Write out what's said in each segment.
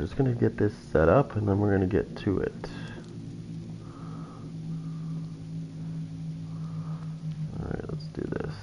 just gonna get this set up and then we're gonna get to it. Alright, let's do this.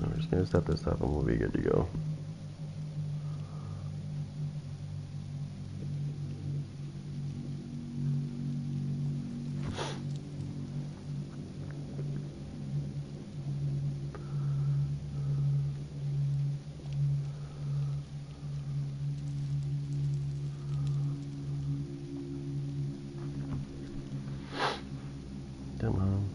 We're just gonna set this up and we'll be good to go. Come on.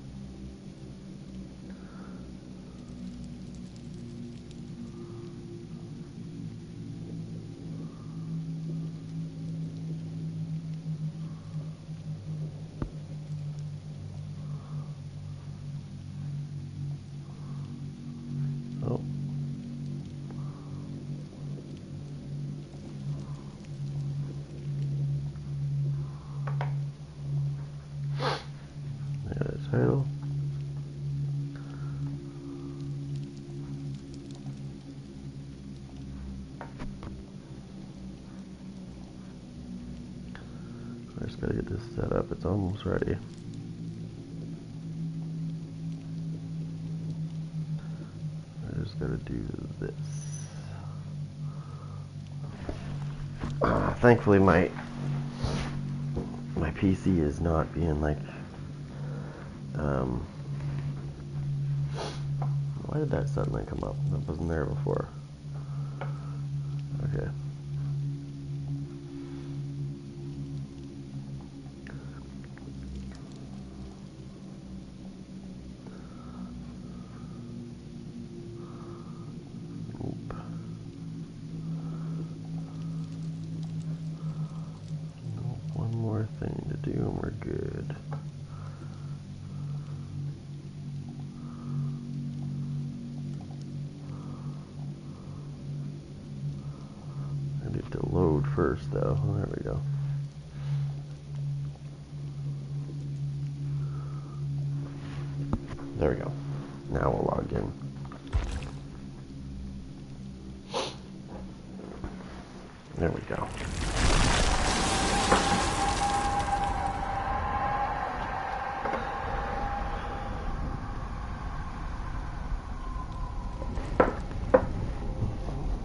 Oh. There's the title. I just gotta get this set up. It's almost ready. I just gotta do this. Thankfully, my PC is not being like. Why did that suddenly come up? That wasn't there before. Okay. One more thing to do and we're good. I need to load first though. Oh, there we go. There we go. Now we'll log in. There we go.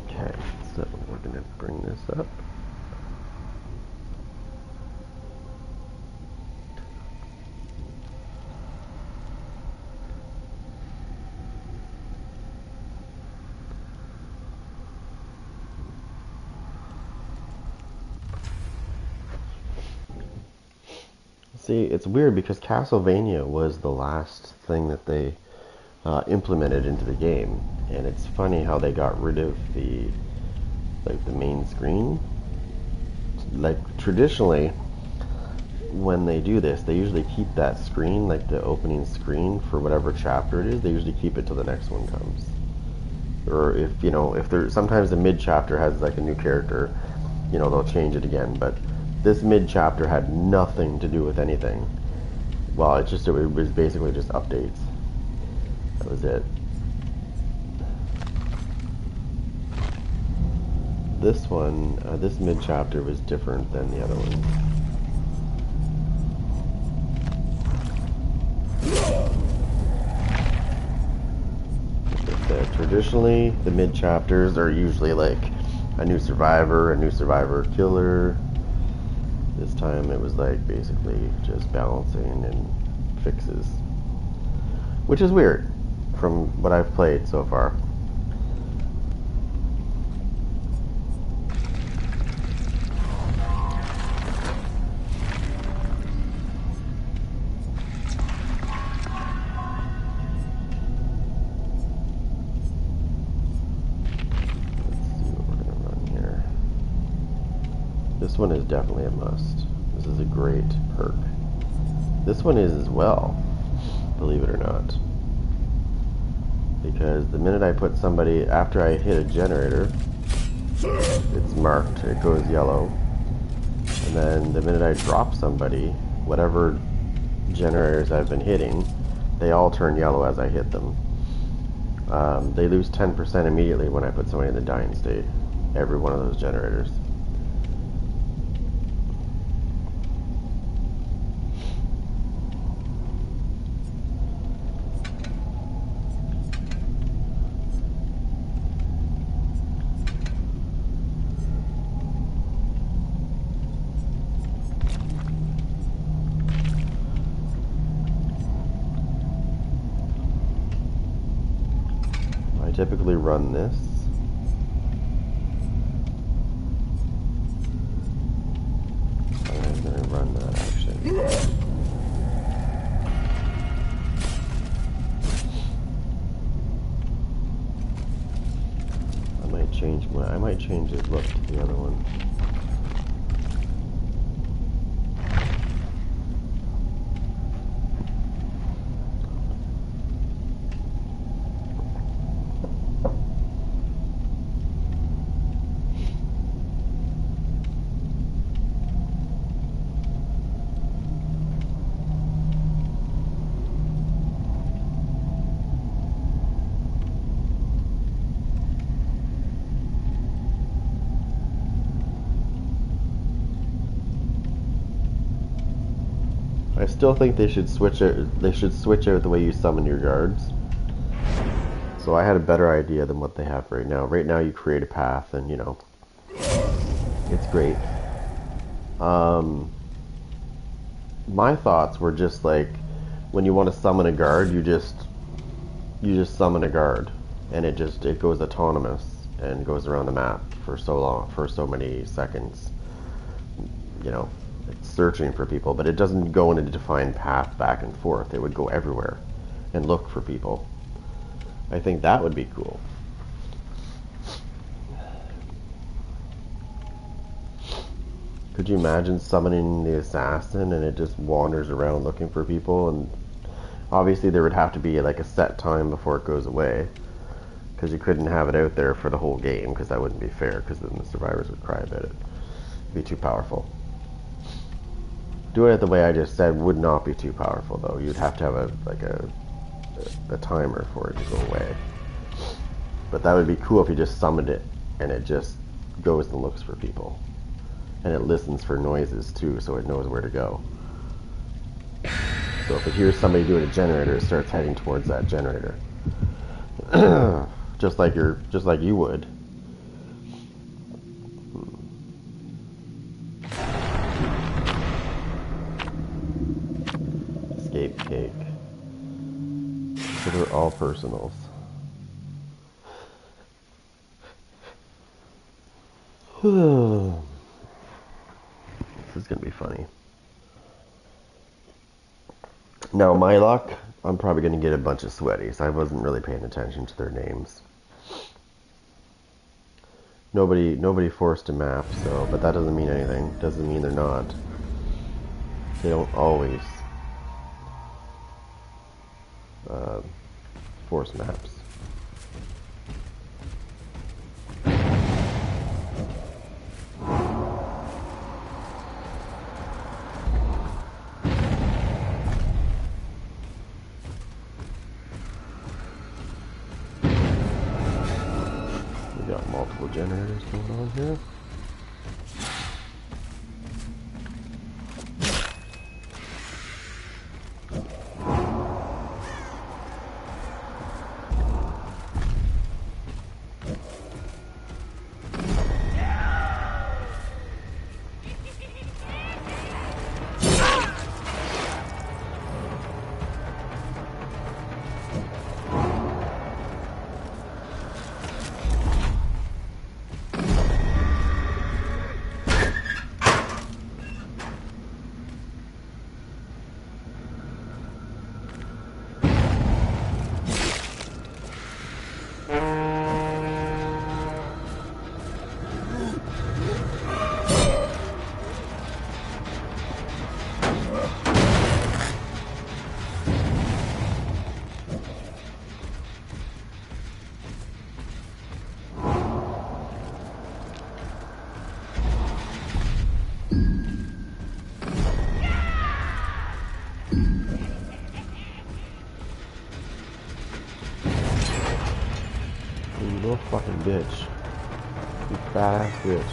Okay, so we're going to bring this up. See, it's weird because Castlevania was the last thing that they implemented into the game, and it's funny how they got rid of the main screen. Like traditionally, when they do this, they usually keep that screen, like the opening screen for whatever chapter it is. They usually keep it till the next one comes, or if there sometimes the mid chapter has like a new character, they'll change it again, but. This mid-chapter had nothing to do with anything. Well, it was basically just updates. That was it. This one, this mid-chapter was different than the other one. Like I said, traditionally, the mid-chapters are usually like a new survivor killer. This time it was like basically just balancing and fixes, which is weird from what I've played so far. This one is definitely a must. This is a great perk. This one is as well, believe it or not. Because the minute I put somebody, after I hit a generator, it's marked, it goes yellow. And then the minute I drop somebody, whatever generators I've been hitting, they all turn yellow as I hit them. They lose 10% immediately when I put somebody in the dying state. Every one of those generators. I typically run this. I'm going to run that actually. I might change his look to the other one. I still think they should switch it. They should switch out the way you summon your guards. So I had a better idea than what they have right now. Right now you create a path, and you know, it's great. My thoughts were just like, when you want to summon a guard, you just summon a guard, and it goes autonomous and goes around the map for so long, for so many seconds. You know. It's searching for people, but it doesn't go in a defined path back and forth. It would go everywhere and look for people. I think that would be cool. Could you imagine summoning the assassin and it just wanders around looking for people? And obviously there would have to be like a set time before it goes away, because you couldn't have it out there for the whole game, because that wouldn't be fair, because then the survivors would cry about it. It'd be too powerful. Doing it the way I just said would not be too powerful, though. You'd have to have a timer for it to go away. But that would be cool if you just summoned it and it just goes and looks for people. And it listens for noises too, so it knows where to go. So if it hears somebody doing a generator, it starts heading towards that generator. just like you would. Cake. So they're all personals. This is gonna be funny. Now my luck, I'm probably gonna get a bunch of sweaties. I wasn't really paying attention to their names. Nobody forced a map, so, but that doesn't mean anything. Doesn't mean they're not. They don't always force maps. We got multiple generators going on here. You little fucking bitch. You fat ass bitch.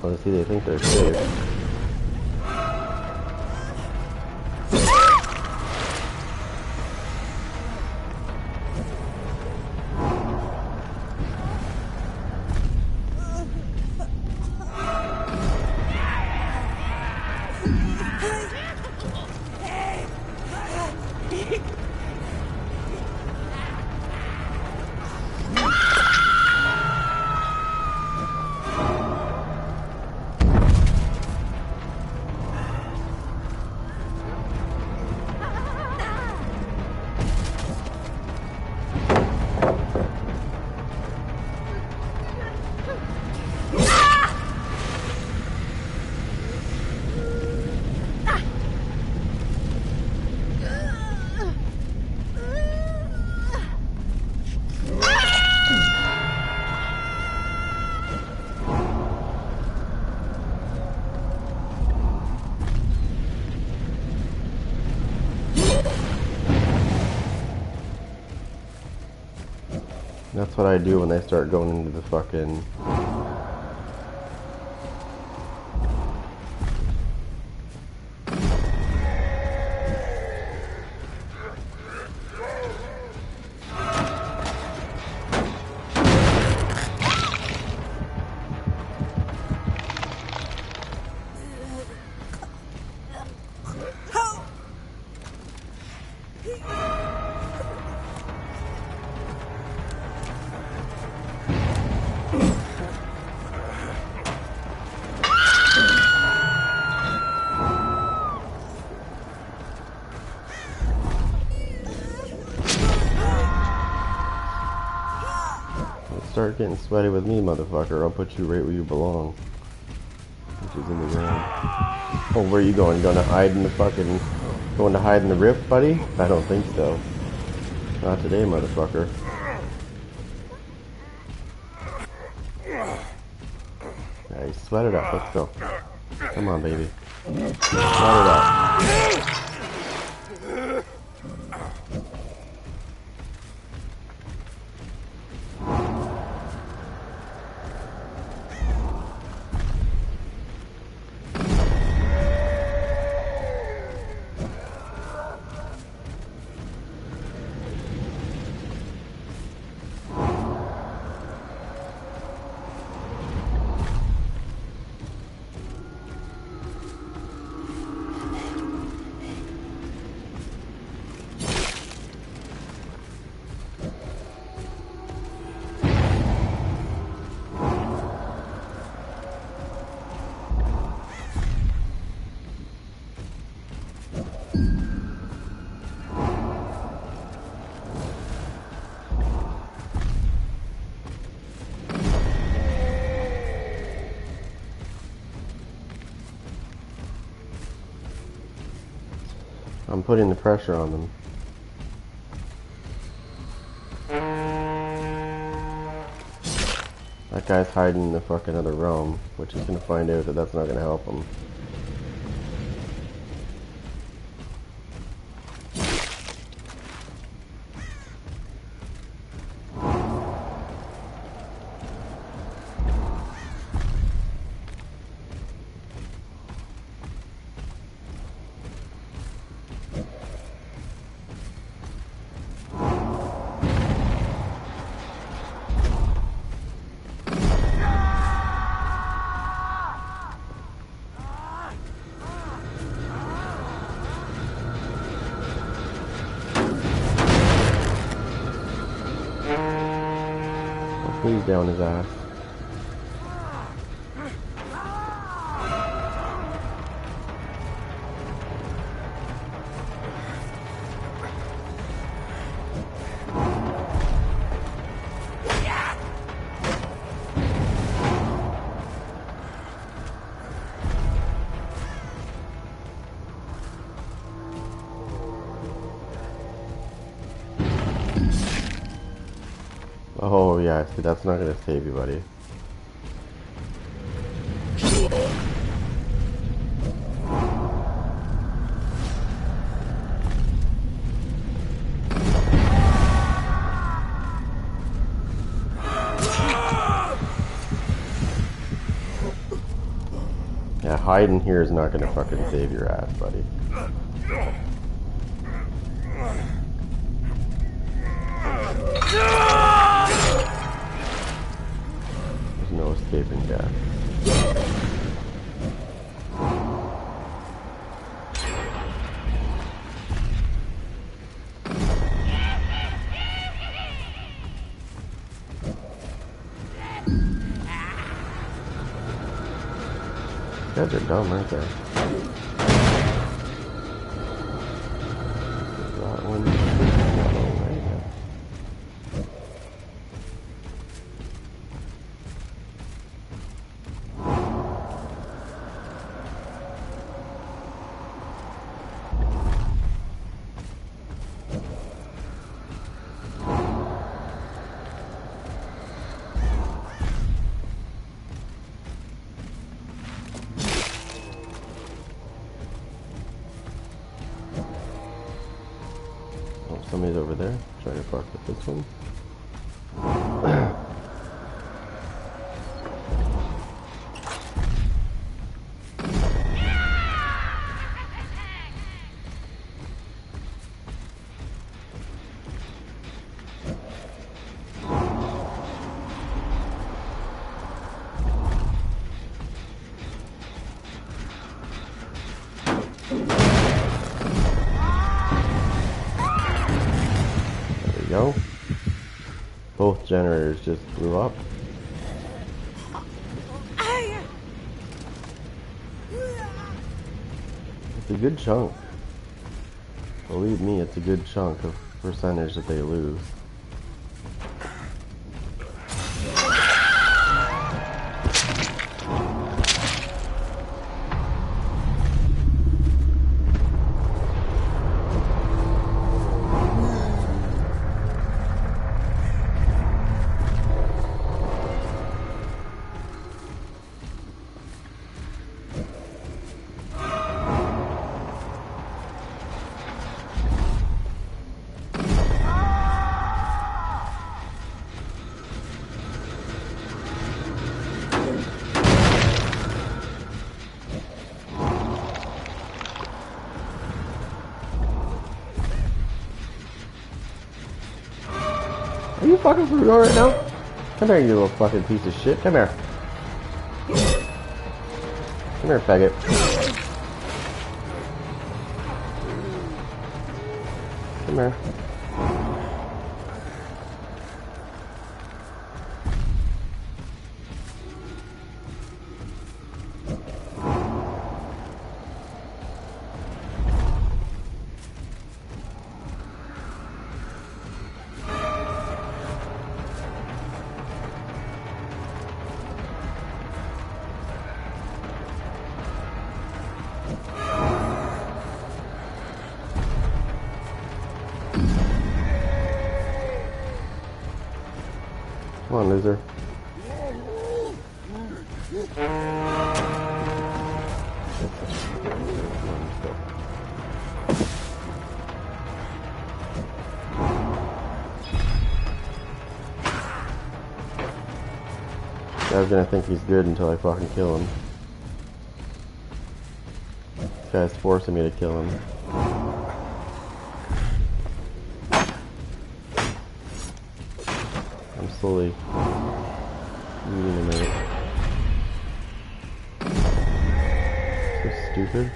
Oh, see, they think they're safe. That's what I do when they start going into the fucking... Start getting sweaty with me, motherfucker. I'll put you right where you belong. Which is in the ground. Oh, where are you going? You going to hide in the fucking... Going to hide in the rift, buddy? I don't think so. Not today, motherfucker. Nice. Sweat it up. Let's go. Come on, baby. Sweat it up. I'm putting the pressure on them. That guy's hiding in the fucking other realm, which is gonna find out that that's not gonna help him. Please down his ass. Oh yeah, see, that's not gonna save you, buddy. Yeah, hiding here is not gonna fucking save your ass, buddy. There's no escaping death. You guys are dumb, aren't they? That one, yellow, right? Yeah. Oh, somebody's over there trying to fuck with this one. Go. Both generators just blew up. It's a good chunk. Believe me, it's a good chunk of percentage that they lose. Are you fucking for real right now? Come here, you little fucking piece of shit. Come here. Come here, faggot. Come here. Come on, loser. Guy's gonna think he's good until I fucking kill him. This guy's forcing me to kill him. I'm slowly eating him out. So stupid.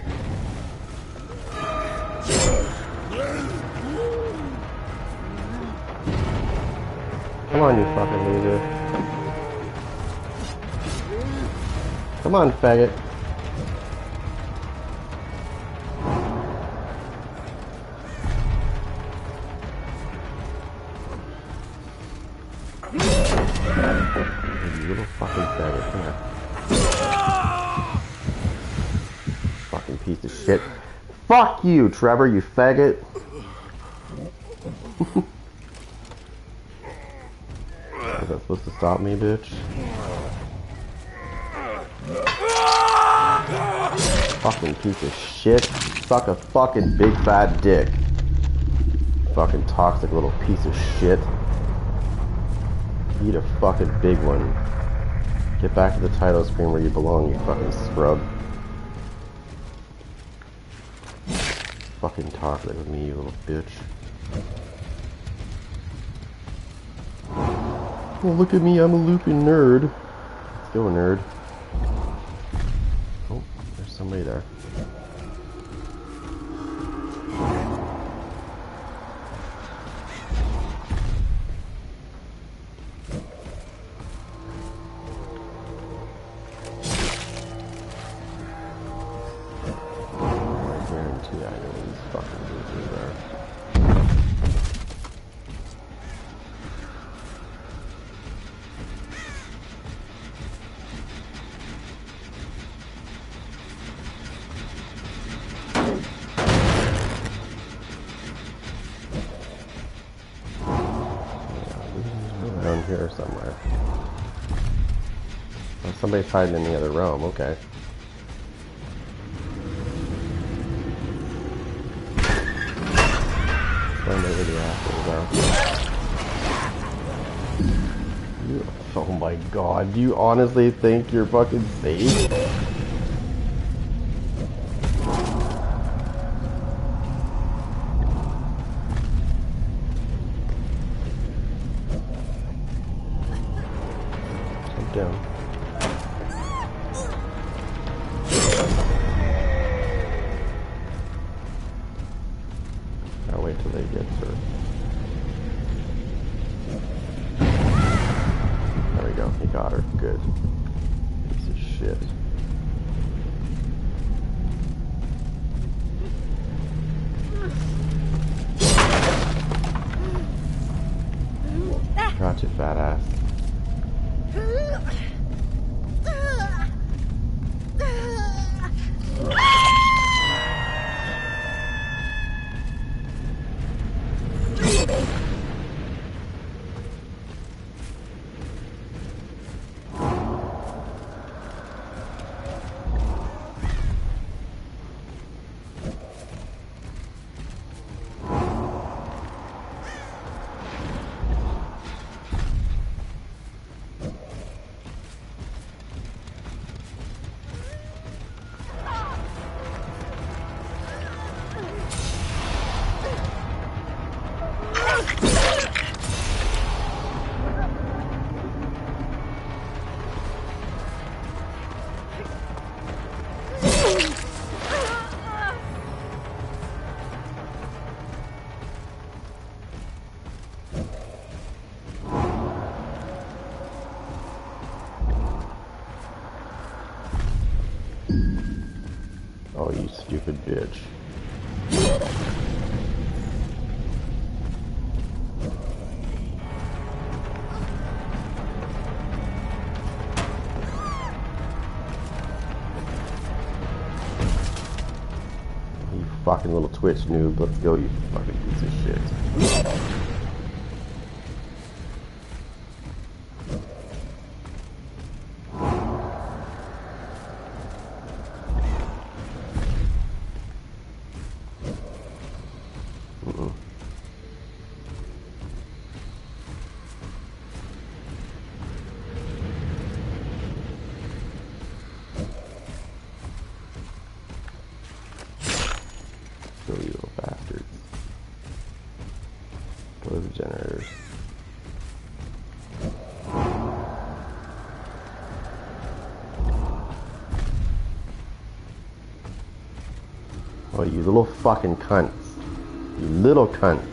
Come on, you fucking loser. Come on, faggot. You little fucking faggot. Come here. Fucking piece of shit. Fuck you, Trevor, you faggot. that supposed to stop me, bitch? Fucking piece of shit. Suck a fucking big fat dick. Fucking toxic little piece of shit. Eat a fucking big one. Get back to the title screen where you belong, you fucking scrub. Fucking toxic with me, you little bitch. Well, look at me, I'm a looping nerd. Let's go, nerd. Oh, there's somebody there. I guarantee I know these fucking losers there. Around here somewhere. Oh, somebody's hiding in the other realm, okay. Find out where the assholes are. Oh my god, do you honestly think you're fucking safe? Down. I'll wait till they get through. There we go, he got her. Good. Piece of shit. Got you, fat ass. Oh, you stupid bitch. You fucking little Twitch noob. Let's go, you fucking piece of shit. Go, you little bastards. Go to the generators. Oh, you little fucking cunts. You little cunts.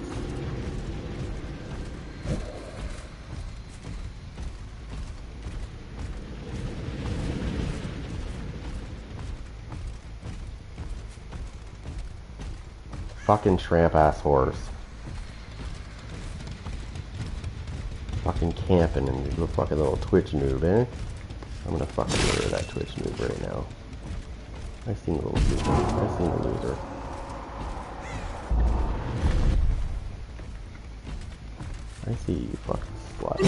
Fucking tramp ass horse. Fucking camping and you fucking little Twitch noob, eh? I'm gonna fucking murder that Twitch noob right now. I seen the little loser. I seen the loser. I see you fucking slut.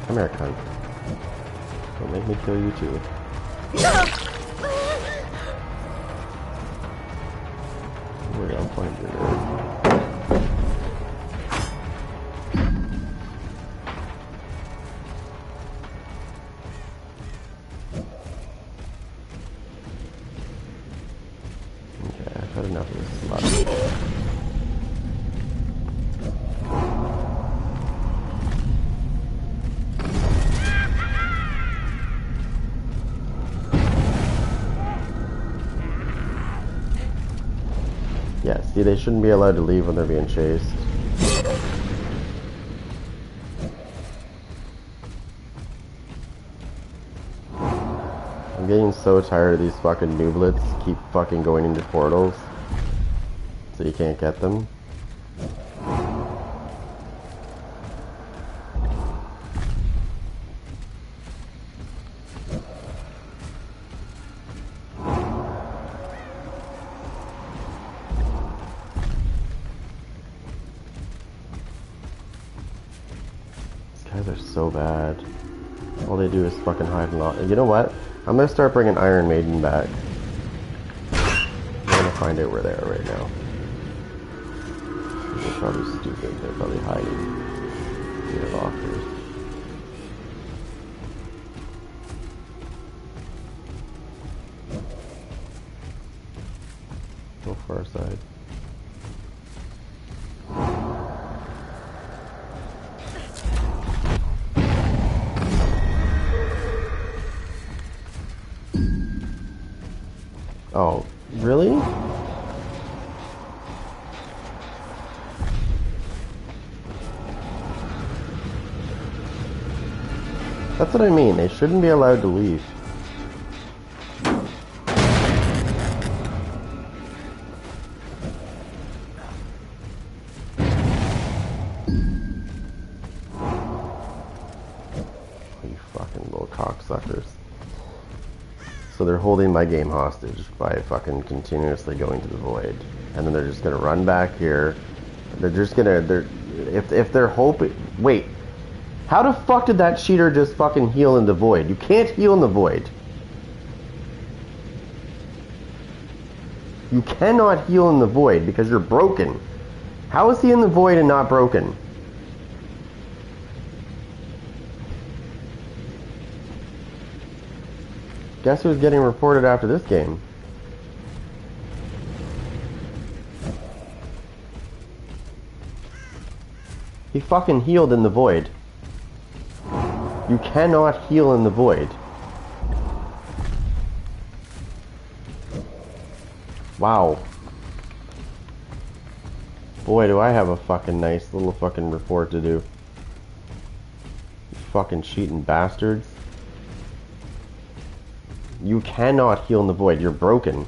Come here, cunt. Don't make me kill you too. Wait, I'll find your nerd. Okay, I've had enough of this slut. Yeah, see, they shouldn't be allowed to leave when they're being chased. I'm getting so tired of these fucking nooblets keep fucking going into portals, so you can't get them. These guys are so bad. All they do is fucking hide and lock. You know what? I'm gonna start bringing Iron Maiden back. I'm gonna find out where they are right now. They're probably stupid. They're probably hiding in their lockers. Go far side. Oh, really? That's what I mean. They shouldn't be allowed to leave. You fucking little cocksuckers. So they're holding my game hostage by fucking continuously going to the void. And then they're just gonna run back here. They're just gonna, if they're hoping, wait. How the fuck did that cheater just fucking heal in the void? You can't heal in the void. You cannot heal in the void because you're broken. How is he in the void and not broken? Guess who's getting reported after this game? He fucking healed in the void. You cannot heal in the void. Wow. Boy, do I have a fucking nice little fucking report to do. You fucking cheating bastards. You cannot heal in the void. You're broken.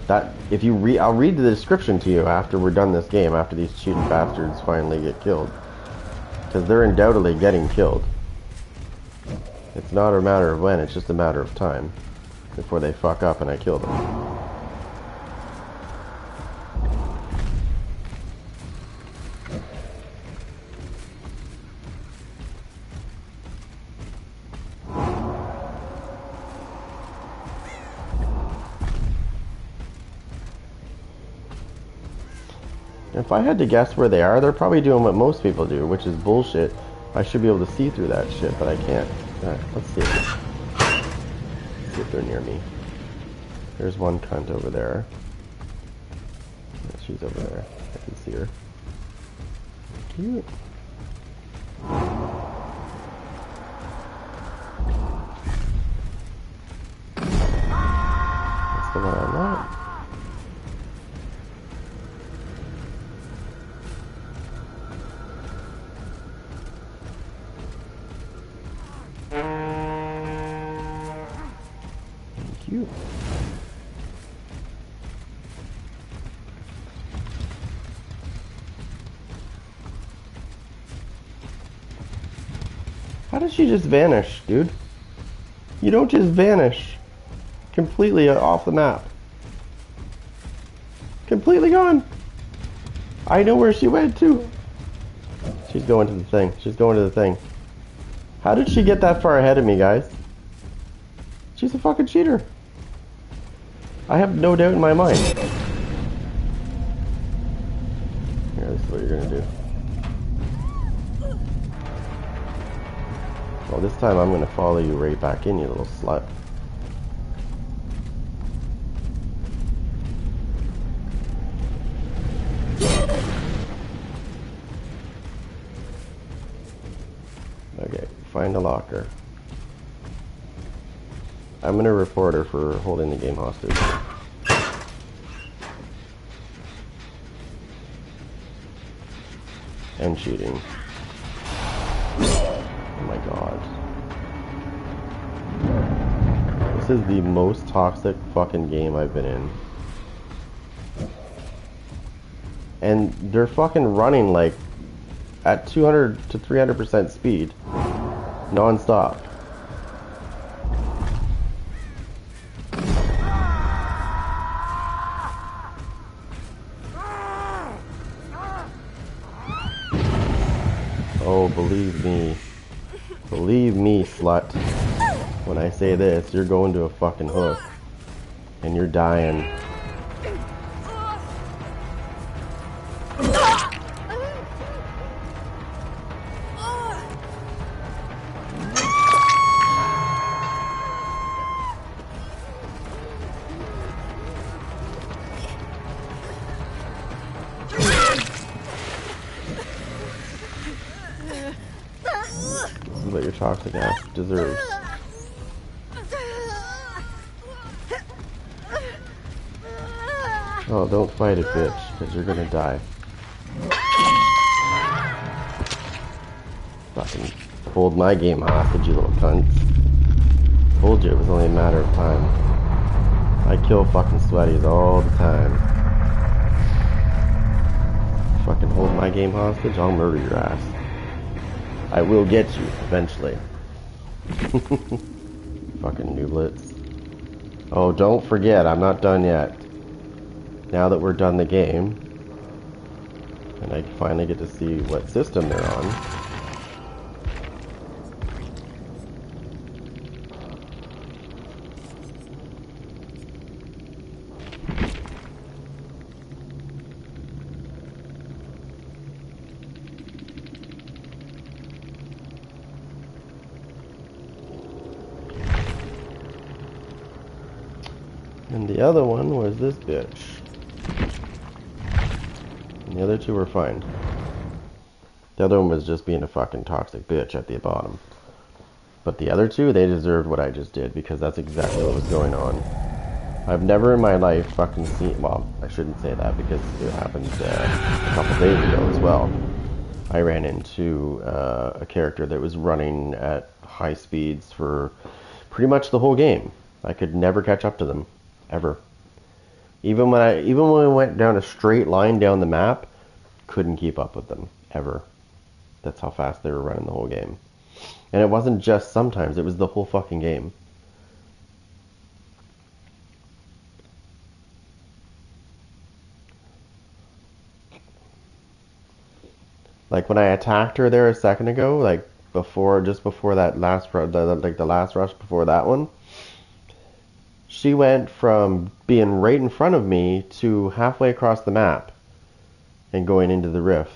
That, if you I'll read the description to you after we're done this game, after these cheating bastards finally get killed. Because they're undoubtedly getting killed. It's not a matter of when, it's just a matter of time. Before they fuck up and I kill them. If I had to guess where they are, they're probably doing what most people do, which is bullshit. I should be able to see through that shit, but I can't. Alright, let's see if they're near me. There's one cunt over there. Yeah, she's over there. I can see her. Cute. That's the one I want. You. How did she just vanish, dude? You don't just vanish completely off the map. Completely gone. I know where she went to. She's going to the thing. She's going to the thing. How did she get that far ahead of me, guys? She's a fucking cheater. I have no doubt in my mind. Here, this is what you're gonna do. Well, this time I'm gonna follow you right back in, you little slut. Okay, find a locker. I'm gonna report her for holding the game hostage. And cheating. Oh my god. This is the most toxic fucking game I've been in. And they're fucking running like at 200 to 300% speed. Non-stop. Oh, believe me, slut. When I say this, you're going to a fucking hook. And you're dying. This is what your toxic ass deserves. Oh, don't fight it, bitch, because you're gonna die. Fucking hold my game hostage, you little cunts. Told you it was only a matter of time. I kill fucking sweaties all the time. Fucking hold my game hostage, I'll murder your ass. I will get you, eventually. Fucking nooblets. Oh, don't forget, I'm not done yet. Now that we're done the game, and I finally get to see what system they're on. And the other one was this bitch. And the other two were fine. The other one was just being a fucking toxic bitch at the bottom. But the other two, they deserved what I just did, because that's exactly what was going on. I've never in my life fucking seen... Well, I shouldn't say that, because it happened a couple days ago as well. I ran into a character that was running at high speeds for pretty much the whole game. I could never catch up to them. Ever. Even when I went down a straight line down the map, couldn't keep up with them. Ever. That's how fast they were running the whole game. And it wasn't just sometimes, it was the whole fucking game. Like when I attacked her there a second ago, like just before that last the last rush before that one, she went from being right in front of me to halfway across the map and going into the rift.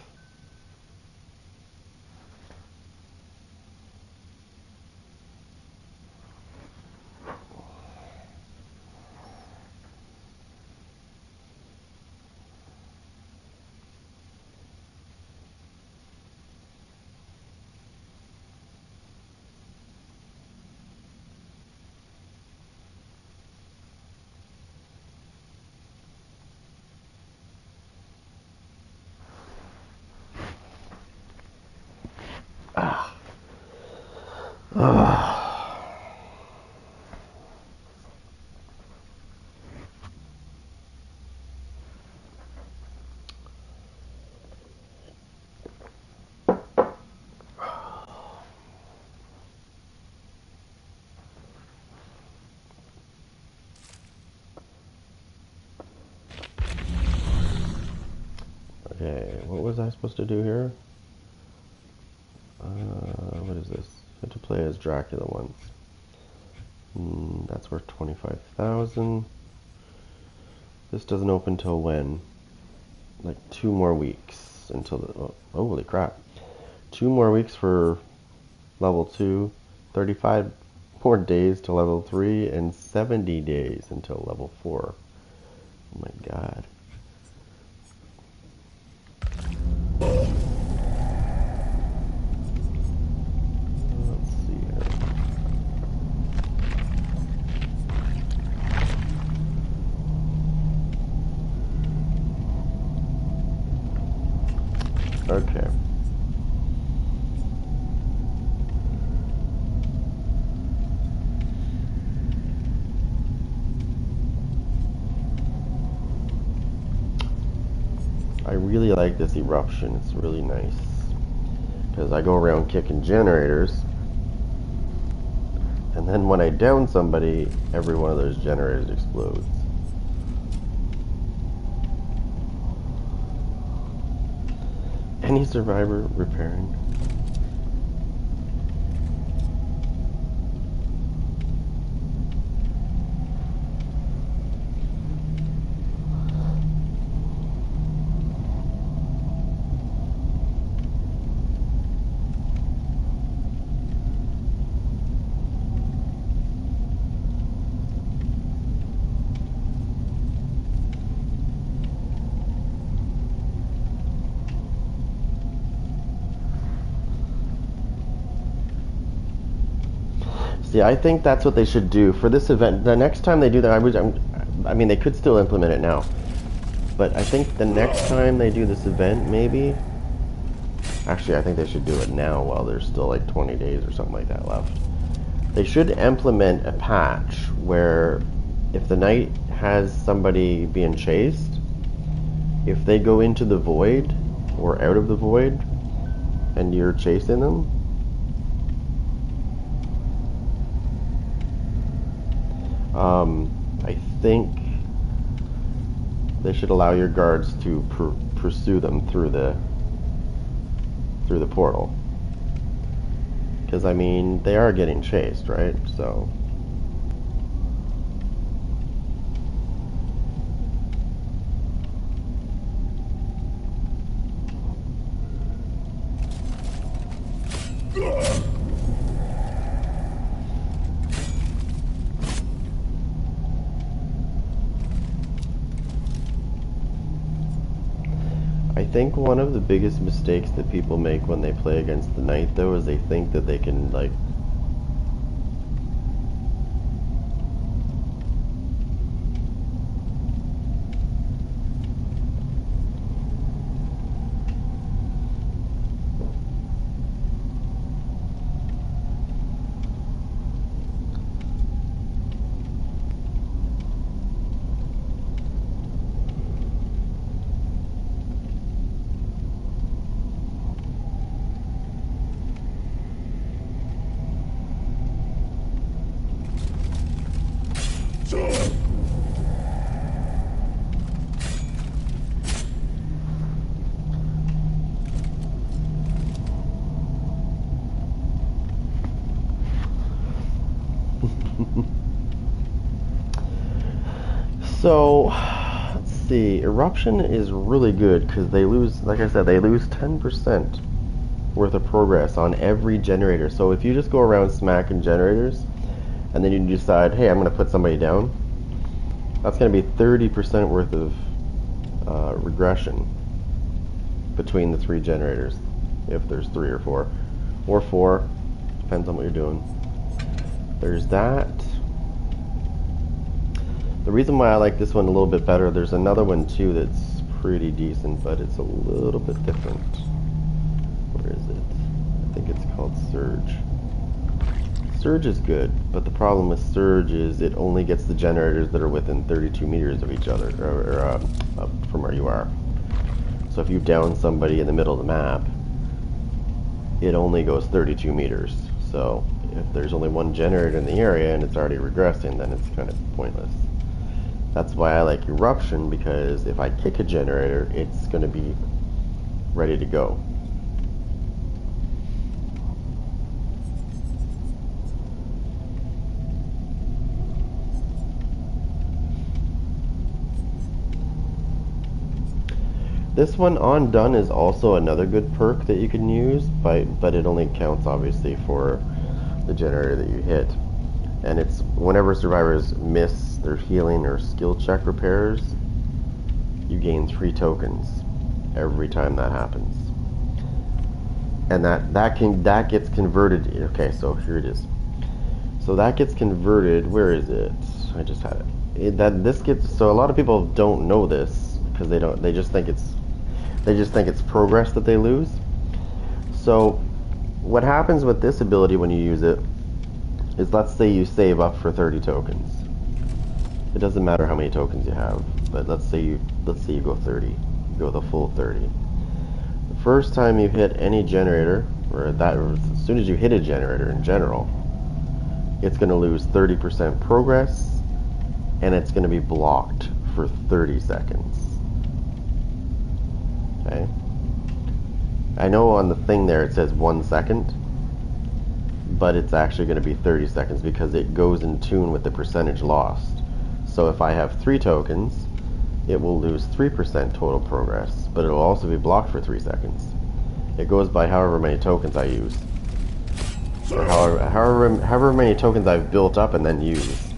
Ah. Ah. Okay, what was I supposed to do here? What is this? Had to play as Dracula once. That's worth 25,000. This doesn't open till when? Like 2 more weeks until the... Oh, holy crap. 2 more weeks for level 2, 35 more days to level 3, and 70 days until level 4. Oh my god. Let's see here. Okay. I really like this eruption. It's really nice. Because I go around kicking generators. And then when I down somebody, every one of those generators explodes. Any survivor repairing? See, I think that's what they should do for this event. The next time they do that, I mean, they could still implement it now. But I think the next time they do this event, maybe... Actually, I think they should do it now while there's still like 20 days or something like that left. They should implement a patch where if the knight has somebody being chased, if they go into the void or out of the void and you're chasing them, I think they should allow your guards to pursue them through the portal. Because, I mean, they are getting chased, right? So... I think one of the biggest mistakes that people make when they play against the knight, though, is they think that they can, like... So, let's see. Eruption is really good because they lose, like I said, they lose 10% worth of progress on every generator. So if you just go around smacking generators and then you decide, hey, I'm going to put somebody down, that's going to be 30% worth of regression between the 3 generators, if there's 3 or 4. Or 4, depends on what you're doing. There's that. The reason why I like this one a little bit better, there's another one too that's pretty decent, but it's a little bit different. Where is it? I think it's called Surge. Surge is good, but the problem with Surge is it only gets the generators that are within 32 meters of each other, or from where you are. So if you down somebody in the middle of the map, it only goes 32 meters. So if there's only one generator in the area and it's already regressing, then it's kind of pointless. That's why I like Eruption, because if I kick a generator, it's going to be ready to go. This one on done is also another good perk that you can use, but it only counts obviously for the generator that you hit. And it's whenever survivors miss their healing or skill check repairs, you gain 3 tokens every time that happens. And that gets converted. Okay, so here it is. So that gets converted. Where is it? I just had it. So a lot of people don't know this because they just think it's progress that they lose. So what happens with this ability when you use it is, let's say you save up for 30 tokens. It doesn't matter how many tokens you have, but let's say you go 30. You go the full 30. The first time you hit any generator, or as soon as you hit a generator in general, it's going to lose 30% progress, and it's going to be blocked for 30 seconds. Okay? I know on the thing there it says 1 second, but it's actually going to be 30 seconds because it goes in tune with the percentage lost. So if I have 3 tokens, it will lose 3% total progress, but it will also be blocked for 3 seconds. It goes by however many tokens I use, or however many tokens I've built up and then use.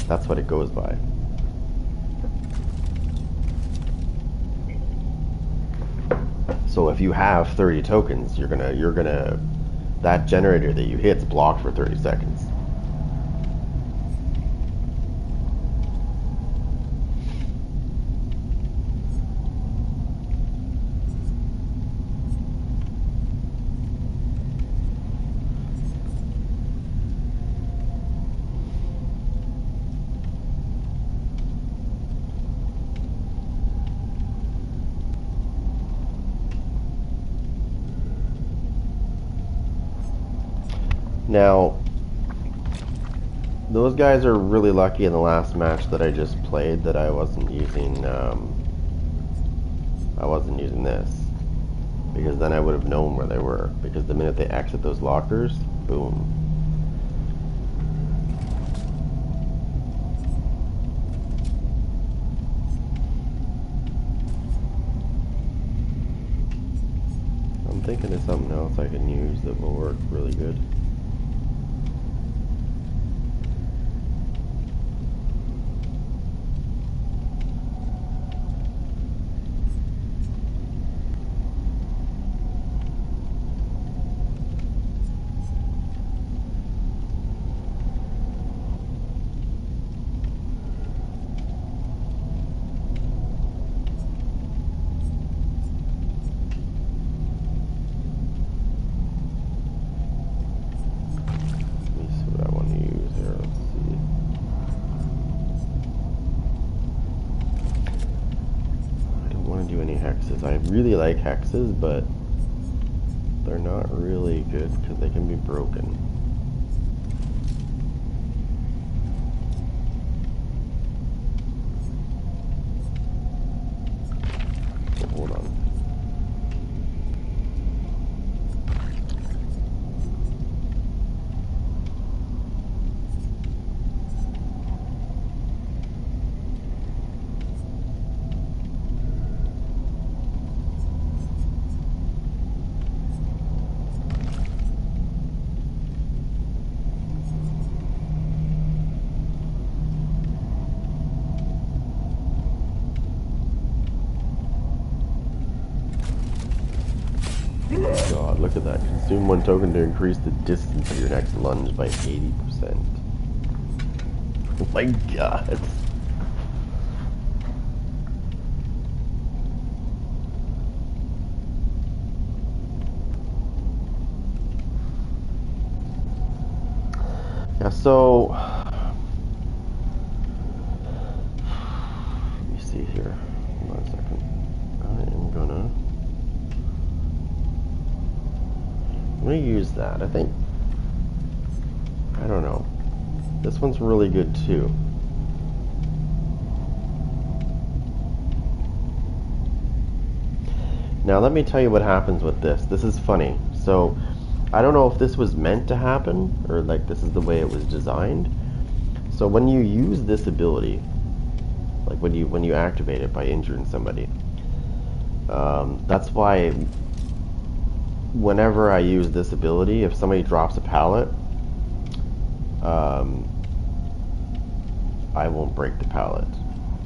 That's what it goes by. So if you have 30 tokens, you're gonna that generator that you hit's blocked for 30 seconds. Now, those guys are really lucky in the last match that I just played that I wasn't using this, because then I would have known where they were, because the minute they exit those lockers, boom. I'm thinking of something else I can use that will work really good. I really like hexes, but they're not really good because they can be broken. Oh, hold on. God, look at that. Consume 1 token to increase the distance of your next lunge by 80%. Oh my god. Yeah, so let me see here. Hold on a second. I'm gonna use that. I don't know. This one's really good too. Now let me tell you what happens with this. This is funny. So I don't know if this was meant to happen or like this is the way it was designed. So when you use this ability, like when you activate it by injuring somebody, That's why whenever I use this ability, if somebody drops a pallet, um, I won't break the pallet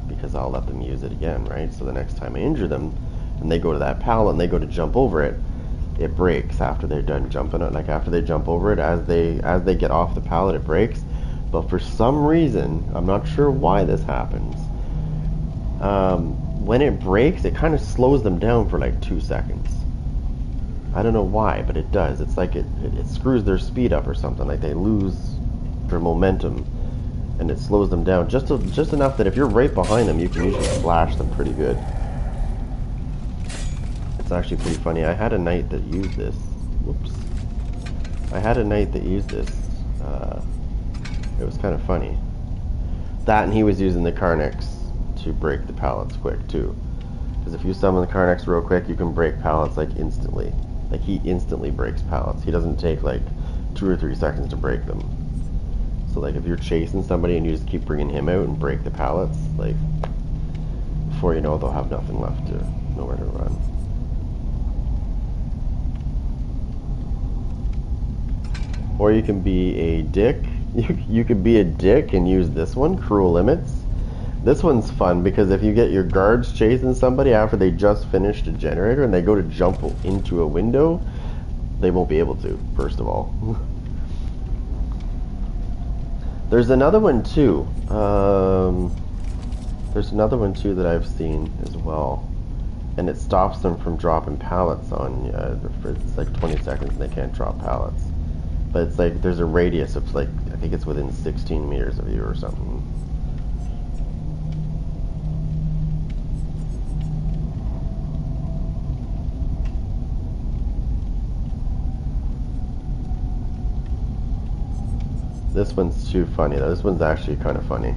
because I'll let them use it again, right? So the next time I injure them and they go to that pallet and they go to jump over it, it breaks after they're done jumping it. Like after they jump over it, as they get off the pallet, it breaks. But for some reason, I'm not sure why this happens. When it breaks, it kind of slows them down for like 2 seconds. I don't know why, but it does. It's like it screws their speed up or something. Like they lose their momentum, and it slows them down just enough that if you're right behind them, you can usually splash them pretty good. It's actually pretty funny. I had a knight that used this. Whoops. I had a knight that used this. It was kind of funny. That, and he was using the Carnix to break the pallets quick too. Because if you summon the Carnix real quick, you can break pallets like instantly. Like he instantly breaks pallets. He doesn't take like 2 or 3 seconds to break them. So like if you're chasing somebody and you just keep bringing him out and break the pallets, like before you know it, they'll have nothing left to nowhere to run. Or you can be a dick. You could be a dick and use this one, Cruel Limits. This one's fun because if you get your guards chasing somebody after they just finished a generator and they go to jump into a window, they won't be able to, first of all. There's another one too. There's another one too that I've seen as well. And it stops them from dropping pallets on you. It's like 20 seconds and they can't drop pallets. But it's like there's a radius of like, I think it's within 16 meters of you or something. This one's too funny though. This one's actually kind of funny.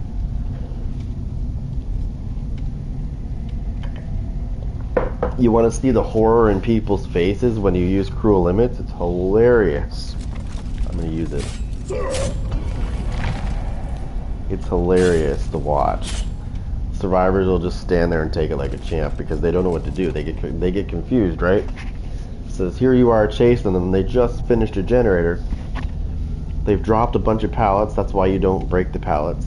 You want to see the horror in people's faces when you use Cruel Limits? It's hilarious. I'm going to use it. It's hilarious to watch. Survivors will just stand there and take it like a champ because they don't know what to do. They get confused, right? It says here you are chasing them. They just finished a generator. They've dropped a bunch of pallets. That's why you don't break the pallets,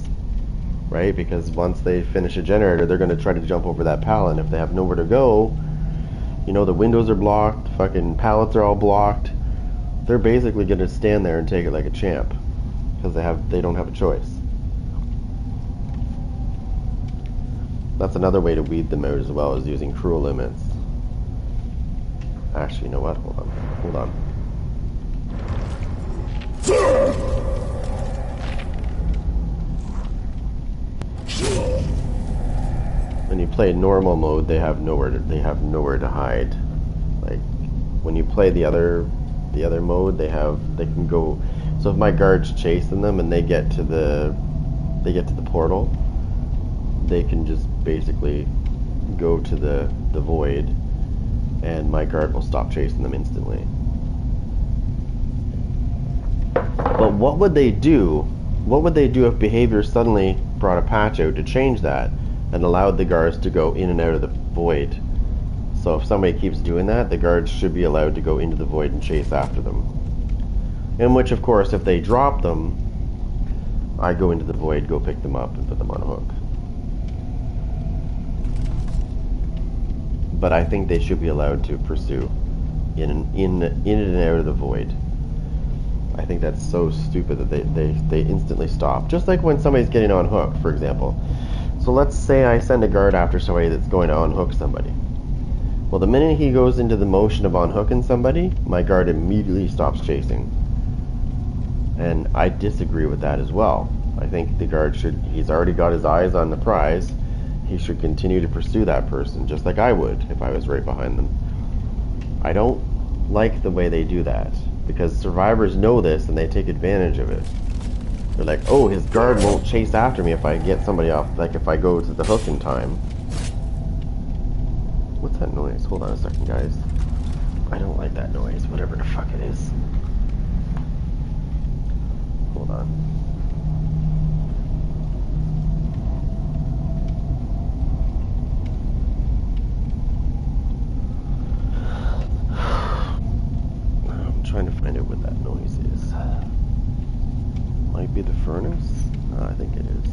right? Because once they finish a generator, they're going to try to jump over that pallet. And if they have nowhere to go, you know, the windows are blocked, fucking pallets are all blocked. They're basically going to stand there and take it like a champ because they don't have a choice. That's another way to weed them out as well, is using Cruel Limits. Actually, you know what? Hold on. When you play normal mode, they have nowhere to hide. Like when you play the other mode, they can go. So if my guard's chasing them and they get to the portal, they can just basically go to the void, and my guard will stop chasing them instantly. But what would they do? What would they do if behavior suddenly brought a patch out to change that and allowed the guards to go in and out of the void? So if somebody keeps doing that, the guards should be allowed to go into the void and chase after them. In which, of course, if they drop them, I go into the void, go pick them up, and put them on a hook. But I think they should be allowed to pursue in and out of the void. I think that's so stupid that they instantly stop. Just like when somebody's getting on hook, for example. So let's say I send a guard after somebody that's going to unhook somebody. Well, the minute he goes into the motion of unhooking somebody, my guard immediately stops chasing. And I disagree with that as well. I think the guard he's already got his eyes on the prize. He should continue to pursue that person, just like I would if I was right behind them. I don't like the way they do that, because survivors know this and they take advantage of it. They're like, oh, his guard won't chase after me if I get somebody off, like if I go to the hook in time. What's that noise? Hold on a second, guys. I don't like that noise, whatever the fuck it is. Hold on. find out what that noise is. Might be the furnace? I think it is.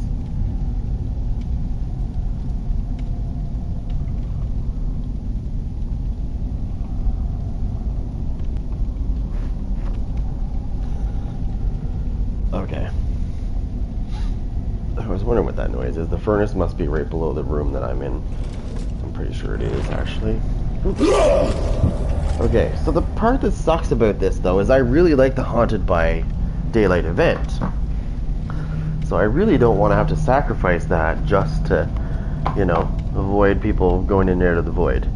Okay. I was wondering what that noise is. The furnace must be right below the room that I'm in. I'm pretty sure it is, actually. Okay, so the part that sucks about this, though, is I really like the Haunted by Daylight event. So I really don't want to have to sacrifice that just to, you know, avoid people going in there to the void.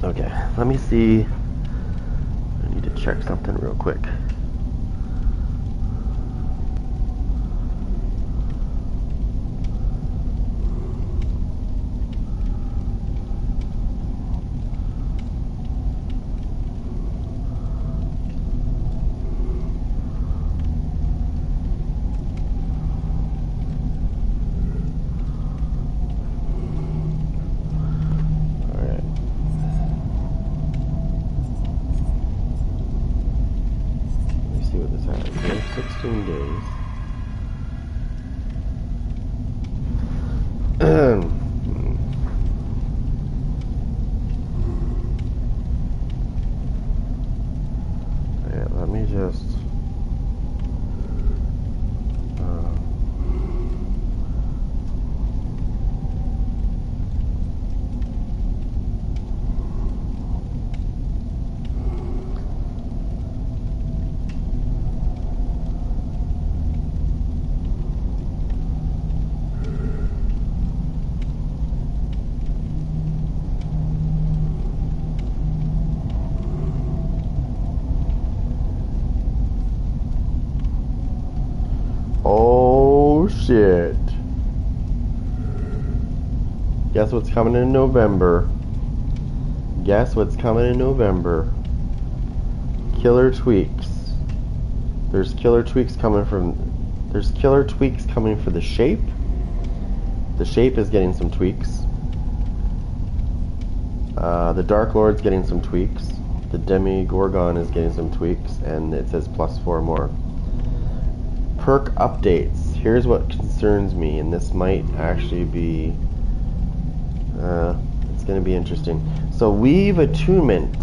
Okay, let me see. I need to check something real quick. See what this has. There's 16 days. Yeah, let me just oh shit. Guess what's coming in November? Guess what's coming in November? Killer tweaks. There's killer tweaks coming for the shape. The shape is getting some tweaks. The Dark Lord's getting some tweaks. The Demigorgon is getting some tweaks, and it says +4 more. Perk updates. Here's what concerns me, and this might actually be it's going to be interesting. So Weave Attunement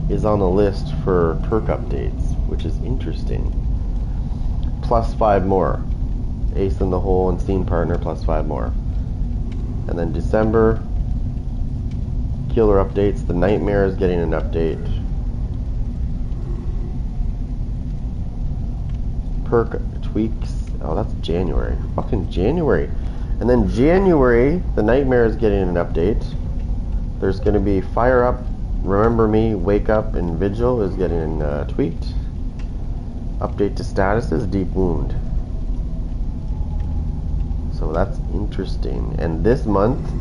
is on the list for perk updates, which is interesting. +5 more. Ace in the Hole and Scene Partner, +5 more. And then December, killer updates. The Nightmare is getting an update. Perk tweaks. Oh, that's January. Fucking January. And then January, the Nightmare is getting an update. There's going to be Fire Up, Remember Me, Wake Up, and Vigil is getting tweaked. Update to statuses, Deep Wound. So that's interesting. And this month,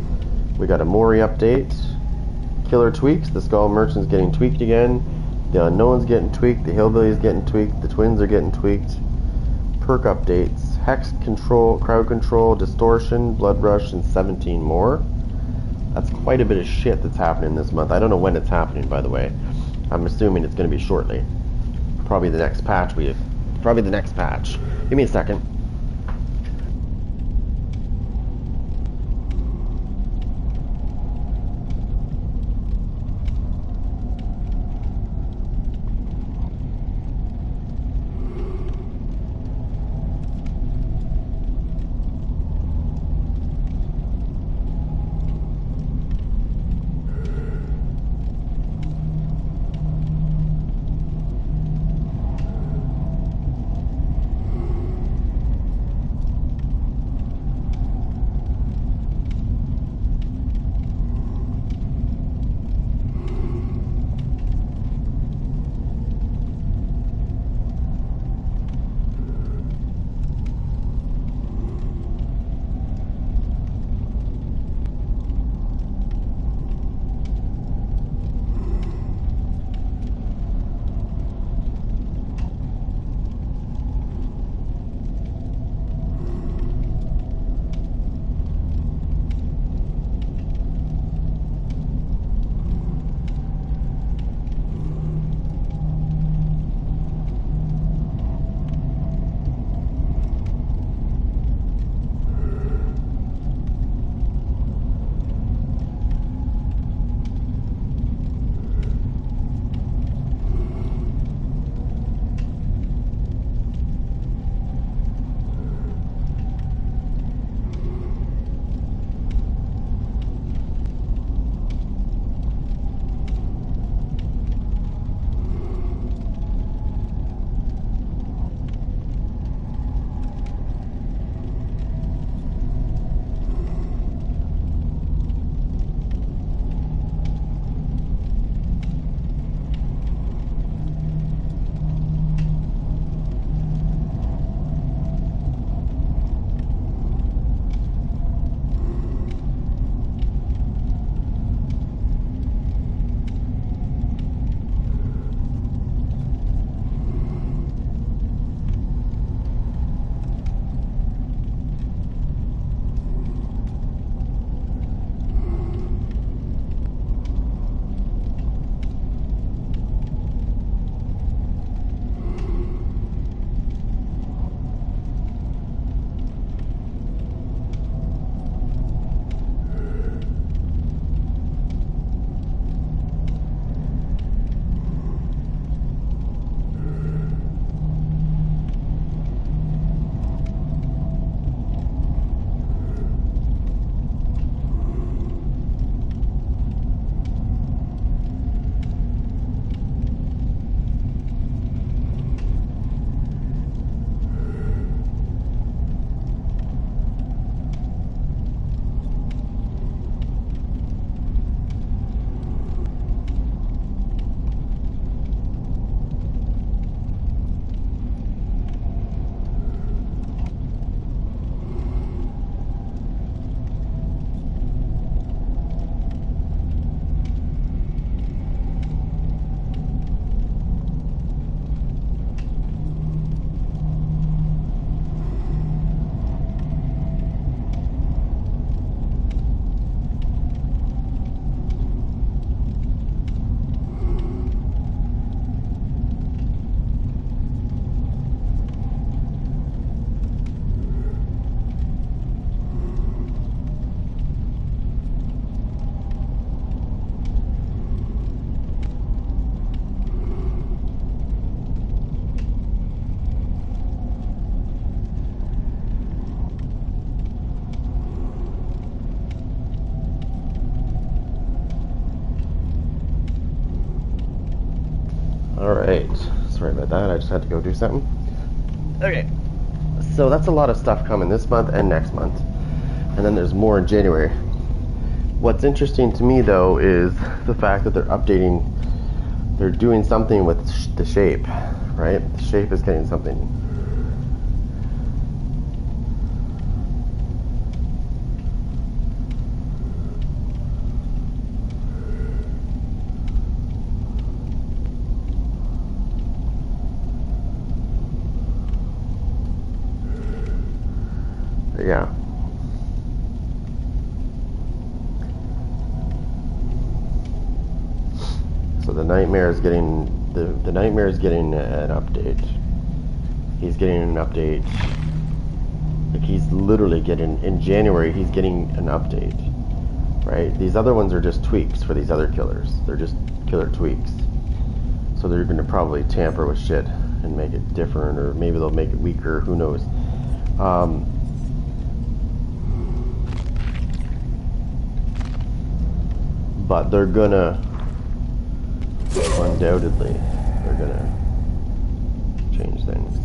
we got a Mori update. Killer tweaks. The Skull Merchant's getting tweaked again. The Unknown's getting tweaked. The Hillbilly's getting tweaked. The Twins are getting tweaked. Perk updates. Hex Control, Crowd Control, Distortion, Blood Rush, and 17 more. That's quite a bit of shit that's happening this month. I don't know when it's happening, by the way. I'm assuming it's going to be shortly. Probably the next patch. Probably the next patch. Give me a second. Alright, sorry about that, I just had to go do something. Okay, so that's a lot of stuff coming this month and next month. And then there's more in January. What's interesting to me though is the fact that they're doing something with the shape, right? The shape is getting something. Yeah. So the Nightmare is getting the Nightmare is getting an update. He's getting an update. Like he's literally getting in January. He's getting an update, right? These other ones are just tweaks for these other killers. They're just killer tweaks. So they're going to probably tamper with shit and make it different, or maybe they'll make it weaker. Who knows? But they're gonna, undoubtedly, they're gonna change things.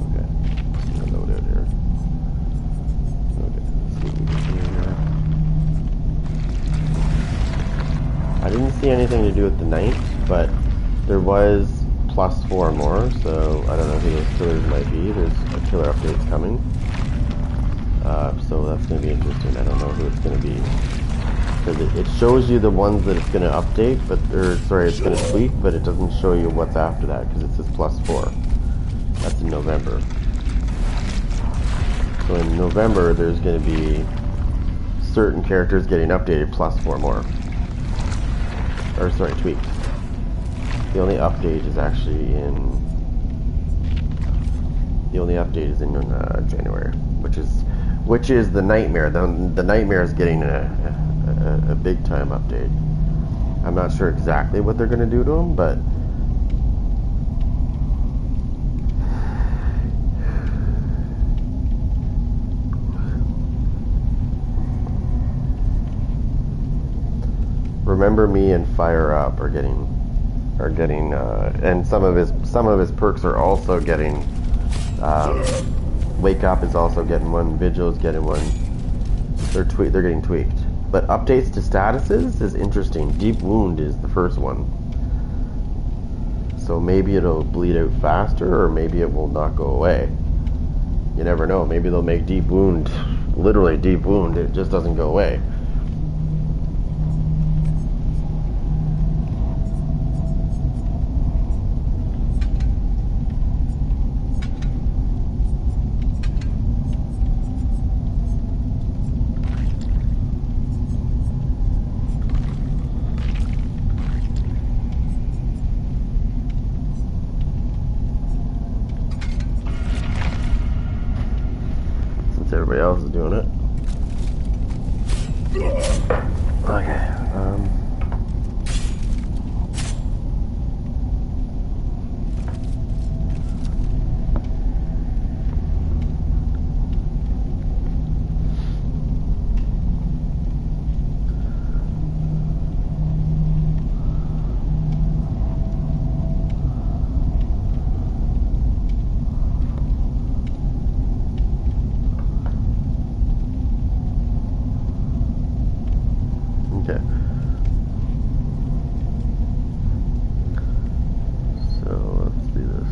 Okay, let's get a load out here. Okay, let's see what we can see here. I didn't see anything to do with the night, but there was +4 more, so I don't know who those killers might be. There's a killer updates coming, so that's going to be interesting. I don't know who it's going to be, because it shows you the ones that it's going to update, it's going to tweak, but it doesn't show you what's after that, because it says +4. That's in November. So in November, there's going to be certain characters getting updated +4 more. Tweaked. The only update is actually in January, which is the Nightmare. The Nightmare is getting a big time update. I'm not sure exactly what they're going to do to him, but Remember Me and Fire Up are getting and some of his perks are also getting. Wake Up is also getting one. Vigil is getting one. They're getting tweaked. But updates to statuses is interesting. Deep Wound is the first one, so maybe it'll bleed out faster, or maybe it will not go away. You never know. Maybe they'll make Deep Wound, literally Deep Wound. It just doesn't go away. Everybody else is doing it. Okay. Okay. So let's do this.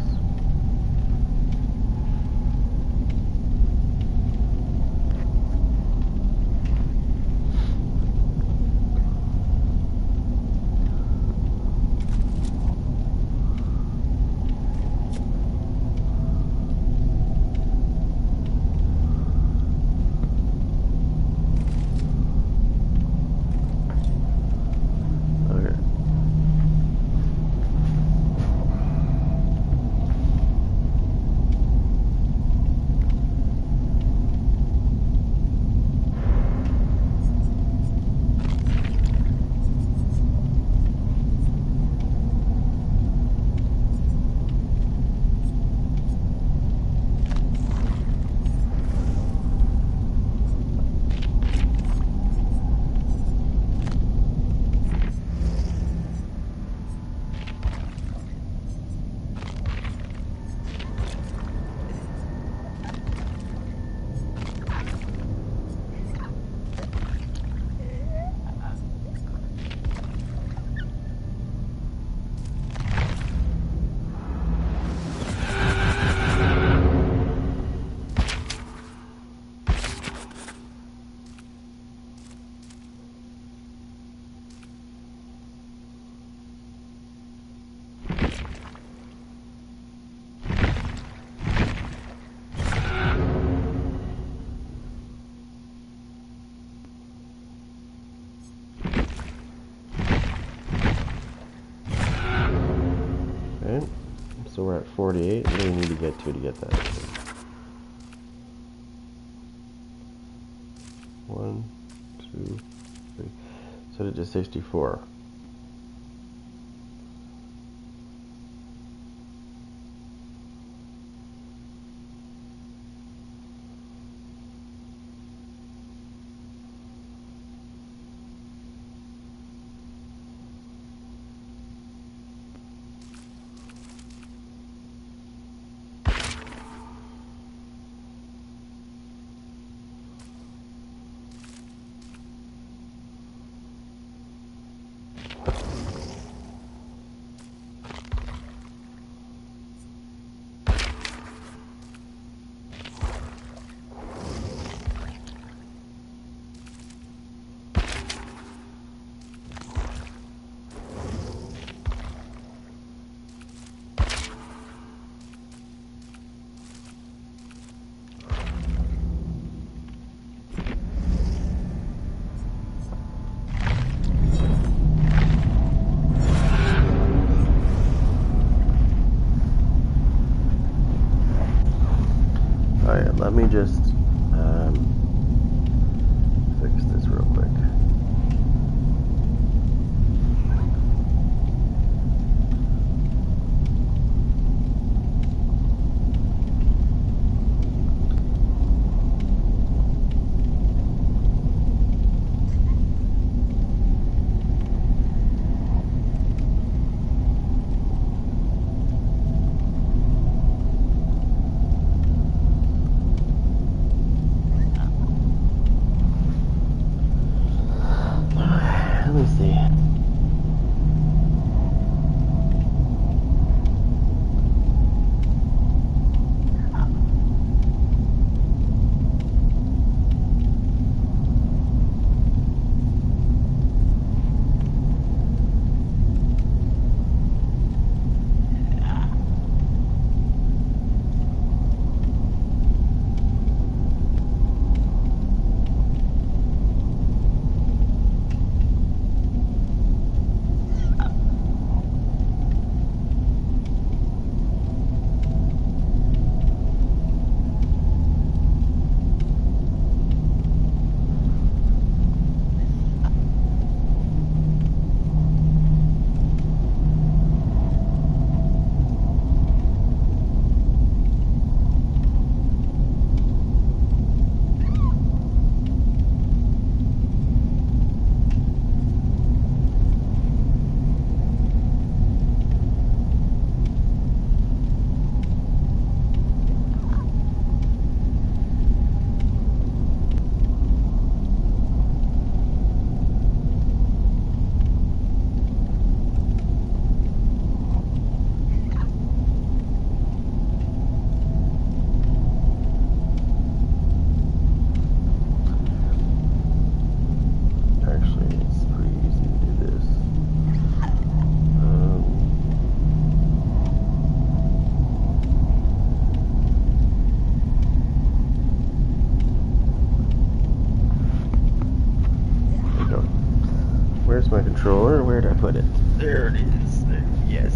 48. What do we need to get to get that? 1, 2, 3. Set it to 64. Alright, let me just fix this real quick. Let me see. Where's my controller? Where did I put it? There it is. Yes.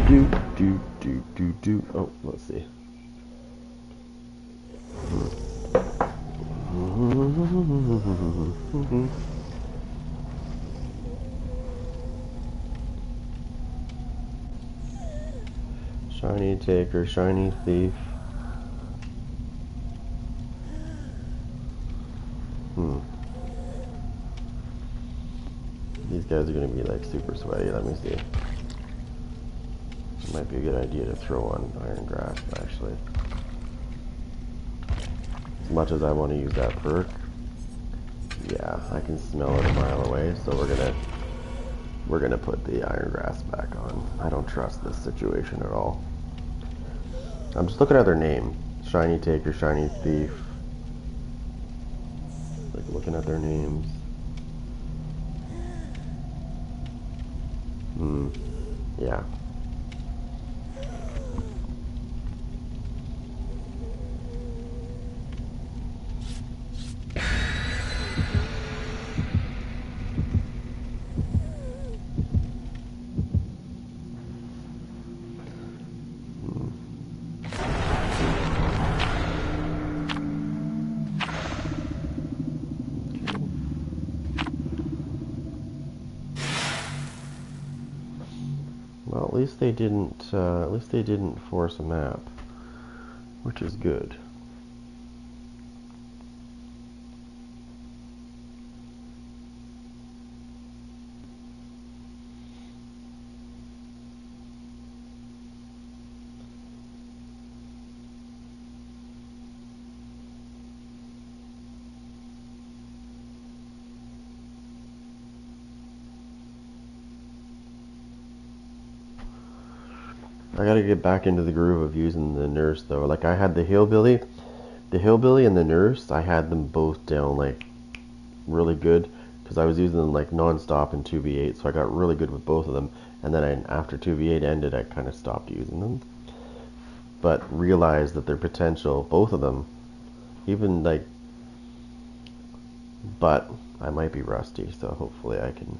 Do. Oh, let's see. Shiny taker, shiny thief. These guys are gonna be like super sweaty. Let me see. It might be a good idea to throw on Iron Grasp, actually. As much as I want to use that perk, yeah, I can smell it a mile away. So we're gonna put the Iron Grasp back on. I don't trust this situation at all. I'm just looking at their name: Shiny Taker, Shiny Thief. Like looking at their names. Yeah. Well, at least they didn't. At least they didn't force a map, which is good. I gotta get back into the groove of using the nurse though. Like I had the hillbilly and the nurse. I had them both down like really good because I was using them like non-stop in 2v8, so I got really good with both of them. And then after 2v8 ended, I kind of stopped using them, but realized that their potential, both of them, even like. But I might be rusty, so hopefully I can.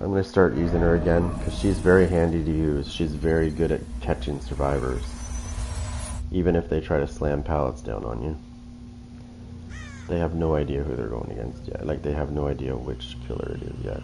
I'm going to start using her again because she's very handy to use. She's very good at catching survivors, even if they try to slam pallets down on you. They have no idea who they're going against yet. Like, they have no idea which killer it is yet.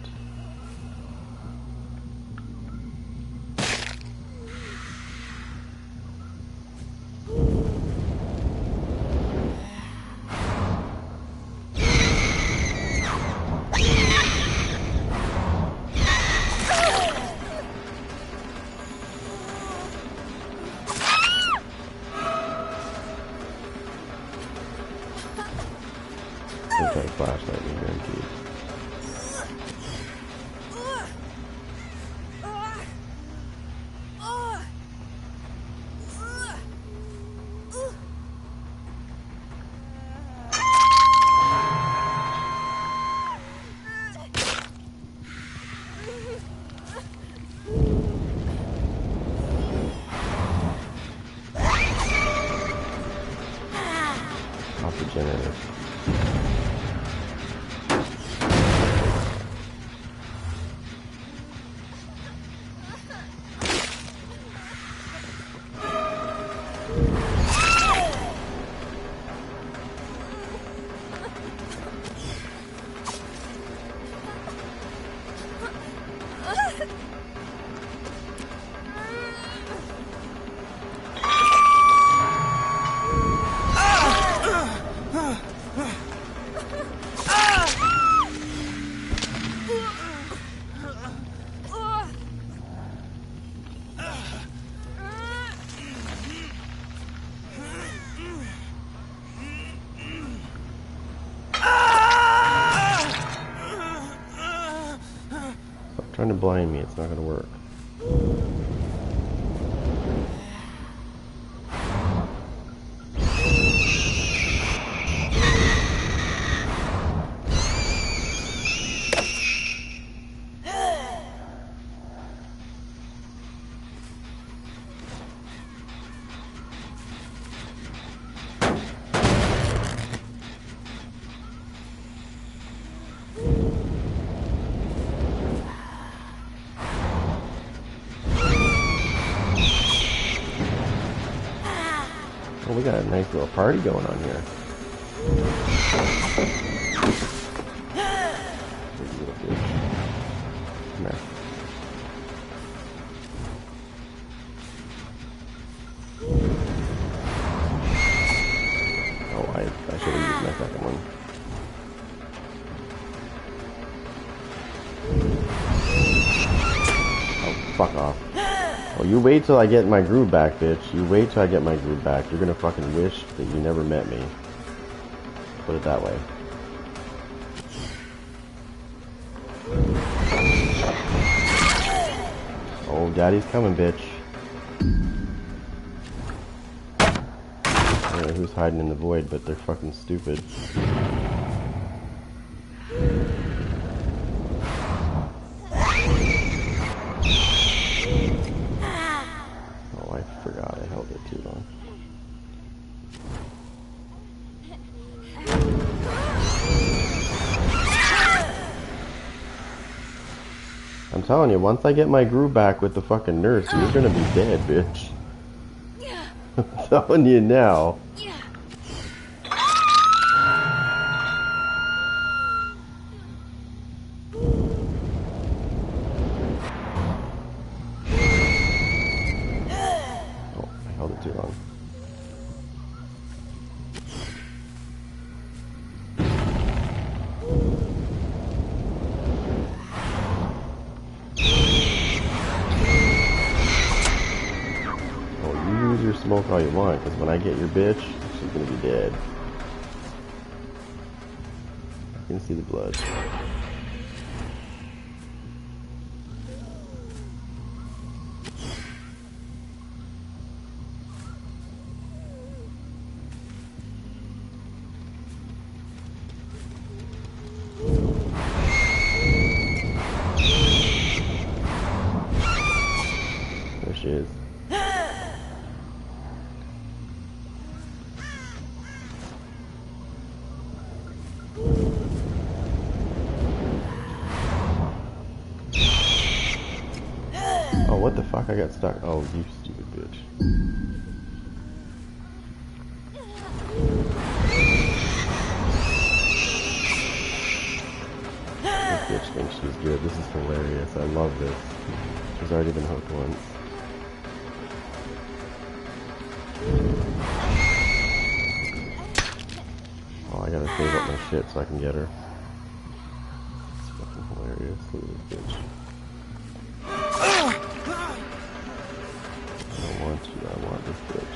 Flashlight is guaranteed. Off the generator. Trying to blind me, it's not gonna work. we got a nice little party going on here. Come here. Oh, I should have used my second one. Oh, fuck off. Oh, you wait till I get my groove back, bitch. You wait till I get my groove back. You're gonna fucking wish that you never met me. Put it that way. Oh, daddy's coming, bitch. I don't know who's hiding in the void, but they're fucking stupid. Oh, I forgot I held it too long. I'm telling you, once I get my groove back with the fucking nurse, you're gonna be dead, bitch. I'm telling you now. Oh, I held it too long. Smoke all you want, because when I get your bitch, she's gonna be dead. I can see the blood. There she is. Oh, what the fuck? I got stuck. Oh, you stupid bitch. This bitch thinks she's good. This is hilarious. I love this. She's already been hooked once. Oh, I gotta save up my shit so I can get her. It's fucking hilarious. Look at this bitch. I don't want you. I want this bitch.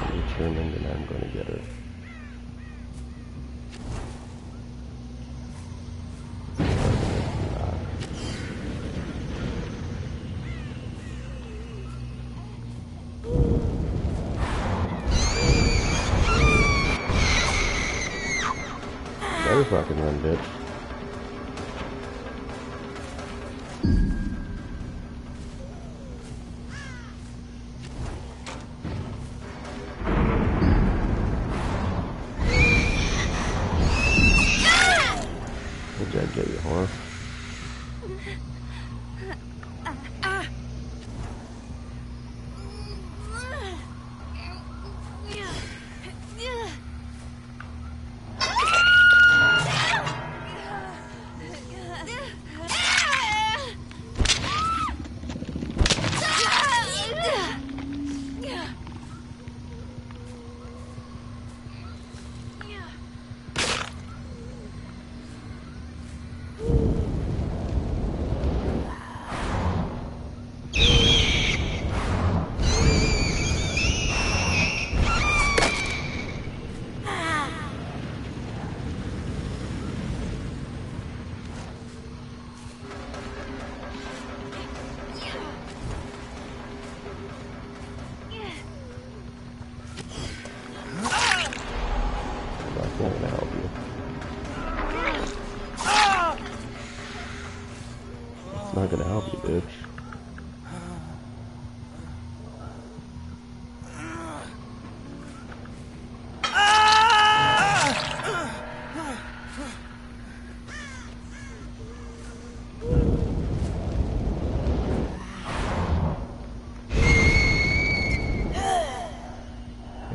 I'm determined and I'm gonna get her. Better fucking run, bitch. What'd I get you, whore? That's not gonna help you. It's not gonna help you, bitch.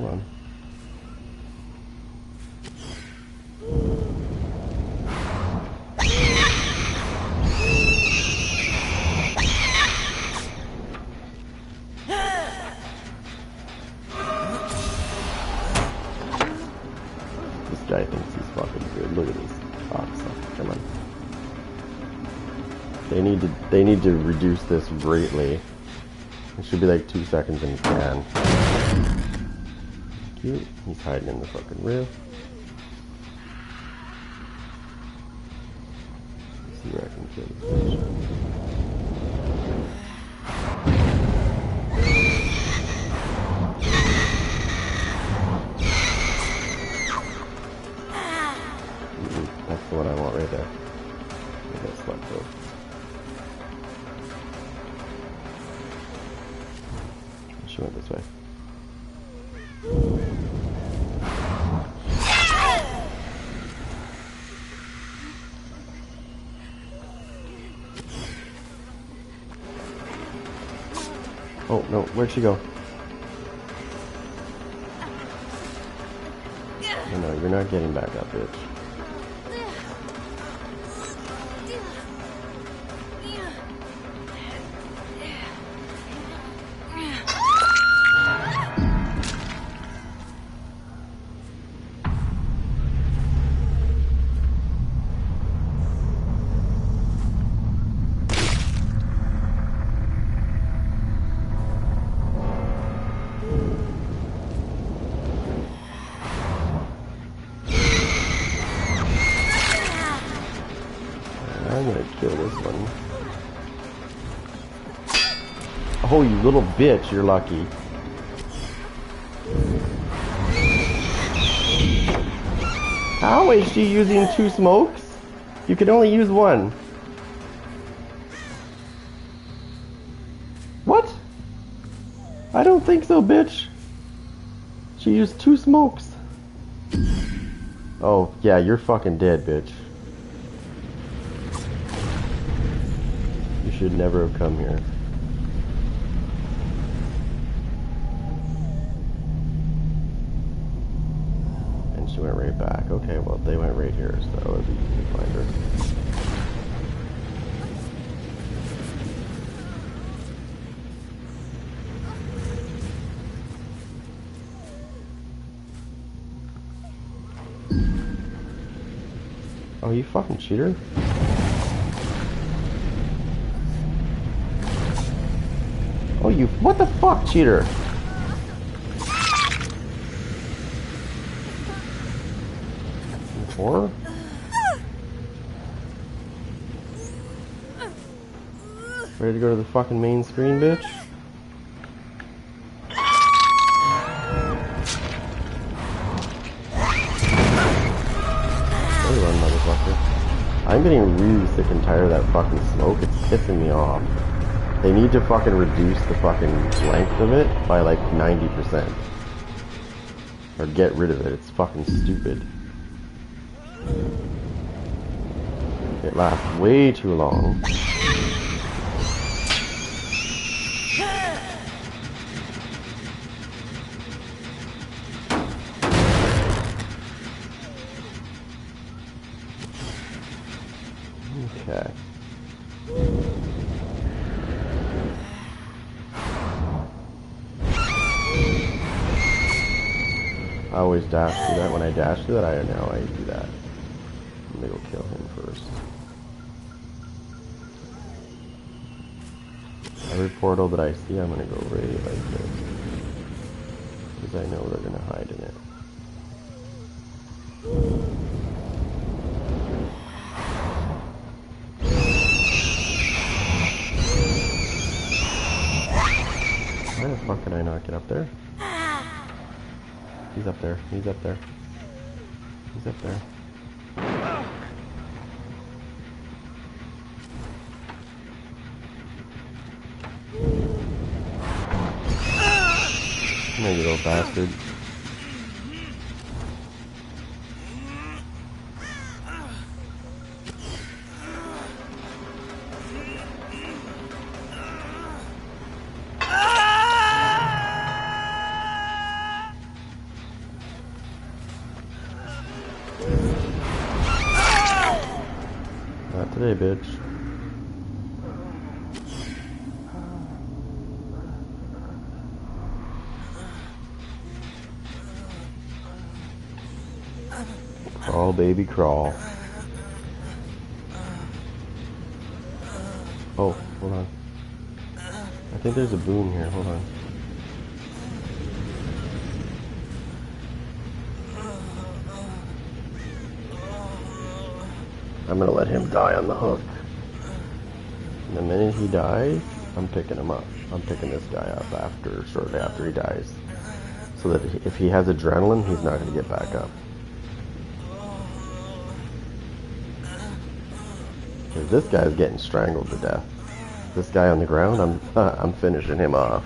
Hold on. This guy thinks he's fucking good. Look at this cocksucker. Come on. They need to reduce this greatly. It should be like 2 seconds and can. Cute. He's hiding in the fucking rift. Let's see where I can kill this bitch. That's what I want right there. That's what though. She went this way. Oh no, where'd she go? No, you're not getting back up, bitch. I'm gonna kill this one. Oh, you little bitch, you're lucky. How is she using 2 smokes? You can only use 1. What? I don't think so, bitch. She used 2 smokes. Oh, yeah, you're fucking dead, bitch. You should never have come here. And she went right back. Okay, well, they went right here, so it would be easy to find her. Oh, you fucking cheater. Oh, you... What the fuck, cheater? Whore? Ready to go to the fucking main screen, bitch? Run, motherfucker. I'm getting really sick and tired of that fucking smoke. It's pissing me off. They need to fucking reduce the fucking length of it by like 90%. Or get rid of it. It's fucking stupid. It lasts way too long. Okay. I always dash through that. When I dash through that, I know I do that. I'm gonna go kill him first. Every portal that I see, I'm gonna go right like this. Because I know they're gonna hide in it. Why the fuck can I not get up there? He's up there. He's up there. He's up there. Come here, you little bastard. today, bitch. Crawl, baby, crawl. Oh, hold on. I think there's a boom here. Hold on. I'm gonna let him die on the hook. And the minute he dies, I'm picking him up. I'm picking this guy up shortly after he dies. So that if he has adrenaline, he's not gonna get back up. Because this guy's getting strangled to death. This guy on the ground, I'm finishing him off.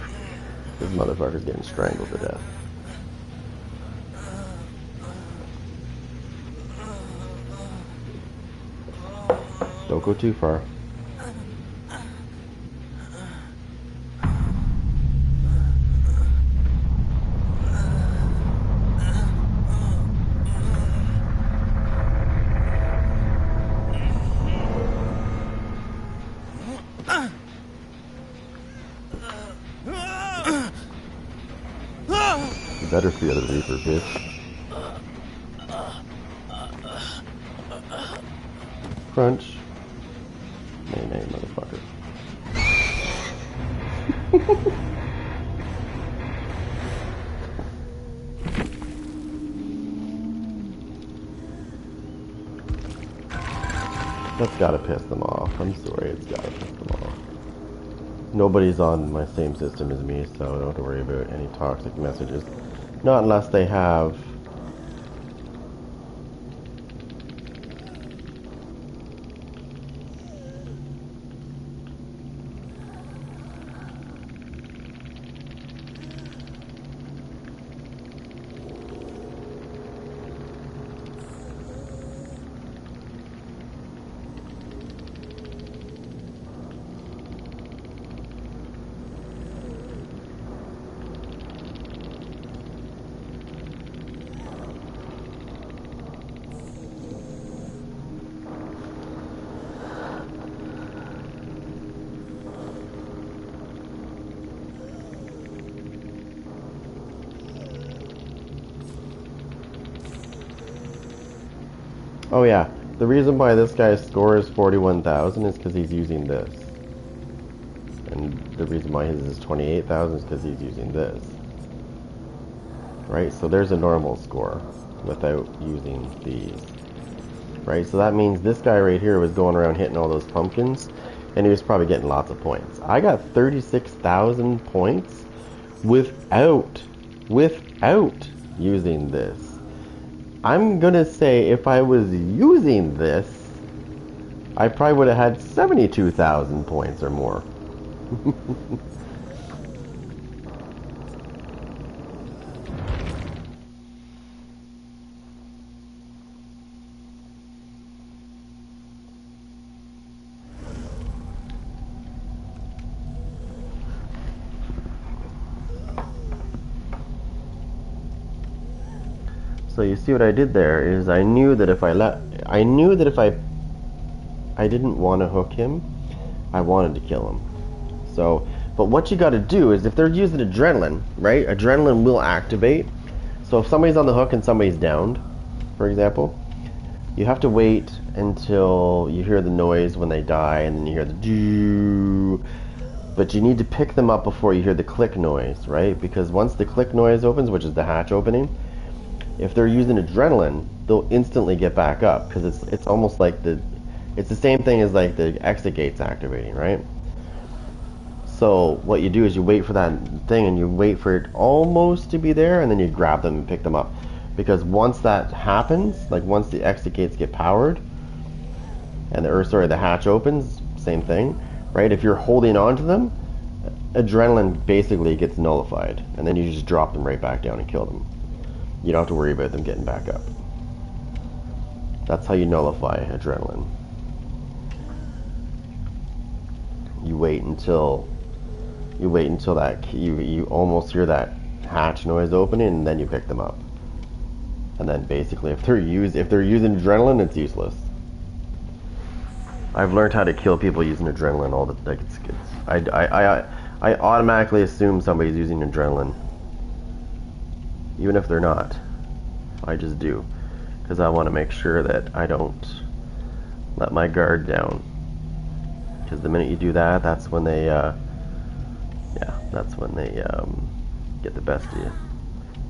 This motherfucker's getting strangled to death. Don't go too far. You better fear the Reaper, bitch. Crunch. Nay, motherfucker. That's gotta piss them off. I'm sorry, it's gotta piss them off. Nobody's on my same system as me, so I don't have to worry about any toxic messages. Not unless they have... Oh yeah, the reason why this guy's score is 41,000 is because he's using this. And the reason why his is 28,000 is because he's using this. Right, so there's a normal score without using these. Right, so that means this guy right here was going around hitting all those pumpkins, and he was probably getting lots of points. I got 36,000 points without using this. I'm gonna say if I was using this, I probably would have had 72,000 points or more. So you see what I did there is I knew that if I didn't want to hook him, I wanted to kill him. So, but what you got to do is if they're using adrenaline, right? Adrenaline will activate. So if somebody's on the hook and somebody's downed, for example, you have to wait until you hear the noise when they die, and then you hear the doo. But you need to pick them up before you hear the click noise, right? Because once the click noise opens, which is the hatch opening, if they're using adrenaline, they'll instantly get back up because it's almost like it's the same thing as like the exit gates activating, right? So what you do is you wait for that thing and you wait for it almost to be there, and then you grab them and pick them up. Because once that happens, like once the exit gates get powered and the hatch opens, same thing, right? If you're holding on to them, adrenaline basically gets nullified, and then you just drop them right back down and kill them. You don't have to worry about them getting back up. That's how you nullify adrenaline. You wait until that you almost hear that hatch noise opening, and then you pick them up. And then basically, if they're using adrenaline, it's useless. I've learned how to kill people using adrenaline all the like. I automatically assume somebody's using adrenaline, even if they're not. I just do, because I want to make sure that I don't let my guard down. Because the minute you do that, that's when they, that's when they get the best of you.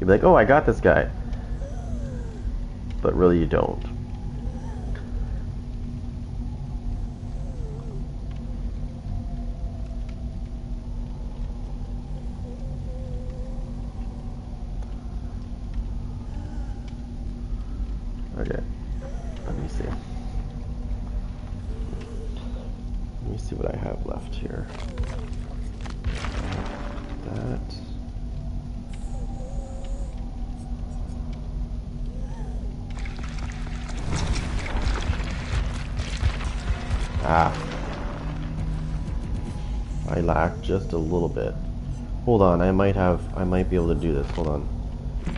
You'll be like, oh, I got this guy, but really you don't. Okay, let me see. Let me see what I have left here. That. I lack just a little bit. Hold on, I might be able to do this. Hold on.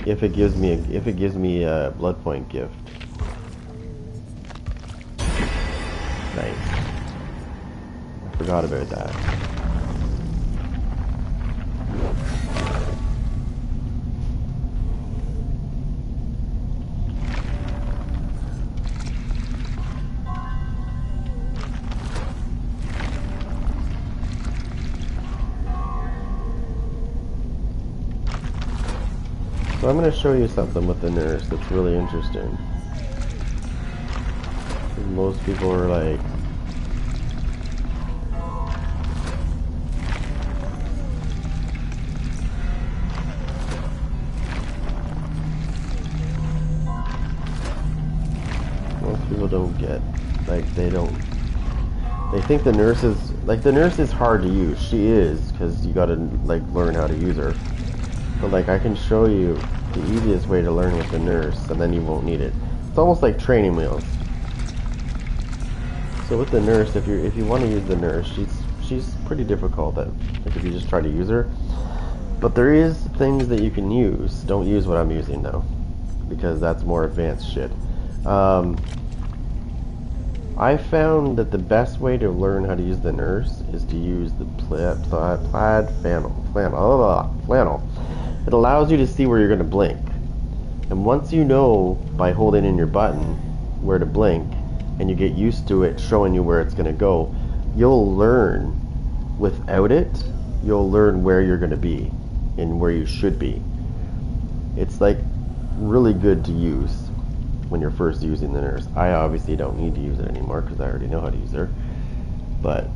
If it gives me a blood point gift. Nice. I forgot about that. So I'm going to show you something with the nurse that's really interesting. Most people are like, most people don't get, like, they think the nurse is hard to use. She is, because you got to like learn how to use her. But like, I can show you the easiest way to learn with the nurse, and then you won't need it. It's almost like training wheels. So with the nurse, if you want to use the nurse, she's pretty difficult at, like, if you just try to use her. But there is things that you can use. Don't use what I'm using though, because that's more advanced shit. I found that the best way to learn how to use the nurse is to use the plaid flannel. It allows you to see where you're going to blink. And once you know by holding in your button where to blink, and you get used to it showing you where it's going to go, you'll learn. Without it, you'll learn where you're going to be and where you should be. It's like really good to use when you're first using the nurse. I obviously don't need to use it anymore because I already know how to use her. But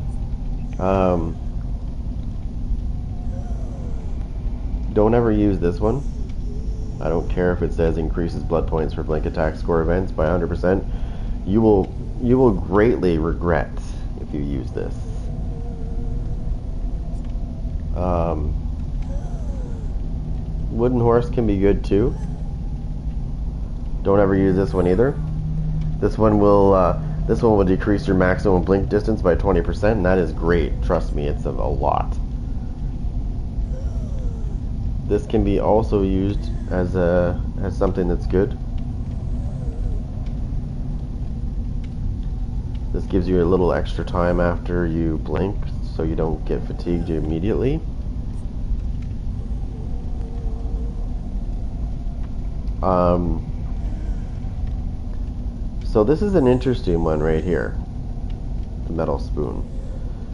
don't ever use this one. I don't care if it says increases blood points for blink attack score events by 100%. You will greatly regret if you use this. Wooden horse can be good too. Don't ever use this one either. This one will decrease your maximum blink distance by 20%, and that is great. Trust me, it's a lot. This can be also used as something that's good. This gives you a little extra time after you blink, so you don't get fatigued immediately. So this is an interesting one right here. The metal spoon.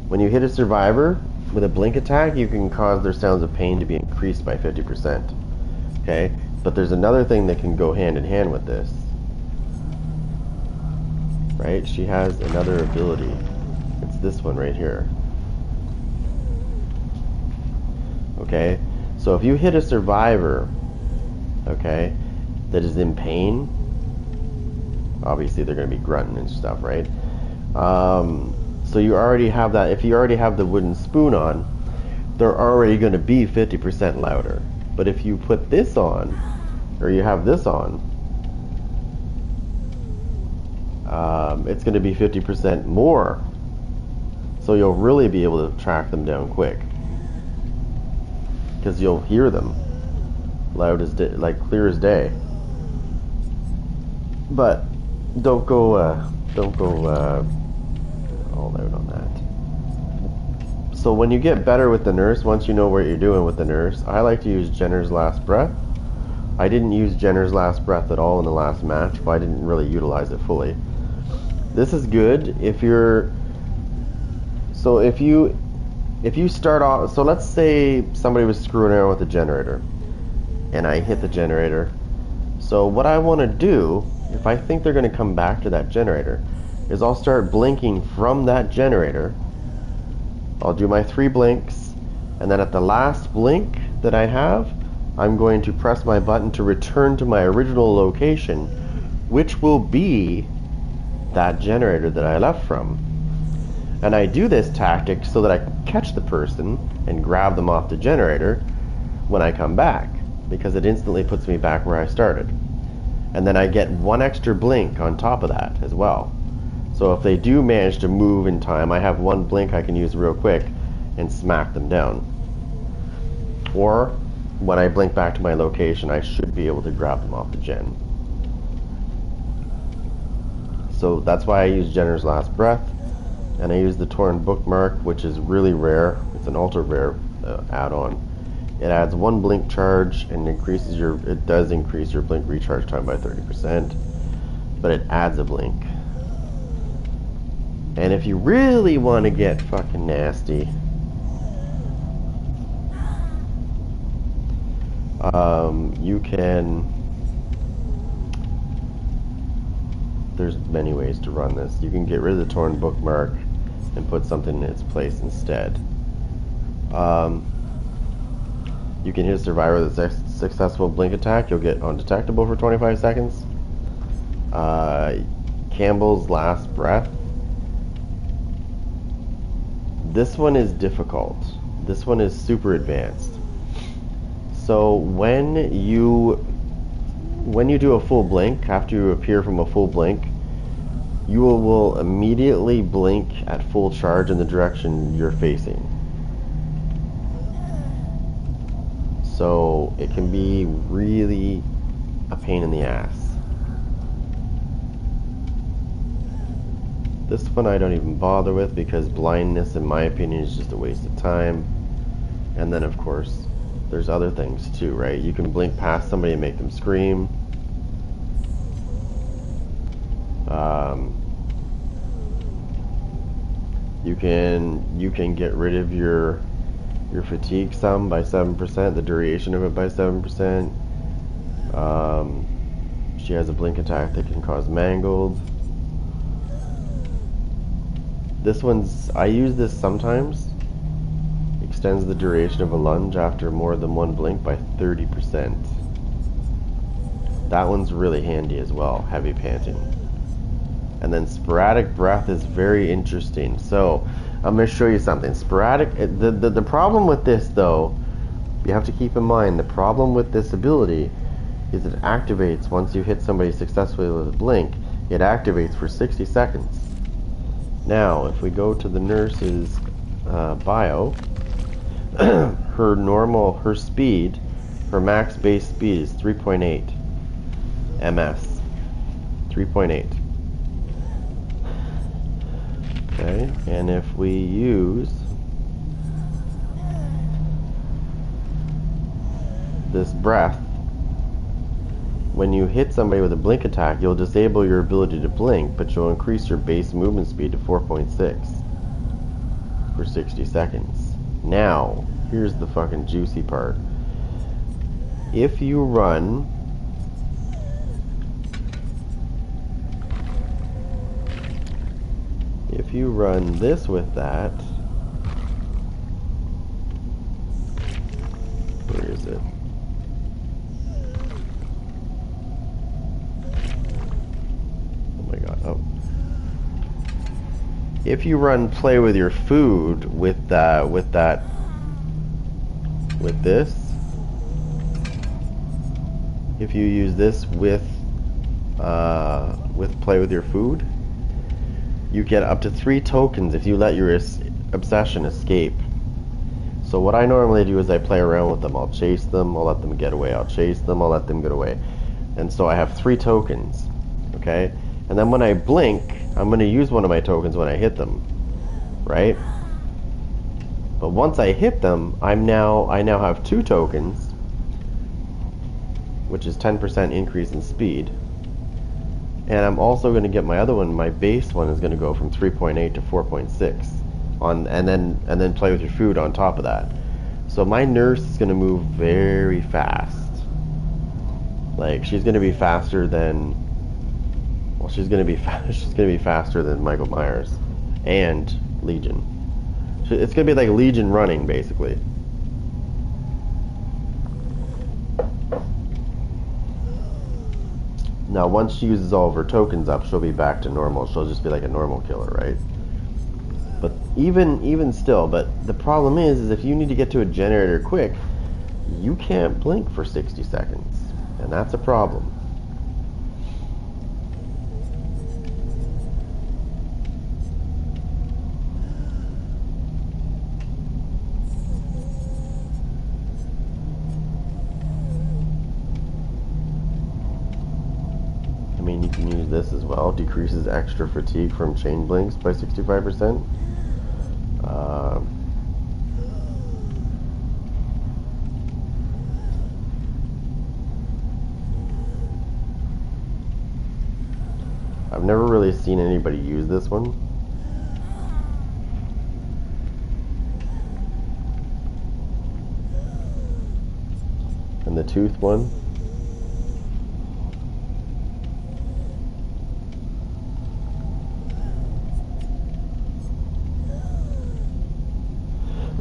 When you hit a survivor with a blink attack, you can cause their sounds of pain to be increased by 50%. Okay? But there's another thing that can go hand in hand with this. Right? She has another ability. It's this one right here. Okay? So if you hit a survivor, okay, that is in pain, obviously they're going to be grunting and stuff, right? So you already have that. If you already have the wooden spoon on, they're already going to be 50% louder. But if you put this on, or you have this on, it's going to be 50% more. So you'll really be able to track them down quick, because you'll hear them loud as day, like clear as day. But don't go all out on that. So when you get better with the nurse, once you know what you're doing with the nurse, I like to use Jenner's Last Breath. I didn't use Jenner's Last Breath at all in the last match, but I didn't really utilize it fully. This is good if you're... So if you start off... So let's say somebody was screwing around with the generator, and I hit the generator. So what I want to do, if I think they're going to come back to that generator, is I'll start blinking from that generator. I'll do my 3 blinks, and then at the last blink that I have, I'm going to press my button to return to my original location, which will be that generator that I left from. And I do this tactic so that I can catch the person and grab them off the generator when I come back, because it instantly puts me back where I started. And then I get 1 extra blink on top of that as well. So if they do manage to move in time, I have 1 blink I can use real quick and smack them down. Or when I blink back to my location, I should be able to grab them off the gen. So that's why I use Jenner's Last Breath, and I use the Torn Bookmark, which is really rare. It's an ultra rare add-on. It adds 1 blink charge and it does increase your blink recharge time by 30%, but it adds a blink. And if you really want to get fucking nasty, you can... There's many ways to run this. You can get rid of the Torn Bookmark and put something in its place instead. You can hit Survivor with a successful blink attack. You'll get undetectable for 25 seconds. Campbell's Last Breath. This one is difficult. This one is super advanced. So when you do a full blink, after you appear from a full blink, you will immediately blink at full charge in the direction you're facing. So it can be really a pain in the ass. This one I don't even bother with, because blindness, in my opinion, is just a waste of time. And then of course there's other things too, right? You can blink past somebody and make them scream. You can get rid of your fatigue sum by 7%, the duration of it by 7%. She has a blink attack that can cause mangled. This one's, I use this sometimes. Extends the duration of a lunge after more than 1 blink by 30%. That one's really handy as well, heavy panting. And then sporadic breath is very interesting. So I'm going to show you something. Sporadic, the problem with this though, you have to keep in mind, the problem with this ability is it activates once you hit somebody successfully with a blink. It activates for 60 seconds. Now if we go to the nurse's bio, her speed, her max base speed is 3.8 ms. 3.8. Okay, and if we use this breath, when you hit somebody with a blink attack, you'll disable your ability to blink, but you'll increase your base movement speed to 4.6 for 60 seconds. Now, here's the fucking juicy part. If you run this with that, where is it? Oh my god, oh. If you run play with your food with this, if you use this with play with your food, you get up to 3 tokens if you let your obsession escape. So what I normally do is I play around with them. I'll chase them, I'll let them get away. I'll chase them, I'll let them get away. And so I have 3 tokens, okay? And then when I blink, I'm going to use one of my tokens when I hit them. right? But once I hit them, I now have 2 tokens, which is 10% increase in speed. And I'm also going to get my other one, my base one is going to go from 3.8 to 4.6 on, and then play with your food on top of that. So my nurse is going to move very fast. Like, she's going to be faster than, well, she's going to be faster than Michael Myers and Legion. It's going to be like Legion running, basically. Now, once she uses all of her tokens up, she'll be back to normal. She'll just be like a normal killer, right? But even still, but the problem is if you need to get to a generator quick, you can't blink for 60 seconds. And that's a problem. I mean, you can use this as well. Decreases extra fatigue from chain blinks by 65%. I've never really seen anybody use this one. And the tooth one.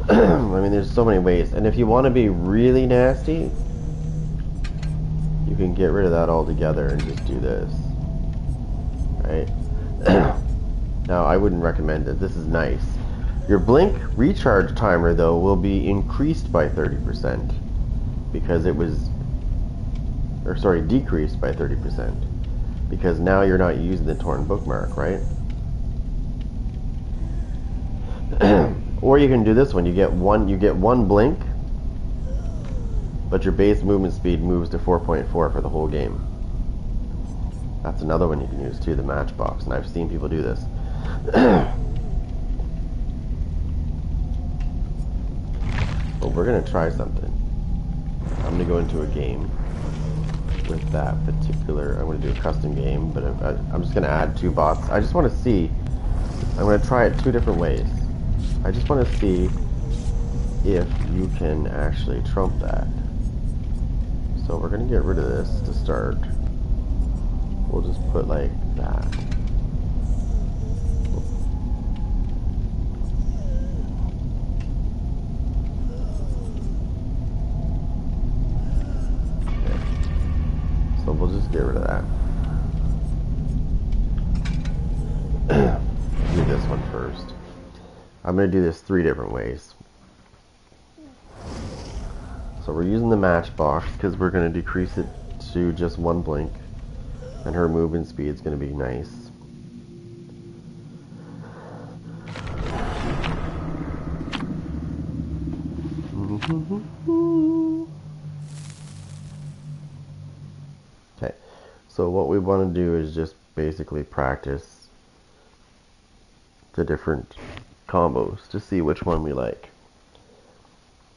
I mean, there's so many ways. And if you want to be really nasty, you can get rid of that altogether and just do this. Right? Now, I wouldn't recommend it. This is nice. Your blink recharge timer, though, will be increased by 30%. Because it was... Or, sorry, decreased by 30%. Because now you're not using the torn bookmark, right? Or you can do this one. You get one blink, but your base movement speed moves to 4.4 for the whole game. That's another one you can use too, the matchbox, and I've seen people do this. But we're gonna try something. I'm gonna go into a game with that particular. I'm gonna do a custom game, but I'm just gonna add 2 bots. I just want to see. I'm gonna try it 2 different ways. I just want to see if you can actually trump that. So we're going to get rid of this to start. We'll just put like that. Okay. So we'll just get rid of that. Do this one first. I'm going to do this 3 different ways. So we're using the matchbox because we're going to decrease it to just 1 blink. And her movement speed is going to be nice. Okay, so what we want to do is just basically practice the different combos to see which one we like.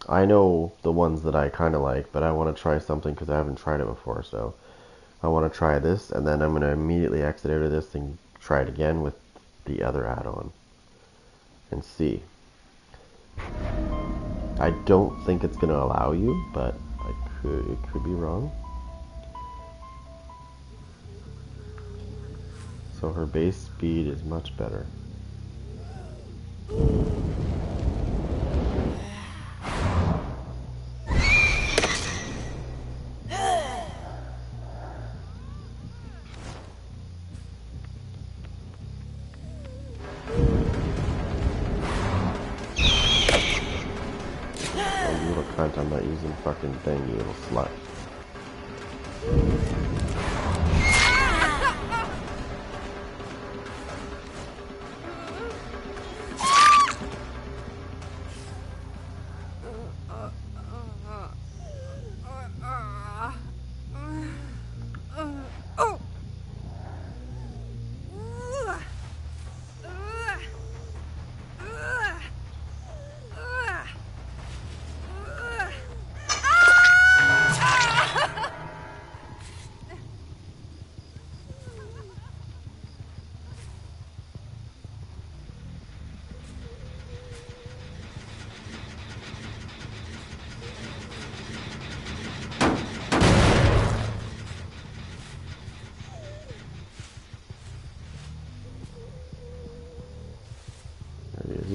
I know the ones that I kind of like, but I want to try something because I haven't tried it before, so I want to try this, and then I'm going to immediately exit out of this and try it again with the other add-on and see. I don't think it's going to allow you, but it could be wrong. So her base speed is much better. I'm not using fucking thing, you little slut.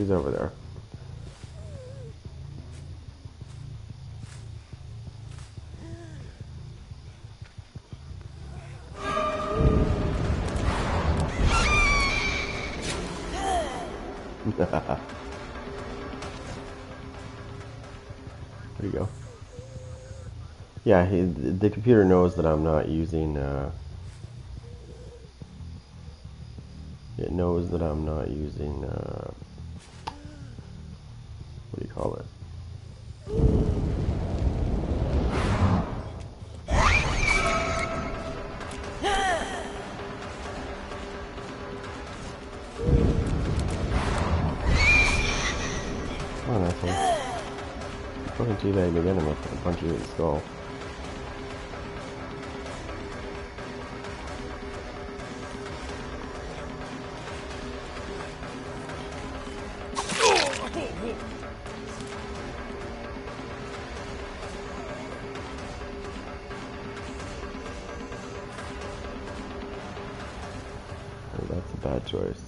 She's over there. There you go. Yeah, the computer knows that I'm not using, it knows that I'm not using, what do you call it? Oh, nice one. Fucking teabag again, I'm gonna punch you in the skull. Oh, that's a bad choice.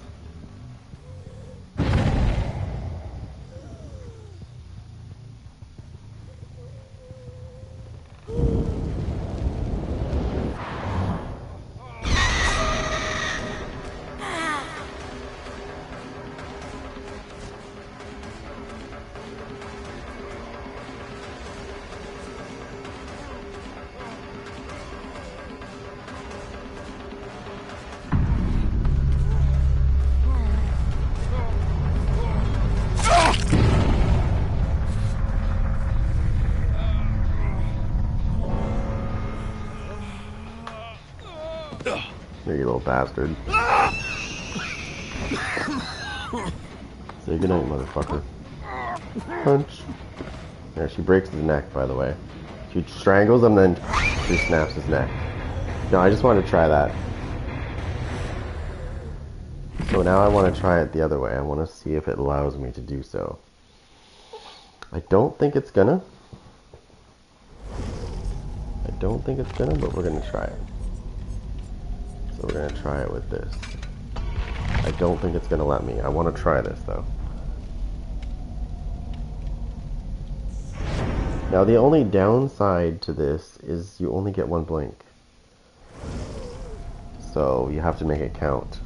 There, you little bastard. Say goodnight, motherfucker. Punch. There, she breaks his neck, by the way. She strangles him, then she snaps his neck. No, I just want to try that. So now I want to try it the other way. I want to see if it allows me to do so. I don't think it's gonna. But we're gonna try it. So we're gonna try it with this. I don't think it's gonna let me. I want to try this though. Now the only downside to this is you only get one blink. So you have to make it count.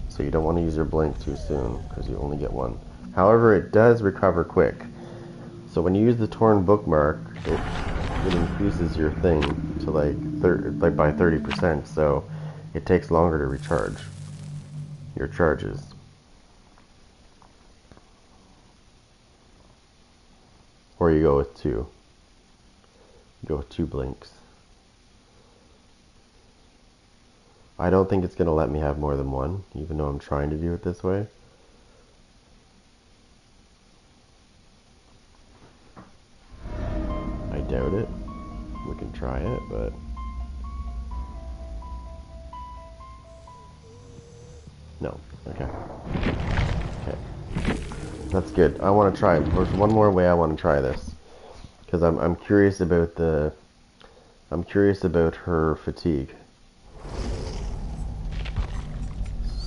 So you don't want to use your blink too soon because you only get one. However, it does recover quick. So when you use the torn bookmark, it increases your thing to like by 30%. So it takes longer to recharge your charges. Or you go with two. You go with 2 blinks. I don't think it's going to let me have more than one, even though I'm trying to do it this way. I doubt it. We can try it, but... No. Okay. Okay. That's good. I want to try it. There's one more way I want to try this. Because I'm curious about the... I'm curious about her fatigue.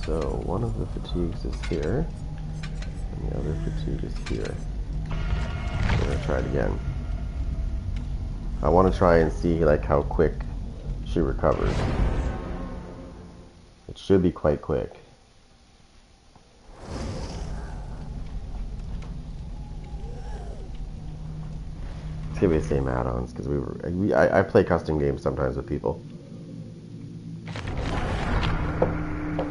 So one of the fatigues is here, and the other fatigue is here. We're gonna try it again. I want to try and see like how quick she recovers. It should be quite quick. It's gonna be the same add-ons because I play custom games sometimes with people.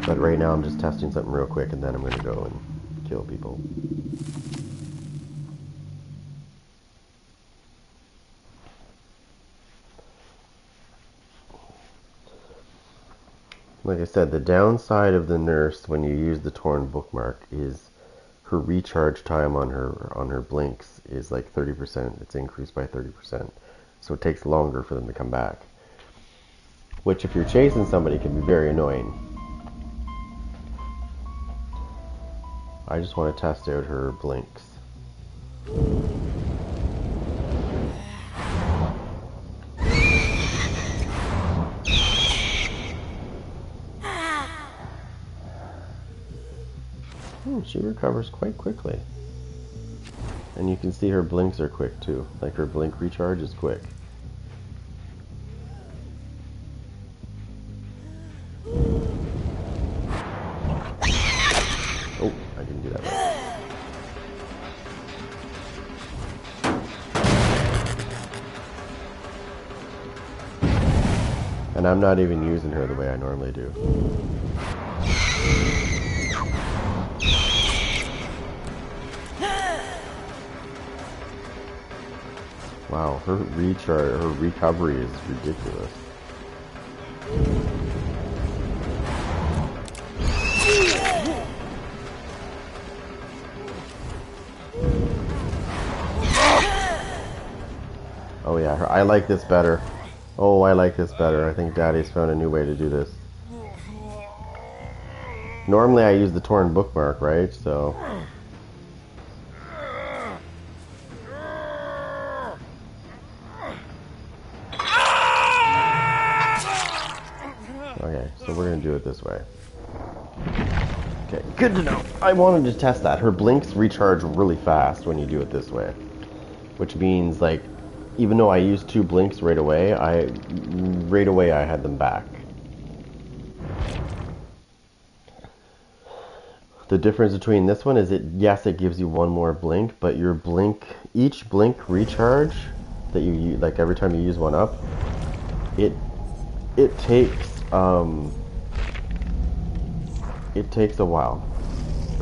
But right now I'm just testing something real quick and then I'm going to go and kill people. Like I said, the downside of the nurse when you use the torn bookmark is her recharge time on her blinks is like 30%. It's increased by 30%. So it takes longer for them to come back. Which if you're chasing somebody can be very annoying. I just want to test out her blinks. She recovers quite quickly. And you can see her blinks are quick too. Like her blink recharge is quick. Oh, I didn't do that right. And I'm not even using her the way I normally do. Wow, her recharge, her recovery is ridiculous. Oh yeah, I like this better. Oh, I like this better. I think Daddy's found a new way to do this. Normally I use the torn bookmark, right? So... Okay, so we're gonna do it this way. Okay, good to know. I wanted to test that. Her blinks recharge really fast when you do it this way. Which means, like, even though I used 2 blinks right away, I had them back. The difference between this one is yes, it gives you 1 more blink, but your blink, each blink recharge that you use, like every time you use one up, it takes a while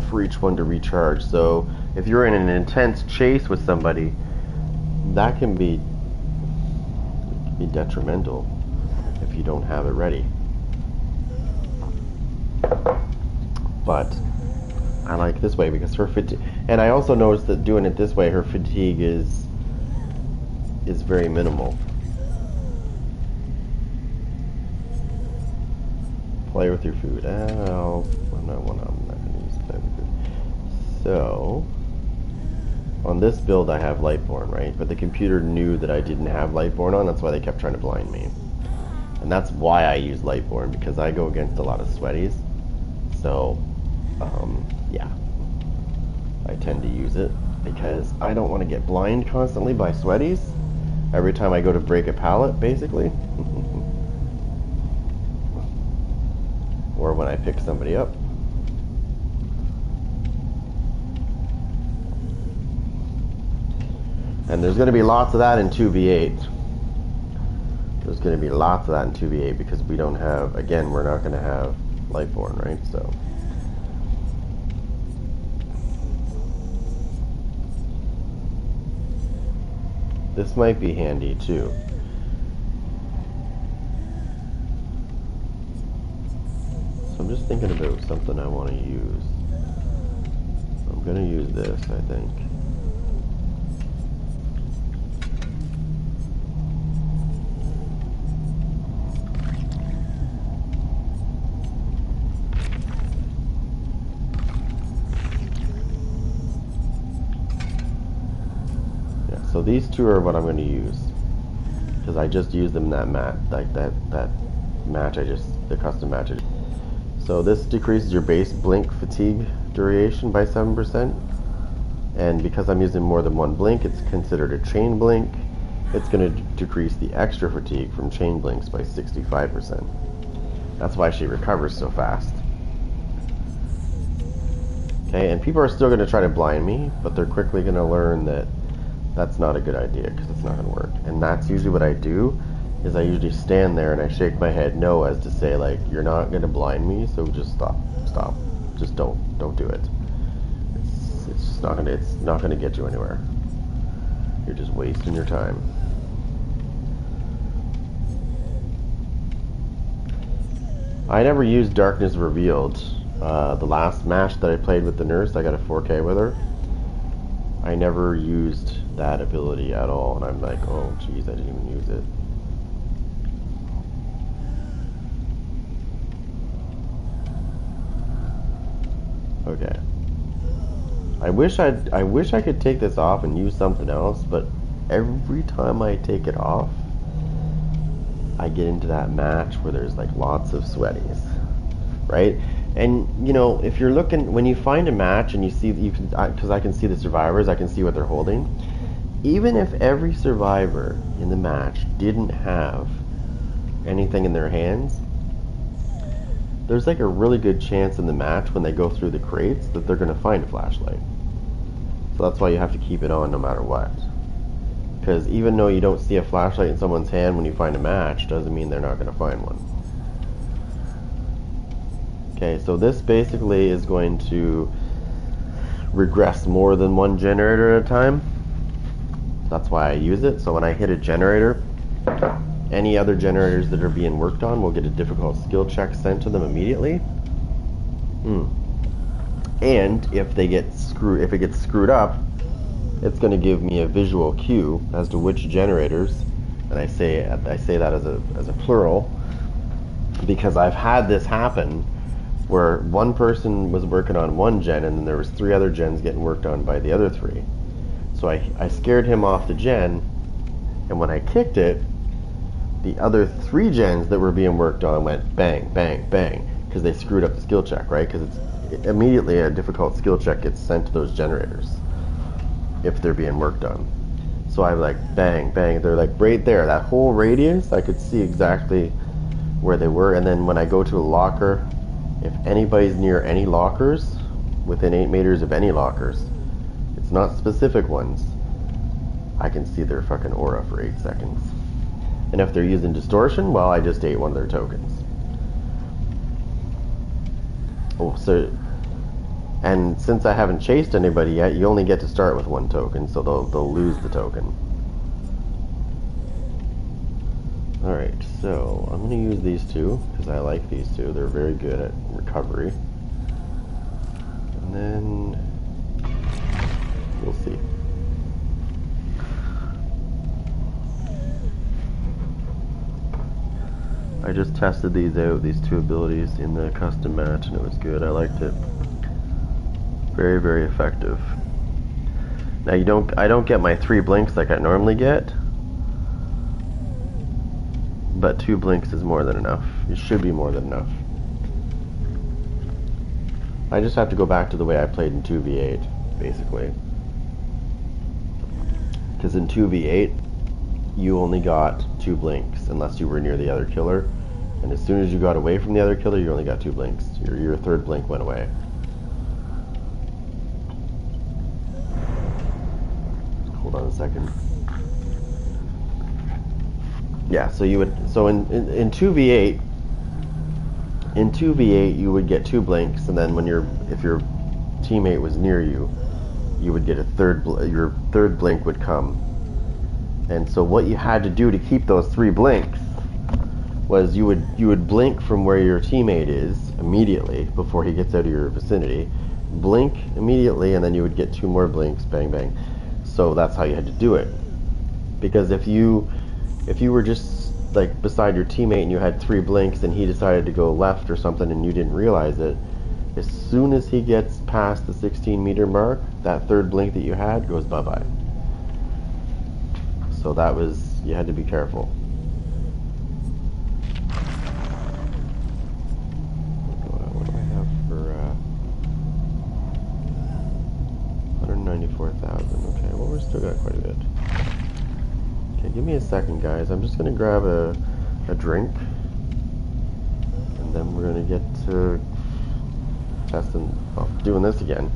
for each one to recharge. So if you're in an intense chase with somebody, that can be detrimental if you don't have it ready. But I like this way because her fatigue, and I also noticed that doing it this way, her fatigue is very minimal. Play with your food. I'm not going to use play with food. So on this build I have Lightborn, right? But the computer knew that I didn't have Lightborn on, that's why they kept trying to blind me. And that's why I use Lightborn, because I go against a lot of sweaties. So, yeah. I tend to use it because I don't want to get blind constantly by sweaties every time I go to break a pallet, basically. Or when I pick somebody up. And there's going to be lots of that in 2v8. There's going to be lots of that in 2v8 because we don't have, again, we're not going to have Lightborn, right? So this might be handy too. So I'm just thinking about something I want to use. I'm going to use this, I think. So these 2 are what I'm going to use, because I just used them in that match, like that match the custom match. So this decreases your base blink fatigue duration by 7%, and because I'm using more than 1 blink, it's considered a chain blink. It's going to decrease the extra fatigue from chain blinks by 65%. That's why she recovers so fast. Okay, and people are still going to try to blind me, but they're quickly going to learn that that's not a good idea because it's not going to work. And that's usually what I do, is I usually stand there and I shake my head no, as to say, like, you're not going to blind me, so just stop, just don't do it. It's just not going to get you anywhere. You're just wasting your time. I never used Darkness Revealed. The last match that I played with the nurse, I got a 4K with her. I never used that ability at all, and I'm like, oh geez, I didn't even use it. Okay. I wish I could take this off and use something else, but every time I take it off, I get into that match where there's like lots of sweaties, right? And you know, if you're looking, when you find a match and you see, you can, because I can see the survivors, I can see what they're holding. Even if every survivor in the match didn't have anything in their hands, there's like a really good chance in the match when they go through the crates that they're going to find a flashlight. So that's why you have to keep it on no matter what. Because even though you don't see a flashlight in someone's hand when you find a match, doesn't mean they're not going to find one. Okay, so this basically is going to regress more than one generator at a time. That's why I use it. So when I hit a generator, any other generators that are being worked on will get a difficult skill check sent to them immediately. And if it gets screwed up, it's going to give me a visual cue as to which generators, and I say that as a plural, because I've had this happen where one person was working on one gen and then there was 3 other gens getting worked on by the other 3. So I scared him off the gen, and when I kicked it, the other 3 gens that were being worked on went bang, bang, bang, because they screwed up the skill check, right? Because it's immediately a difficult skill check gets sent to those generators if they're being worked on. So I'm like, bang, bang, they're like right there. That whole radius, I could see exactly where they were. And then when I go to a locker, if anybody's near any lockers, within 8 meters of any lockers, it's not specific ones, I can see their fucking aura for 8 seconds. And if they're using distortion, well, I just ate one of their tokens. And since I haven't chased anybody yet, you only get to start with 1 token, so they'll lose the token. Alright, so I'm going to use these 2, because I like these 2. They're very good at recovery. And then we'll see. I just tested these out, these 2 abilities, in the custom match, and it was good. I liked it. Very, very effective. Now I don't get my 3 blinks like I normally get, but 2 blinks is more than enough. It should be more than enough. I just have to go back to the way I played in 2v8, basically. Because in 2v8, you only got 2 blinks unless you were near the other killer, and as soon as you got away from the other killer, you only got 2 blinks. Your 3rd blink went away. Hold on a second. Yeah, so you would, so in 2v8, you would get 2 blinks, and then if your teammate was near you, you would get your 3rd blink would come. And so what you had to do to keep those 3 blinks was you would blink from where your teammate is immediately before he gets out of your vicinity, blink immediately, and then you would get 2 more blinks, bang bang. So that's how you had to do it. Because if you were just like beside your teammate and you had 3 blinks and he decided to go left or something and you didn't realize it, as soon as he gets past the 16-meter mark, that 3rd blink that you had goes bye-bye. So that was, you had to be careful. What do I have for 194,000? Okay, well, we're still got quite a bit. Okay, give me a second, guys. I'm just gonna grab a drink, and then we're gonna get to testing, well, doing this again.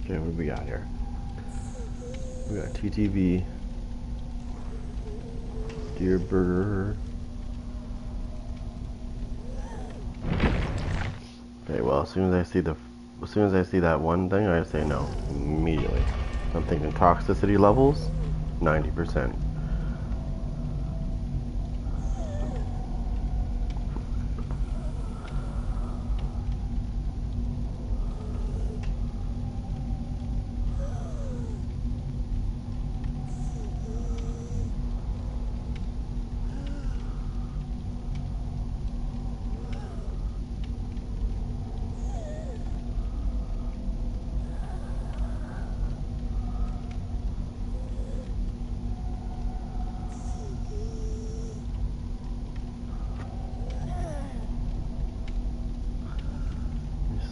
Okay, what do we got here? We got TTV, Deer Burger. Okay, well, as soon as I see that one thing, I say no immediately. I'm thinking toxicity levels, 90%.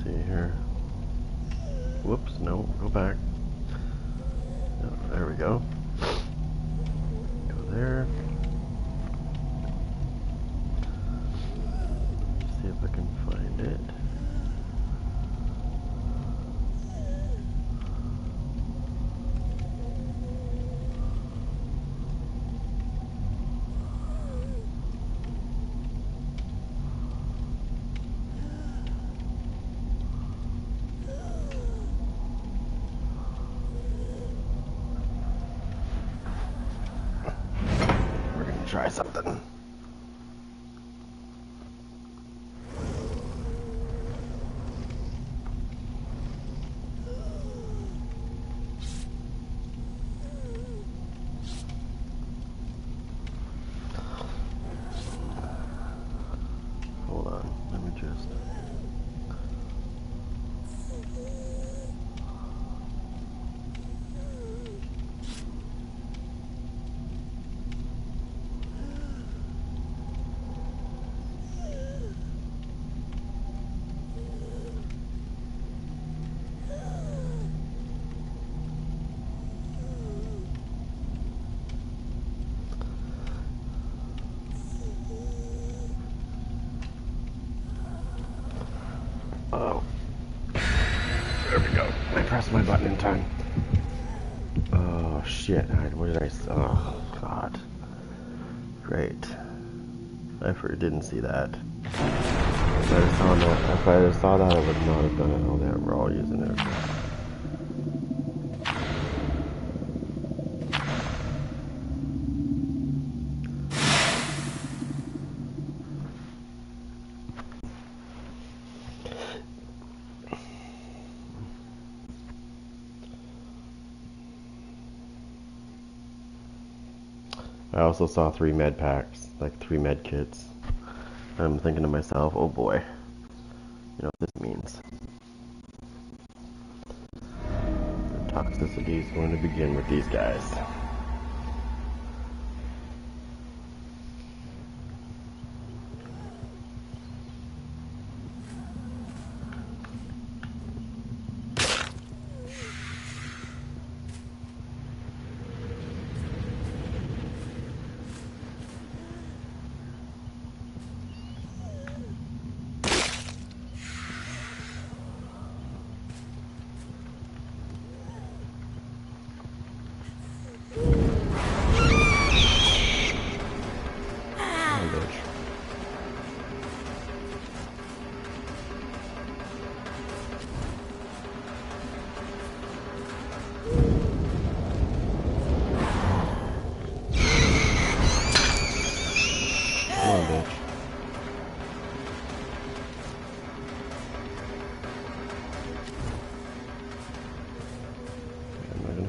See here. Whoops, no, go back. Oh, there we go. Go there. See if I can find it. Try something. Hold on, let me just... Oh, there we go. I pressed my button in time. Oh shit! What did I? Oh god! Great. I didn't see that. If I had saw that, I would not have done it. Oh damn, we're all using it. I also saw 3 med packs, like 3 med kits. I'm thinking to myself, oh boy, you know what this means. The toxicity is going to begin with these guys.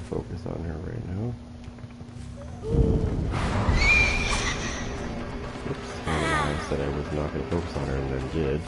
Focus on her right now. Oops, I said I was not going to focus on her and then did.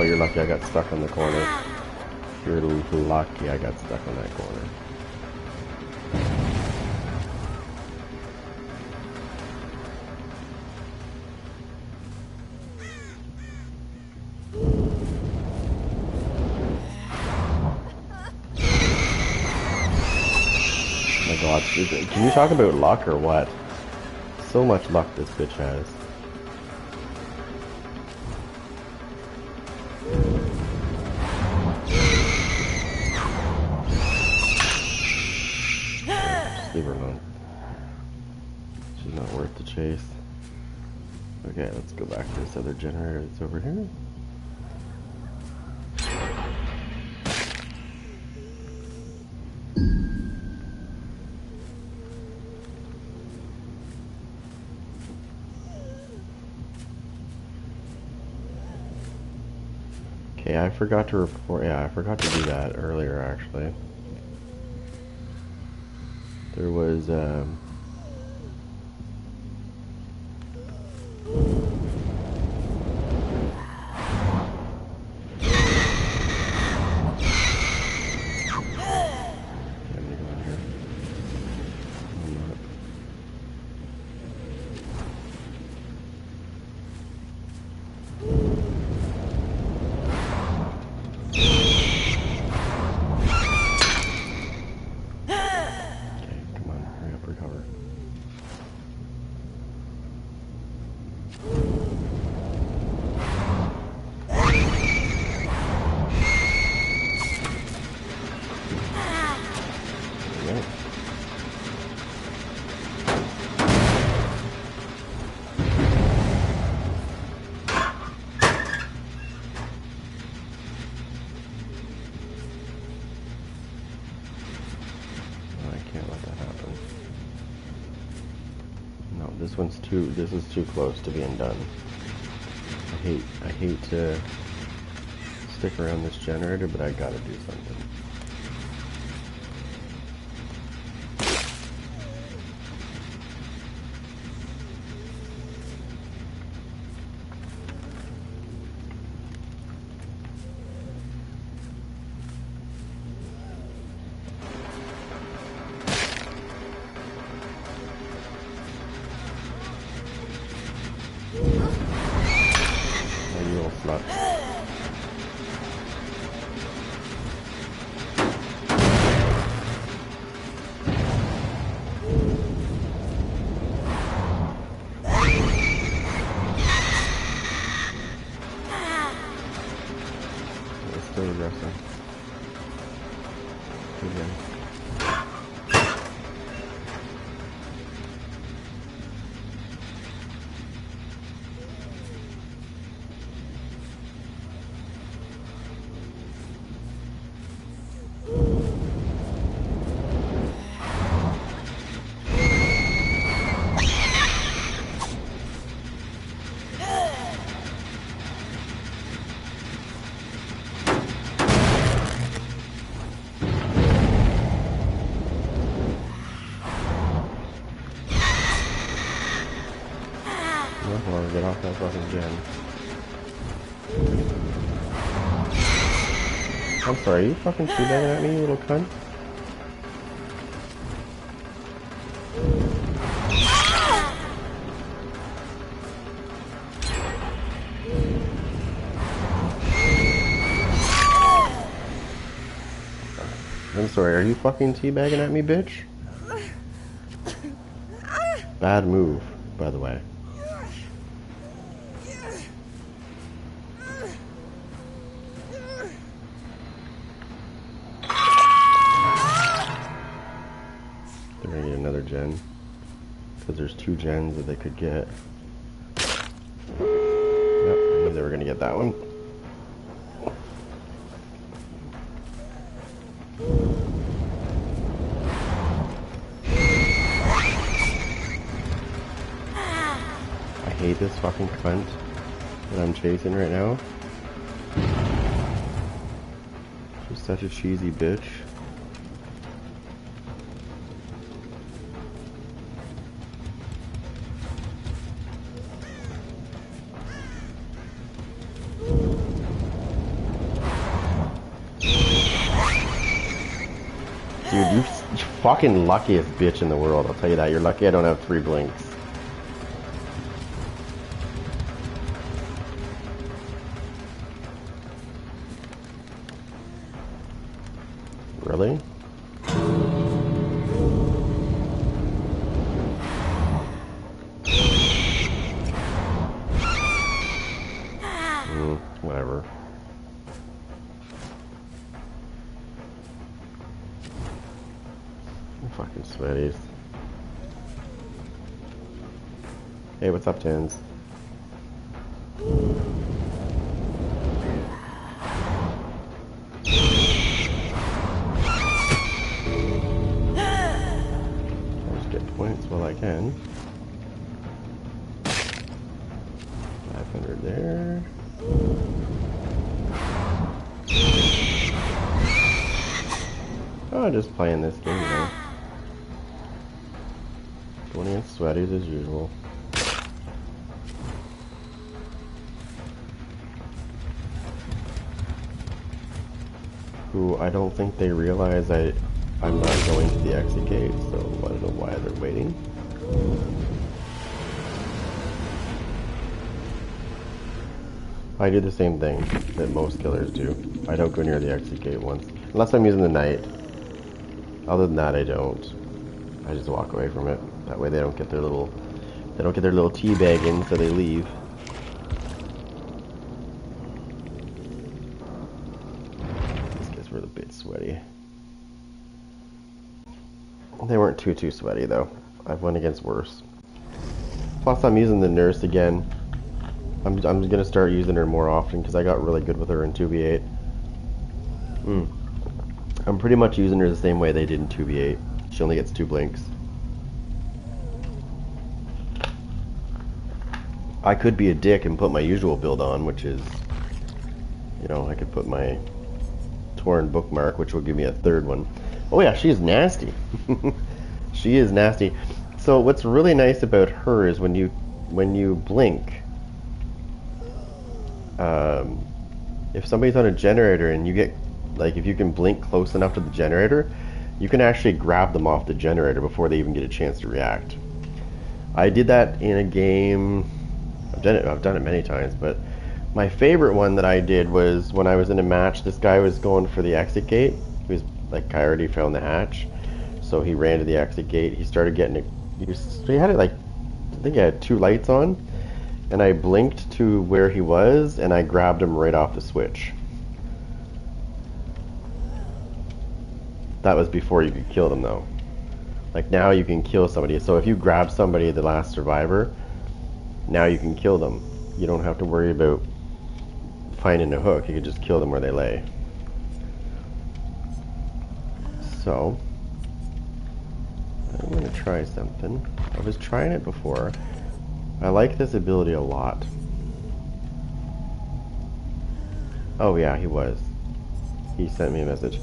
Oh, you're lucky I got stuck on the corner. You're lucky I got stuck on that corner. Oh my god, can you talk about luck or what? So much luck this bitch has. Just leave her alone. She's not worth the chase. Okay, let's go back to this other generator that's over here. Okay, I forgot to report. Yeah, I forgot to do that earlier, actually. There was, this is too close to being done. I hate to stick around this generator, but I gotta do something. Get off that fucking gen. I'm sorry, are you fucking teabagging at me, you little cunt? I'm sorry, are you fucking teabagging at me, bitch? Bad move, by the way. They're gonna get another gen. Because there's 2 gens that they could get. Yep, I knew they were gonna get that one. I hate this fucking cunt that I'm chasing right now. She's such a cheesy bitch. Dude, you fucking luckiest bitch in the world. I'll tell you that. You're lucky I don't have 3 blinks. Really? Whatever. Fucking sweaties. Hey, what's up, Tins? I'll just get points while I can. 500 there. Oh, just playing this game now. Going against sweaties as usual. Who I don't think they realize I'm not going to the exit gate, so I don't know why they're waiting. I do the same thing that most killers do. I don't go near the exit gate once, unless I'm using the knight. Other than that, I don't. I just walk away from it. That way they don't get their little tea bag in, so they leave. These guys were a bit sweaty. They weren't too sweaty though. I've went against worse. Plus, I'm using the nurse again. I'm gonna start using her more often because I got really good with her in 2v8. I'm pretty much using her the same way they did in 2v8. She only gets 2 blinks. I could be a dick and put my usual build on, which is, you know, I could put my torn bookmark, which will give me a 3rd one. Oh yeah, she is nasty. She is nasty. So what's really nice about her is when you blink, if somebody's on a generator and you get, like, if you can blink close enough to the generator, you can actually grab them off the generator before they even get a chance to react. I did that in a game. I've done it many times, but my favorite one that I did was when I was in a match. This guy was going for the exit gate. He was like, I already found the hatch, so he ran to the exit gate. He started getting it. He had it like, I think he had 2 lights on, and I blinked to where he was, and I grabbed him right off the switch. That was before you could kill them, though. Like, now you can kill somebody. So if you grab somebody, the last survivor, now you can kill them. You don't have to worry about finding a hook. You can just kill them where they lay. So, I'm going to try something. I was trying it before. I like this ability a lot. Oh yeah, he was. He sent me a message.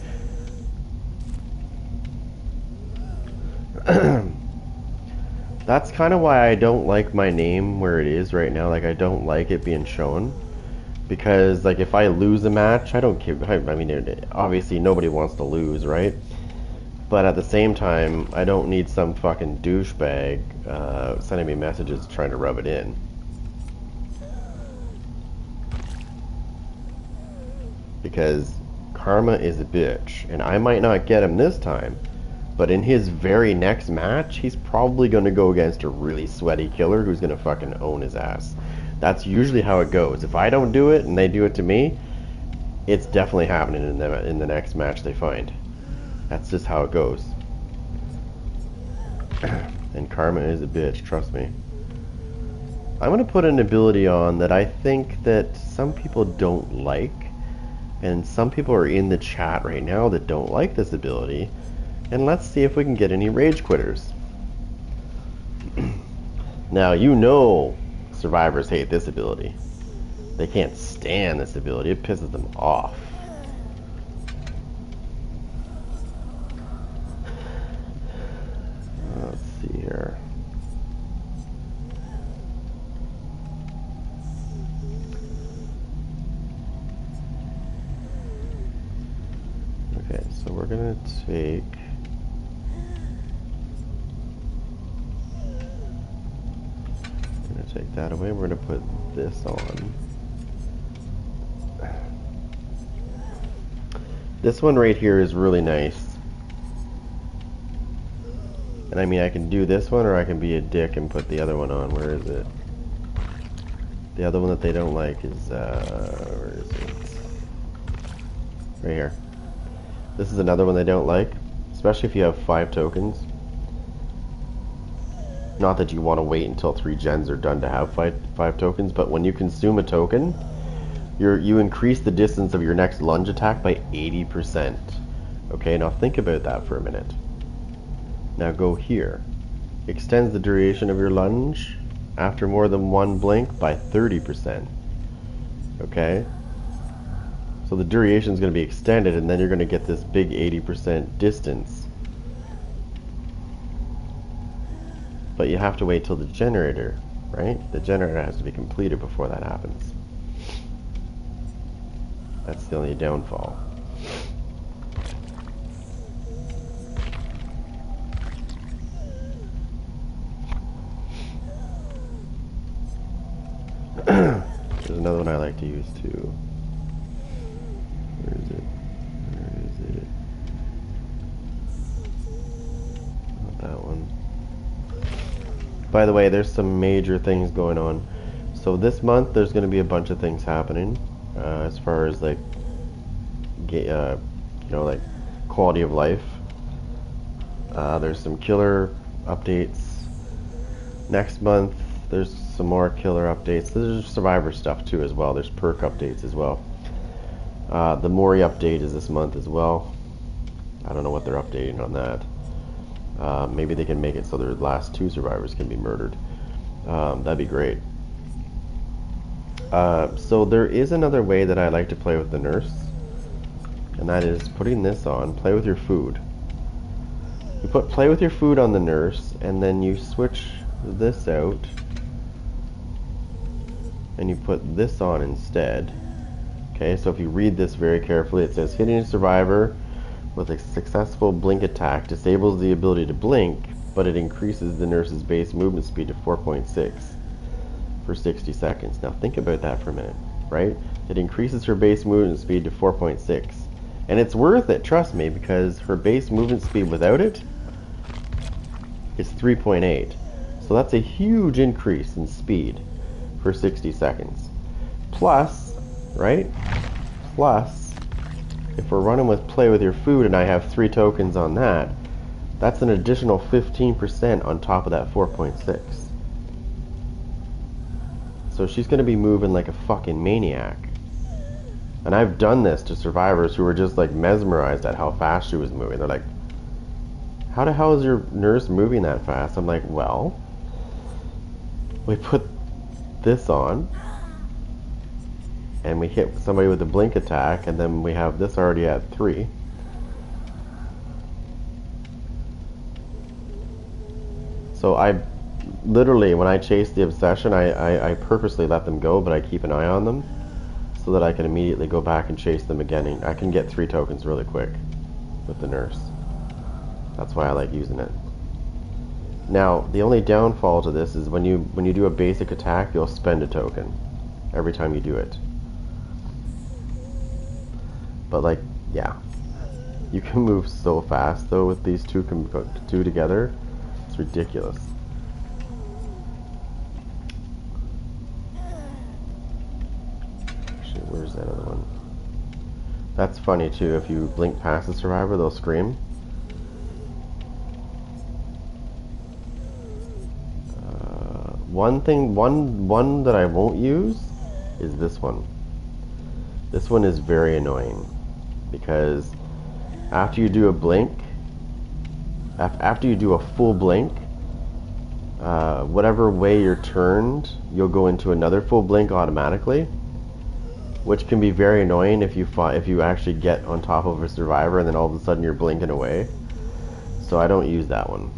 That's kind of why I don't like my name where it is right now. Like, I don't like it being shown. Because, like, if I lose a match, I don't care. I mean, obviously nobody wants to lose, right? But at the same time, I don't need some fucking douchebag sending me messages trying to rub it in. Because karma is a bitch. And I might not get him this time, but in his very next match, he's probably going to go against a really sweaty killer who's going to fucking own his ass. That's usually how it goes. If I don't do it and they do it to me, it's definitely happening in the next match they find. That's just how it goes. And karma is a bitch, trust me. I'm going to put an ability on that I think that some people don't like. And some people are in the chat right now that don't like this ability. And let's see if we can get any rage quitters. Now, you know survivors hate this ability. They can't stand this ability. It pisses them off. Let's see here. Okay, so we're gonna take that away. We're going to put this on. This one right here is really nice. And I mean, I can do this one, or I can be a dick and put the other one on. Where is it? The other one that they don't like is, where is it? Right here. This is another one they don't like, especially if you have 5 tokens. Not that you want to wait until 3 gens are done to have five tokens, but when you consume a token, you increase the distance of your next lunge attack by 80%. Okay, now think about that for a minute. Now go here. Extends the duration of your lunge after more than 1 blink by 30%. Okay? So the duration is going to be extended, and then you're going to get this big 80% distance. But you have to wait till the generator, right? The generator has to be completed before that happens. That's the only downfall. There's another one I like to use too. Where is it? Where is it? Not that one. By the way, there's some major things going on. So this month there's going to be a bunch of things happening as far as like you know, like quality of life. There's some killer updates. Next month there's some more killer updates. There's survivor stuff too as well. There's perk updates as well. The Mori update is this month as well. I don't know what they're updating on that. Maybe they can make it so their last 2 survivors can be murdered. That'd be great. So there is another way that I like to play with the nurse, and that is putting this on. Play with your food. You put play with your food on the nurse, and then you switch this out, and you put this on instead. Okay, so if you read this very carefully, it says hitting a survivor with a successful blink attack disables the ability to blink, but it increases the nurse's base movement speed to 4.6 for 60 seconds. Now think about that for a minute, right? It increases her base movement speed to 4.6. And it's worth it, trust me, because her base movement speed without it is 3.8. So that's a huge increase in speed for 60 seconds. Plus, right? Plus, if we're running with play with your food and I have 3 tokens on that, that's an additional 15% on top of that 4.6. So she's going to be moving like a fucking maniac. And I've done this to survivors who were just like mesmerized at how fast she was moving. They're like, how the hell is your nurse moving that fast? I'm like, well, we put this on and we hit somebody with a blink attack, and then we have this already at 3. So I literally, when I chase the obsession, I purposely let them go, but I keep an eye on them so that I can immediately go back and chase them again. And I can get 3 tokens really quick with the nurse. That's why I like using it. Now, the only downfall to this is when you do a basic attack, you'll spend a token every time you do it. But like, yeah, you can move so fast though with these two together. It's ridiculous. Actually, where's that other one? That's funny too. If you blink past the survivor, they'll scream. One that I won't use is this one. This one is very annoying because after you do a blink, after you do a full blink, whatever way you're turned, you'll go into another full blink automatically, which can be very annoying if you actually get on top of a survivor and then all of a sudden you're blinking away. So I don't use that one.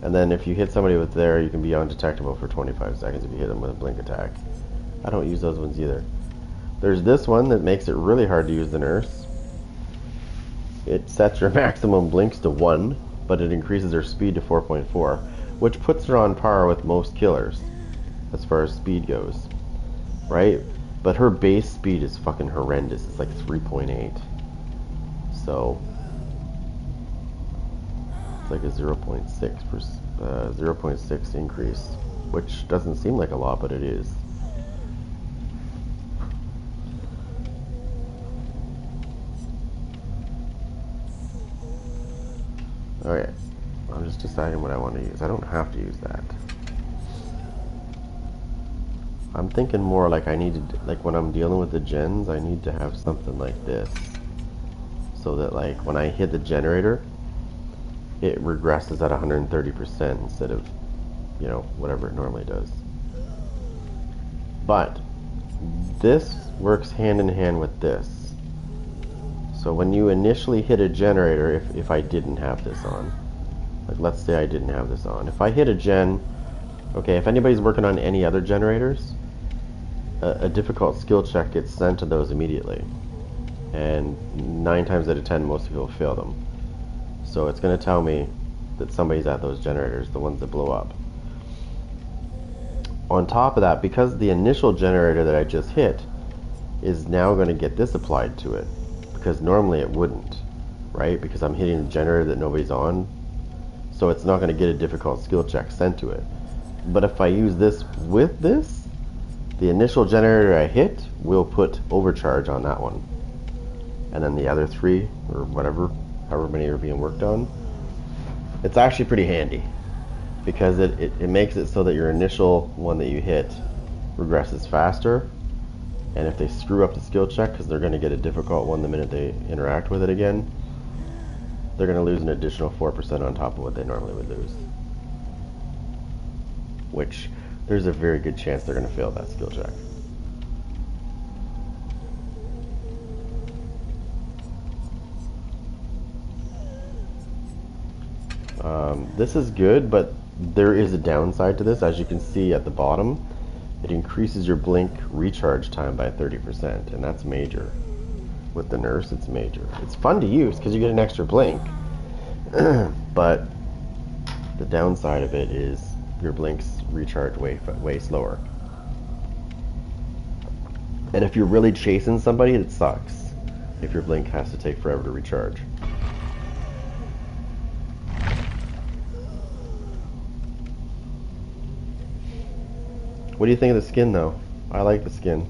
And then if you hit somebody with there, you can be undetectable for 25 seconds if you hit them with a blink attack. I don't use those ones either. There's this one that makes it really hard to use the nurse. It sets your maximum blinks to 1, but it increases her speed to 4.4, which puts her on par with most killers as far as speed goes, right? But her base speed is fucking horrendous. It's like 3.8. So it's like a 0.6 increase, which doesn't seem like a lot, but it is. Okay, I'm just deciding what I want to use. I don't have to use that. I'm thinking more like I need to, like when I'm dealing with the gens, I need to have something like this. So that like when I hit the generator, it regresses at 130% instead of, you know, whatever it normally does. But this works hand in hand with this. So when you initially hit a generator, if I didn't have this on, like let's say I didn't have this on, if I hit a gen, okay, if anybody's working on any other generators, a difficult skill check gets sent to those immediately, and 9 times out of 10 most people fail them. So it's going to tell me that somebody's at those generators, the ones that blow up. On top of that, because the initial generator that I just hit is now going to get this applied to it, because normally it wouldn't, right? Because I'm hitting a generator that nobody's on, so it's not going to get a difficult skill check sent to it. But if I use this with this, the initial generator I hit will put overcharge on that one, and then the other 3 or whatever, however many are being worked on. It's actually pretty handy because it makes it so that your initial one that you hit regresses faster, and if they screw up the skill check, because they're going to get a difficult one the minute they interact with it again, they're going to lose an additional 4% on top of what they normally would lose, which there's a very good chance they're going to fail that skill check. This is good, but there is a downside to this. As you can see at the bottom, it increases your blink recharge time by 30%, and that's major. With the nurse, it's major. It's fun to use because you get an extra blink, but the downside of it is your blinks recharge way slower. And if you're really chasing somebody, it sucks if your blink has to take forever to recharge. What do you think of the skin, though? I like the skin.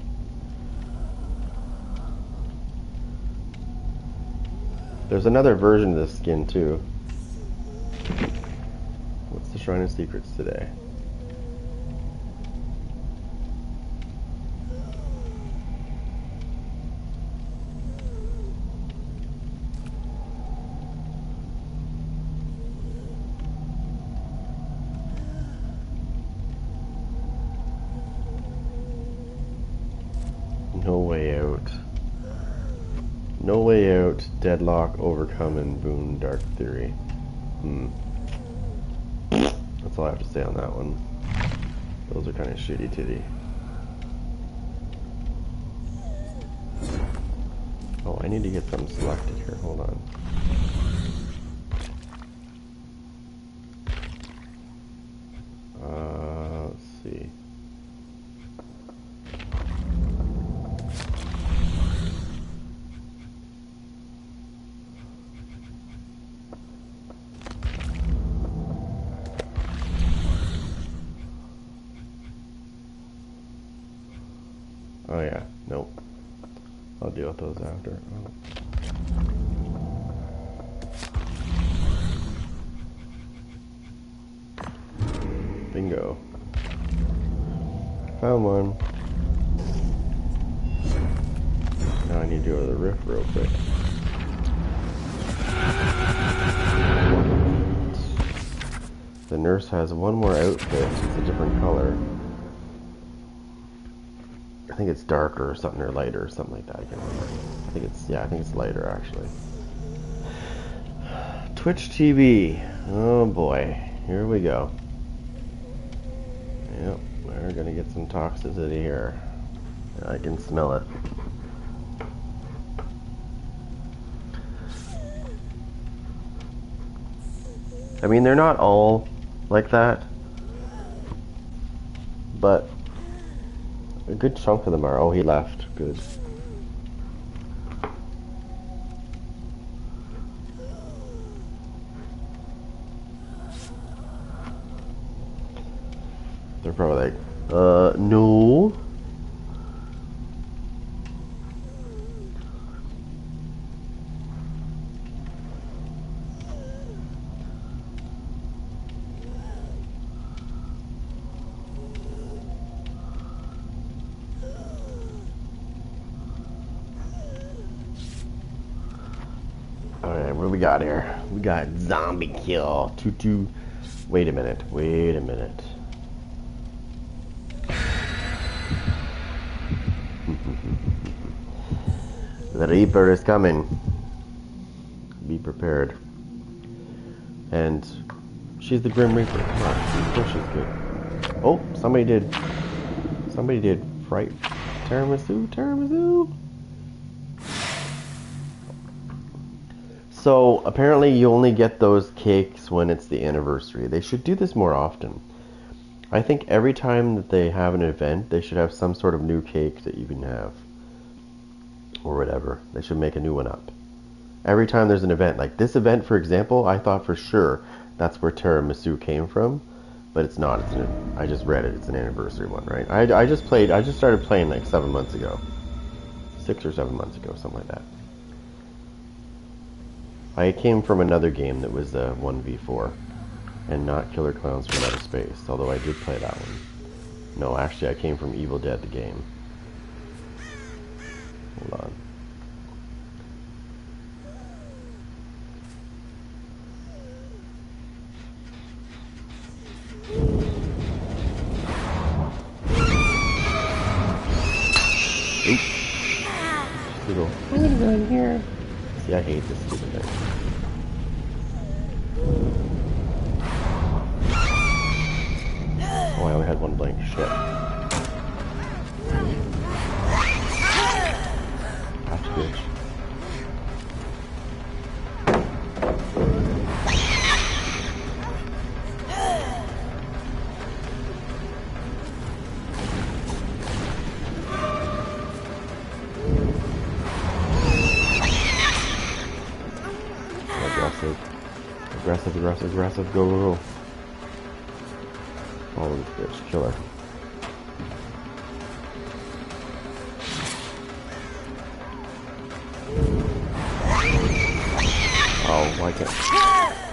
There's another version of this skin, too. What's the Shrine of Secrets today? No Way Out. No Way Out, Deadlock, Overcome, and Boon Dark Theory. That's all I have to say on that one. Those are kind of shitty titty. Oh, I need to get something selected here. Hold on. Let's see. Oh yeah, nope. I'll deal with those after. Oh. Bingo. Found one. Now I need to go to the rift real quick. The nurse has one more outfit. It's a different color. I think it's darker or something, or lighter or something like that. I can't remember. I think it's lighter actually. Twitch TV. Oh boy, here we go. Yep, we're gonna get some toxicity here. I can smell it. I mean, they're not all like that, but a good chunk of them are. Oh, he left. Good. They're probably like, no. Alright, what do we got here? We got zombie kill. Tutu. Wait a minute. Wait a minute. The Reaper is coming. Be prepared. And she's the Grim Reaper. Come on. Of course she's good. Oh, somebody did fright. Tiramisu. So apparently you only get those cakes when it's the anniversary. They should do this more often. I think every time that they have an event, they should have some sort of new cake that you can have. Or whatever. They should make a new one up. Every time there's an event. Like this event, for example, I thought for sure that's where tiramisu came from. But it's not. I just read it. It's an anniversary one, right? I just started playing like 7 months ago. 6 or 7 months ago, something like that. I came from another game that was 1v4 and not Killer Clowns from Outer Space, although I did play that one. No, actually I came from Evil Dead the game. Hold on. Oops. I'm gonna go in here. See, I hate this stupid thing. Oh, I only had one blank. Shit. That's bitch. Aggressive, go. Oh, this bitch, kill her. Oh, why can't...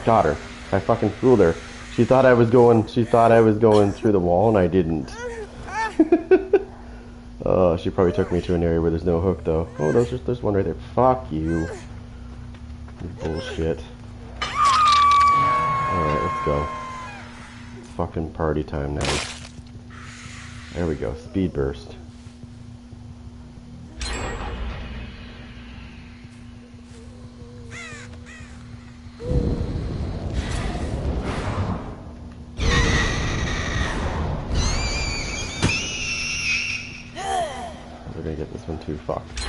Got her. I fucking fooled her. She thought I was going through the wall and I didn't. Oh, she probably took me to an area where there's no hook though. Oh, there's one right there. Fuck you. Bullshit. Alright, let's go. It's fucking party time now. There we go, speed burst. We're gonna get this one too fucked.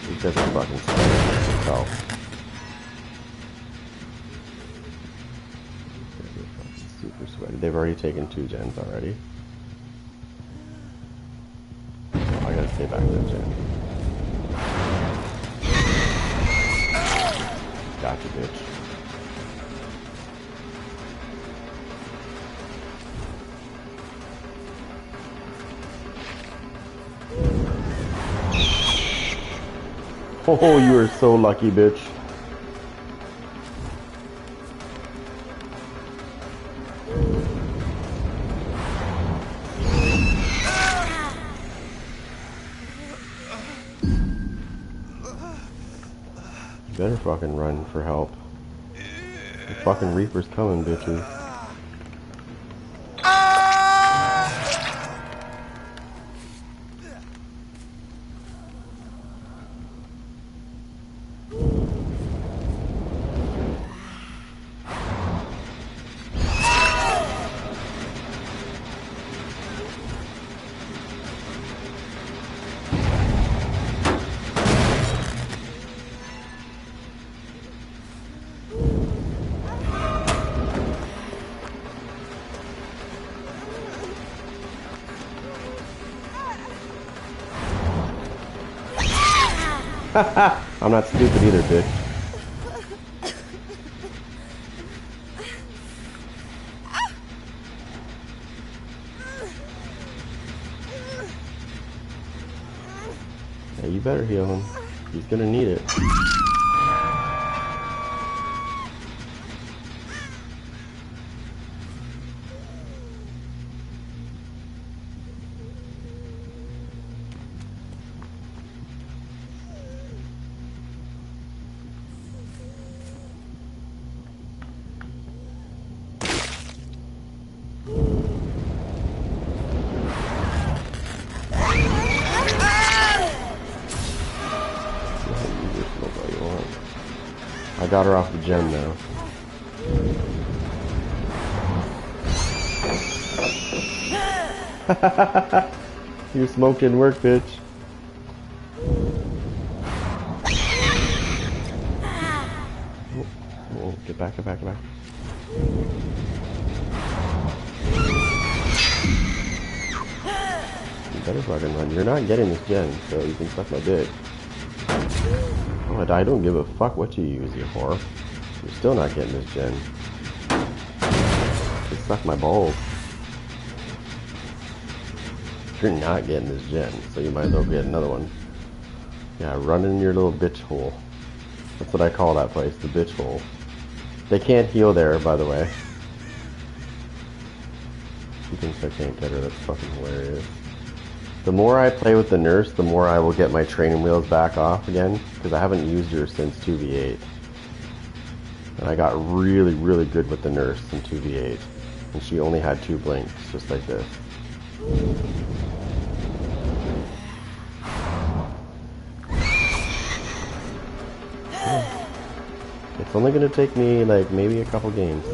He doesn't fucking tell. Super sweaty. They've already taken 2 gens already. Oh, I gotta stay back there, gen. Gotcha, bitch. Oh, you are so lucky, bitch. You better fucking run for help. The fucking Reaper's coming, bitches. I'm not stupid either, bitch. Yeah, you better heal him. He's gonna need it. I got her off the gem now. Your smoke didn't work, bitch. Oh, get back, get back, get back. You better fucking run. You're not getting this gen, so you can suck my dick. Oh, I don't give a fuck what you use, you whore. You're still not getting this gen. Just suck my balls. You're not getting this gen, so you might as well get another one. Yeah, run in your little bitch hole. That's what I call that place, the bitch hole. They can't heal there, by the way. She thinks I can't get her, that's fucking hilarious. The more I play with the nurse, the more I will get my training wheels back off again, because I haven't used her since 2v8. And I got really, really good with the nurse in 2v8. And she only had 2 blinks, just like this. Yeah. It's only going to take me, like, maybe a couple games.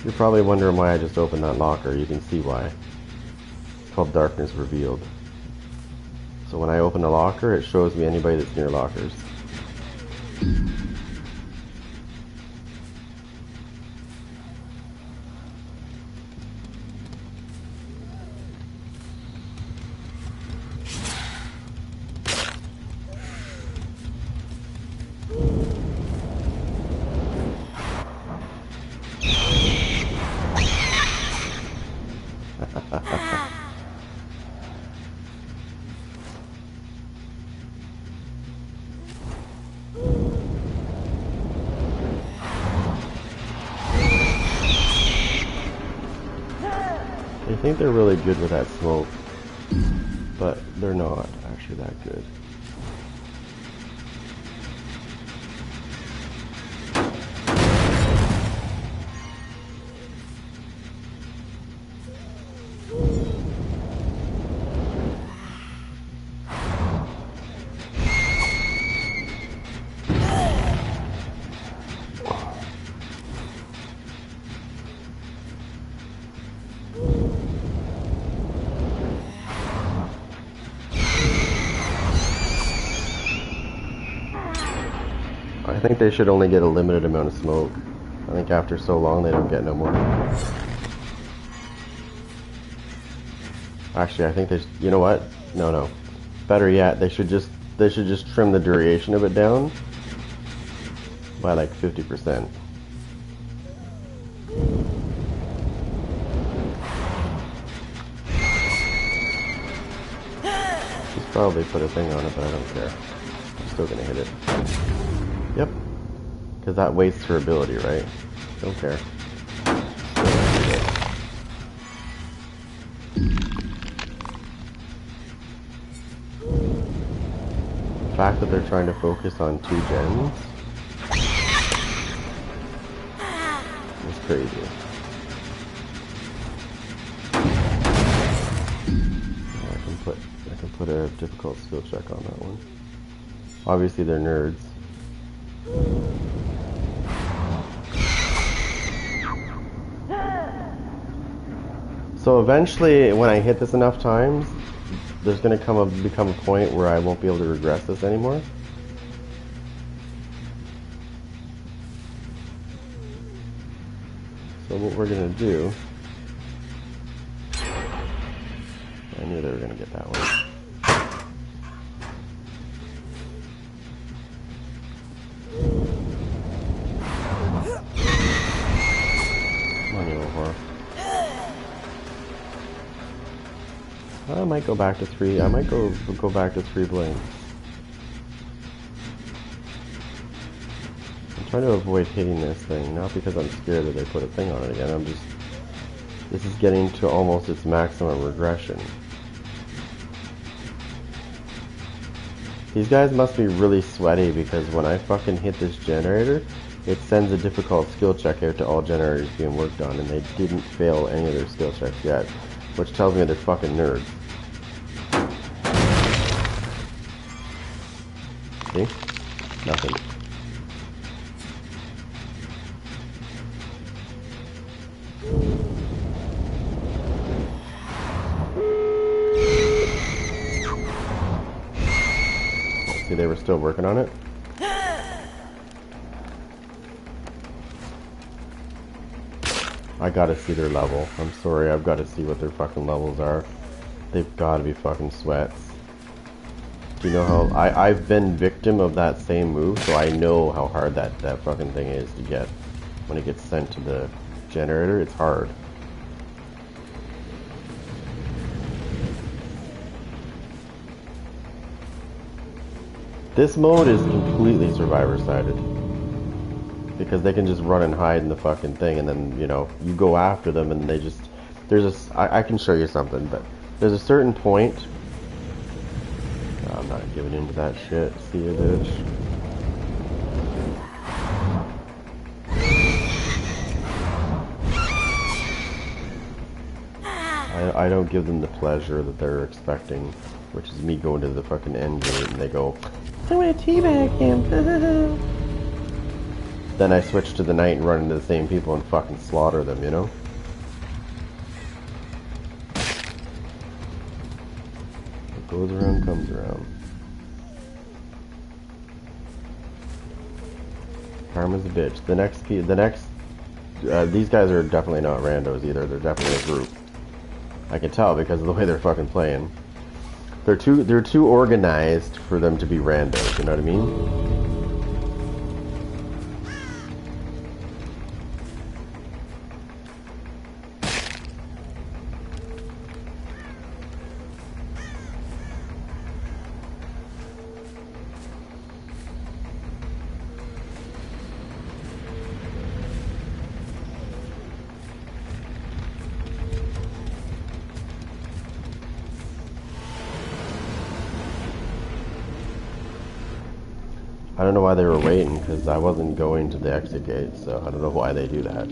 You're probably wondering why I just opened that locker. You can see why. It's called Darkness Revealed. So when I open a locker, it shows me anybody that's near lockers. I think they're really good with that smoke, but they're not actually that good. I think they should only get a limited amount of smoke. I think after so long they don't get no more. Actually, I think you know what? No. Better yet, they should just trim the duration of it down by like 50%. She's probably put a thing on it, but I don't care. I'm still gonna hit it. Yep. Because that wastes her ability, right? Don't care. The fact that they're trying to focus on 2 gens is crazy. put a difficult skill check on that one. Obviously they're nerds. So eventually, when I hit this enough times, there's gonna become a point where I won't be able to regress this anymore. So what we're gonna do, I knew they were gonna get that one. Come on, you little whore. I might go back to 3. I might go back to 3 blanks. I'm trying to avoid hitting this thing, not because I'm scared that they put a thing on it again. This is getting to almost its maximum regression. These guys must be really sweaty because when I fucking hit this generator, it sends a difficult skill check out to all generators being worked on, and they didn't fail any of their skill checks yet, which tells me they're fucking nerds. See? Nothing. See, they were still working on it. I gotta see their level. I'm sorry, I've gotta see what their fucking levels are. They've gotta be fucking sweats. Do you know how... I've been victim of that same move, so I know how hard that fucking thing is to get. When it gets sent to the generator, it's hard. This mode is completely survivor-sided. Because they can just run and hide in the fucking thing, and then, you know, you go after them and they just... I can show you something, but there's a certain point... I'm not giving into that shit. See you, bitch. I don't give them the pleasure that they're expecting, which is me going to the fucking end gate and they go, I'm gonna teabag him. Then I switch to the night and run into the same people and fucking slaughter them, you know? What goes around comes around. Karma's a bitch. These guys are definitely not randos either. They're definitely a group. I can tell because of the way they're fucking playing. They're too organized for them to be randos, you know what I mean? I don't know why they were waiting, because I wasn't going to the exit gate, so I don't know why they do that.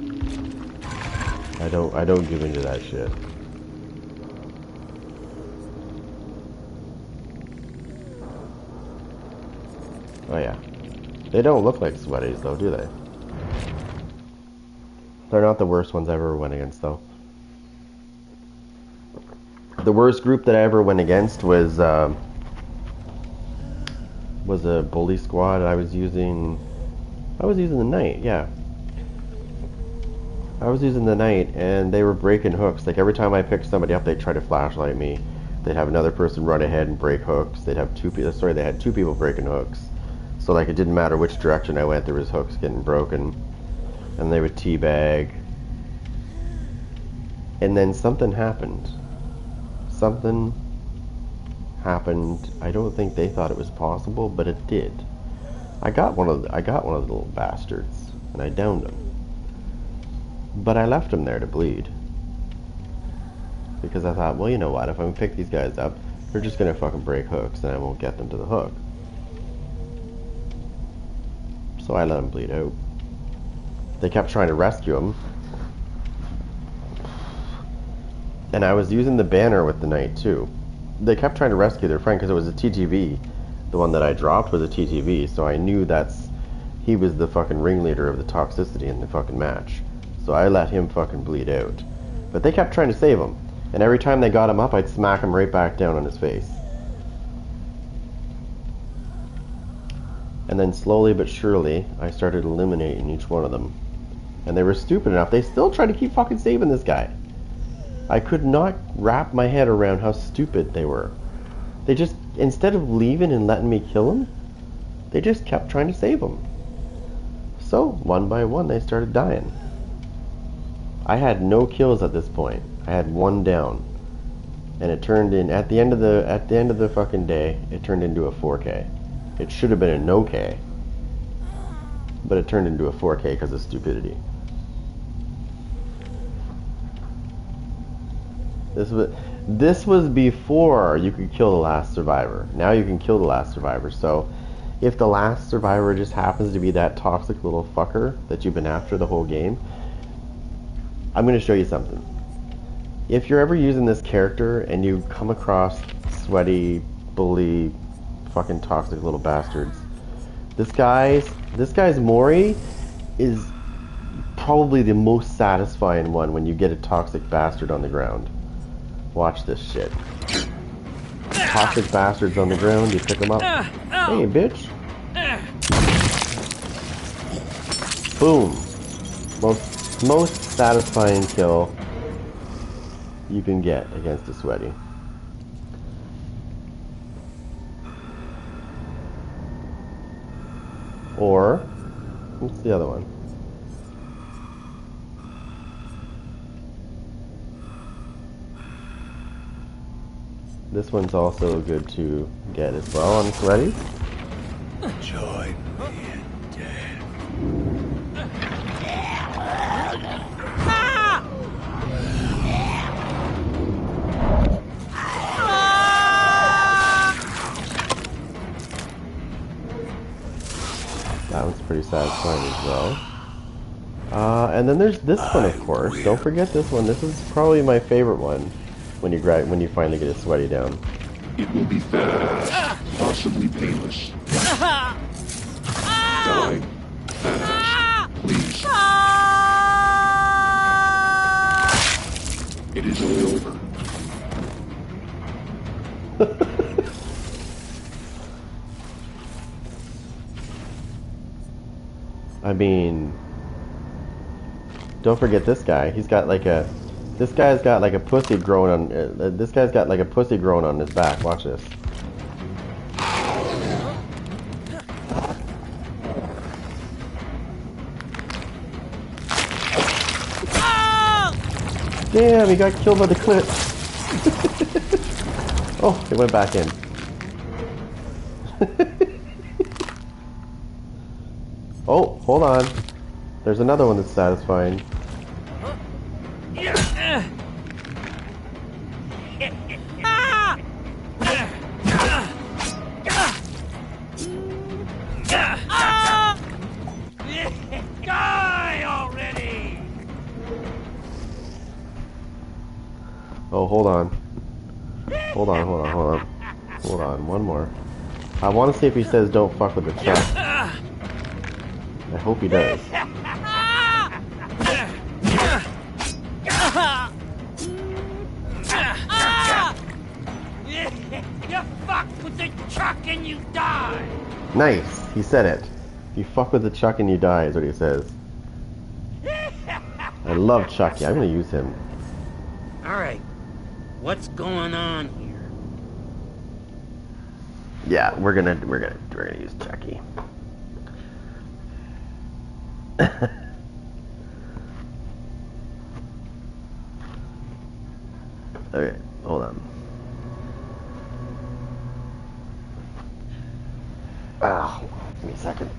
I don't give into that shit. Oh yeah. They don't look like sweaties though, do they? They're not the worst ones I ever went against though. The worst group that I ever went against was a bully squad. I was using the knight, yeah. I was using the knight, and they were breaking hooks. Like every time I picked somebody up, they'd try to flashlight me. They'd have another person run ahead and break hooks. They had two people breaking hooks. So like it didn't matter which direction I went, there was hooks getting broken, and they would teabag. And then something happened. Something happened. I don't think they thought it was possible, but it did. I got one of the little bastards, and I downed him. But I left him there to bleed. Because I thought, well, you know what, if I pick these guys up, they're just gonna fucking break hooks, and I won't get them to the hook. So I let him bleed out. They kept trying to rescue him. And I was using the banner with the knight too. they kept trying to rescue their friend because it was a TTV. The one that I dropped was a TTV, so I knew he was the fucking ringleader of the toxicity in the fucking match. So I let him fucking bleed out. But they kept trying to save him. And every time they got him up, I'd smack him right back down on his face. And then slowly but surely, I started eliminating each one of them. And they were stupid enough. They still tried to keep fucking saving this guy. I could not wrap my head around how stupid they were. They just, instead of leaving and letting me kill him, they just kept trying to save him. So, one by one, they started dying. I had no kills at this point. I had one down. And it turned in, at the end of the fucking day, it turned into a 4K. It should have been a no K. But it turned into a 4K because of stupidity. This was before you could kill the last survivor. Now you can kill the last survivor. So if the last survivor just happens to be that toxic little fucker that you've been after the whole game, I'm going to show you something. If you're ever using this character and you come across sweaty, bully, fucking toxic little bastards, this guy's Mori is probably the most satisfying one when you get a toxic bastard on the ground. Watch this shit. Toxic bastards on the ground, you pick them up. Hey, bitch. Boom. Most satisfying kill you can get against a sweaty. Or, what's the other one? This one's also good to get as well on sweaty. Join me in death. That one's pretty satisfying as well. And then there's this one, of course. Don't forget this one. This is probably my favorite one when you finally get a sweaty down. It will be fast, possibly painless. Die fast, please. It is all over. I mean, don't forget this guy. This guy's got like a pussy growing on. This guy's got like a pussy growing on his back. Watch this. Damn, he got killed by the clip. Oh, it went back in. Oh, hold on. There's another one that's satisfying. Die already! Oh, hold on. Hold on, one more. I want to see if he says don't fuck with the truck. I hope he does. You fuck with the truck and you die! Nice, he said it. You fuck with the Chuck and you die is what he says. I love Chucky. I'm gonna use him. Alright, what's going on here? Yeah, we're gonna use Chucky. Okay, hold on. Ah, give me a second.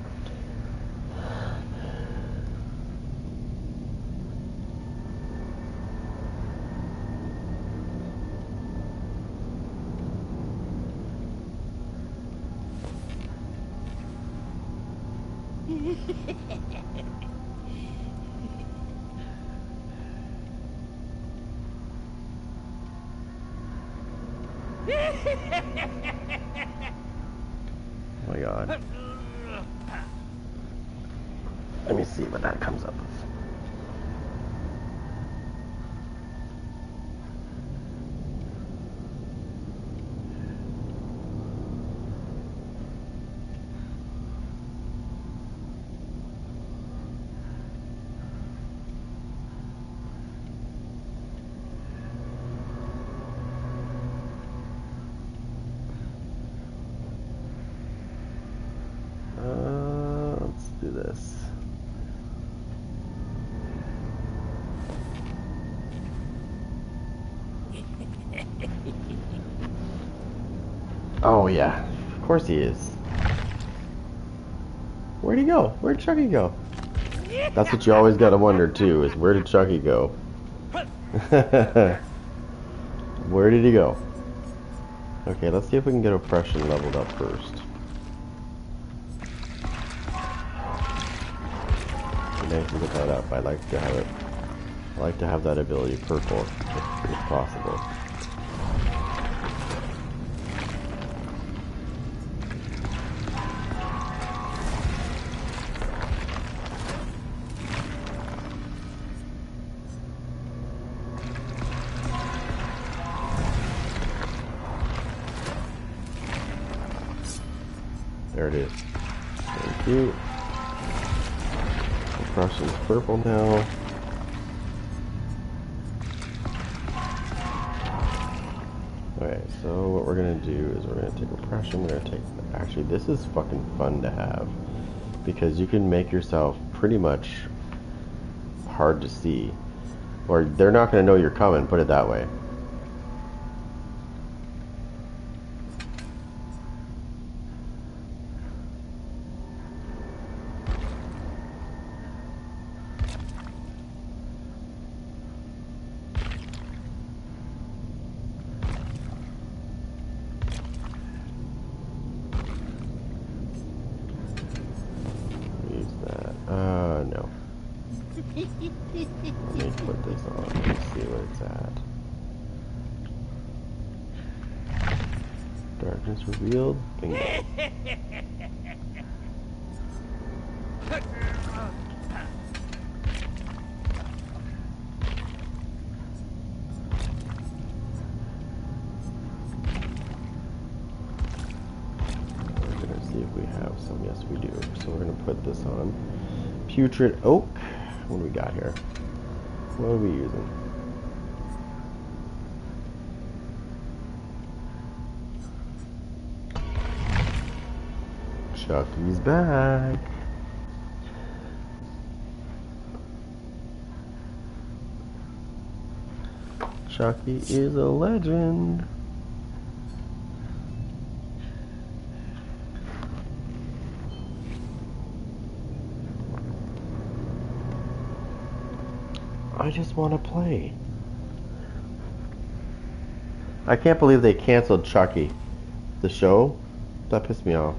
Oh my god. Let me see what that comes up with. Let's do this. Oh yeah, of course he is. Where'd he go? Where'd Chucky go? That's what you always gotta wonder too, is where did Chucky go? Where did he go? Okay, let's see if we can get oppression leveled up first. Nice to get that up. I'd like to have it. I like to have that ability purple if possible. There it is. Thank you. Oppression's purple now. Okay, so what we're gonna do is we're gonna take oppression, we're gonna take, actually this is fucking fun to have, because you can make yourself pretty much hard to see, or they're not gonna know you're coming, put it that way. No. Let me put this on and see where it's at. Darkness revealed. Bingo. We're gonna see if we have some. Yes, we do. So we're gonna put this on. Putrid oak. What do we got here? What are we using? Chucky's back. Chucky is a legend. I just want to play. I can't believe they canceled Chucky, the show. That pissed me off.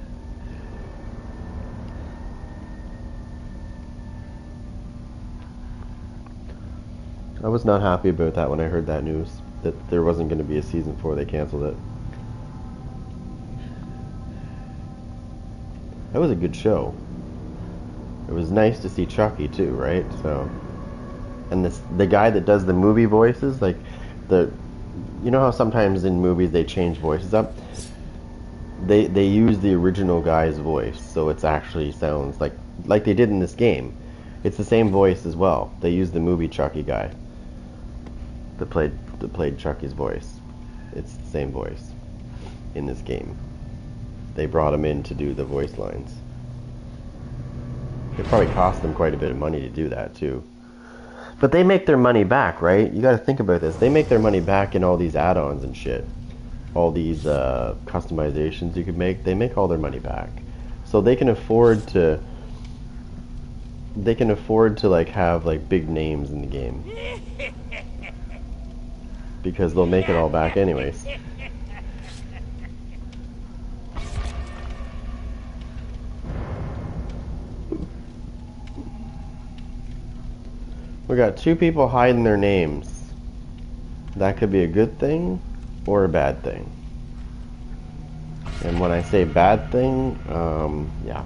I was not happy about that when I heard that news, that there wasn't going to be a season 4. They canceled it. That was a good show. It was nice to see Chucky too, right? So, and the guy that does the movie voices, like you know how sometimes in movies they change voices up? They use the original guy's voice, so it's actually sounds like they did in this game. It's the same voice as well. They used the movie Chucky guy that played Chucky's voice. It's the same voice in this game. They brought him in to do the voice lines. It probably cost them quite a bit of money to do that too. But they make their money back, right? You got to think about this. They make their money back in all these add-ons and shit. All these customizations you could make. They make all their money back. So they can afford to like have like big names in the game. Because they'll make it all back anyways. We got 2 people hiding their names. That could be a good thing or a bad thing. And when I say bad thing, yeah.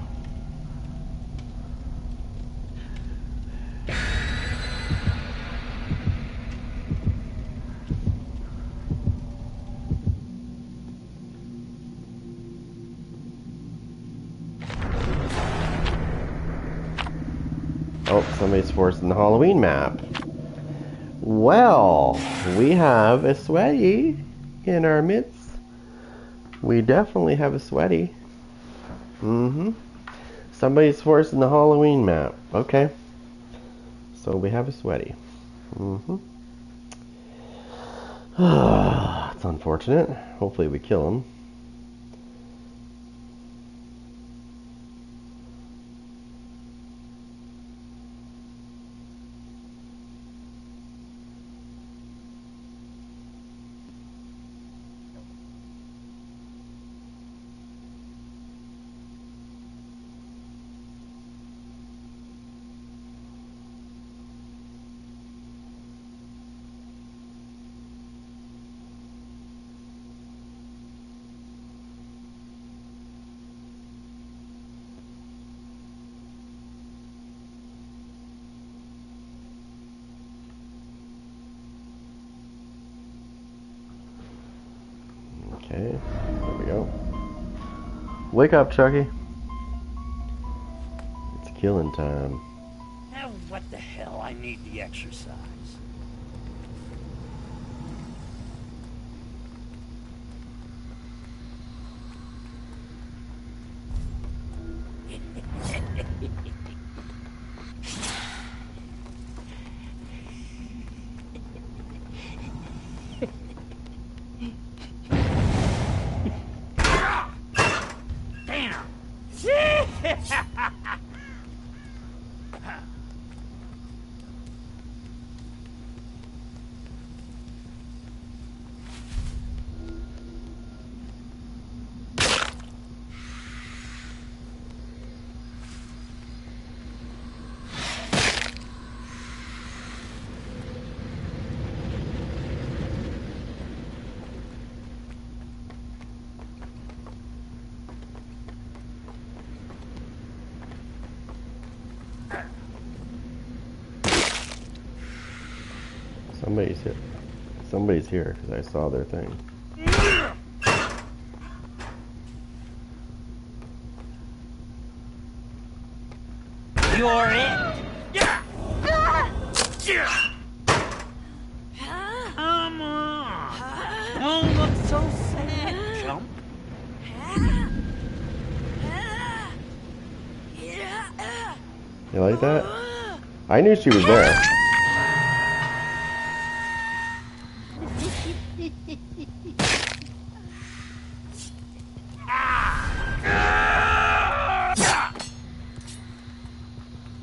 Oh, somebody's forcing the Halloween map. Well, we have a sweaty in our midst. We definitely have a sweaty. Somebody's forcing the Halloween map. Okay. So we have a sweaty. It's unfortunate. Hopefully we kill him. Okay, there we go. Wake up, Chucky. It's killing time. Now what the hell? I need the exercise. Damn! Somebody's here. Somebody's here because I saw their thing. You're it. Yeah. Come on. Don't look so sad, chump. You like that? I knew she was there.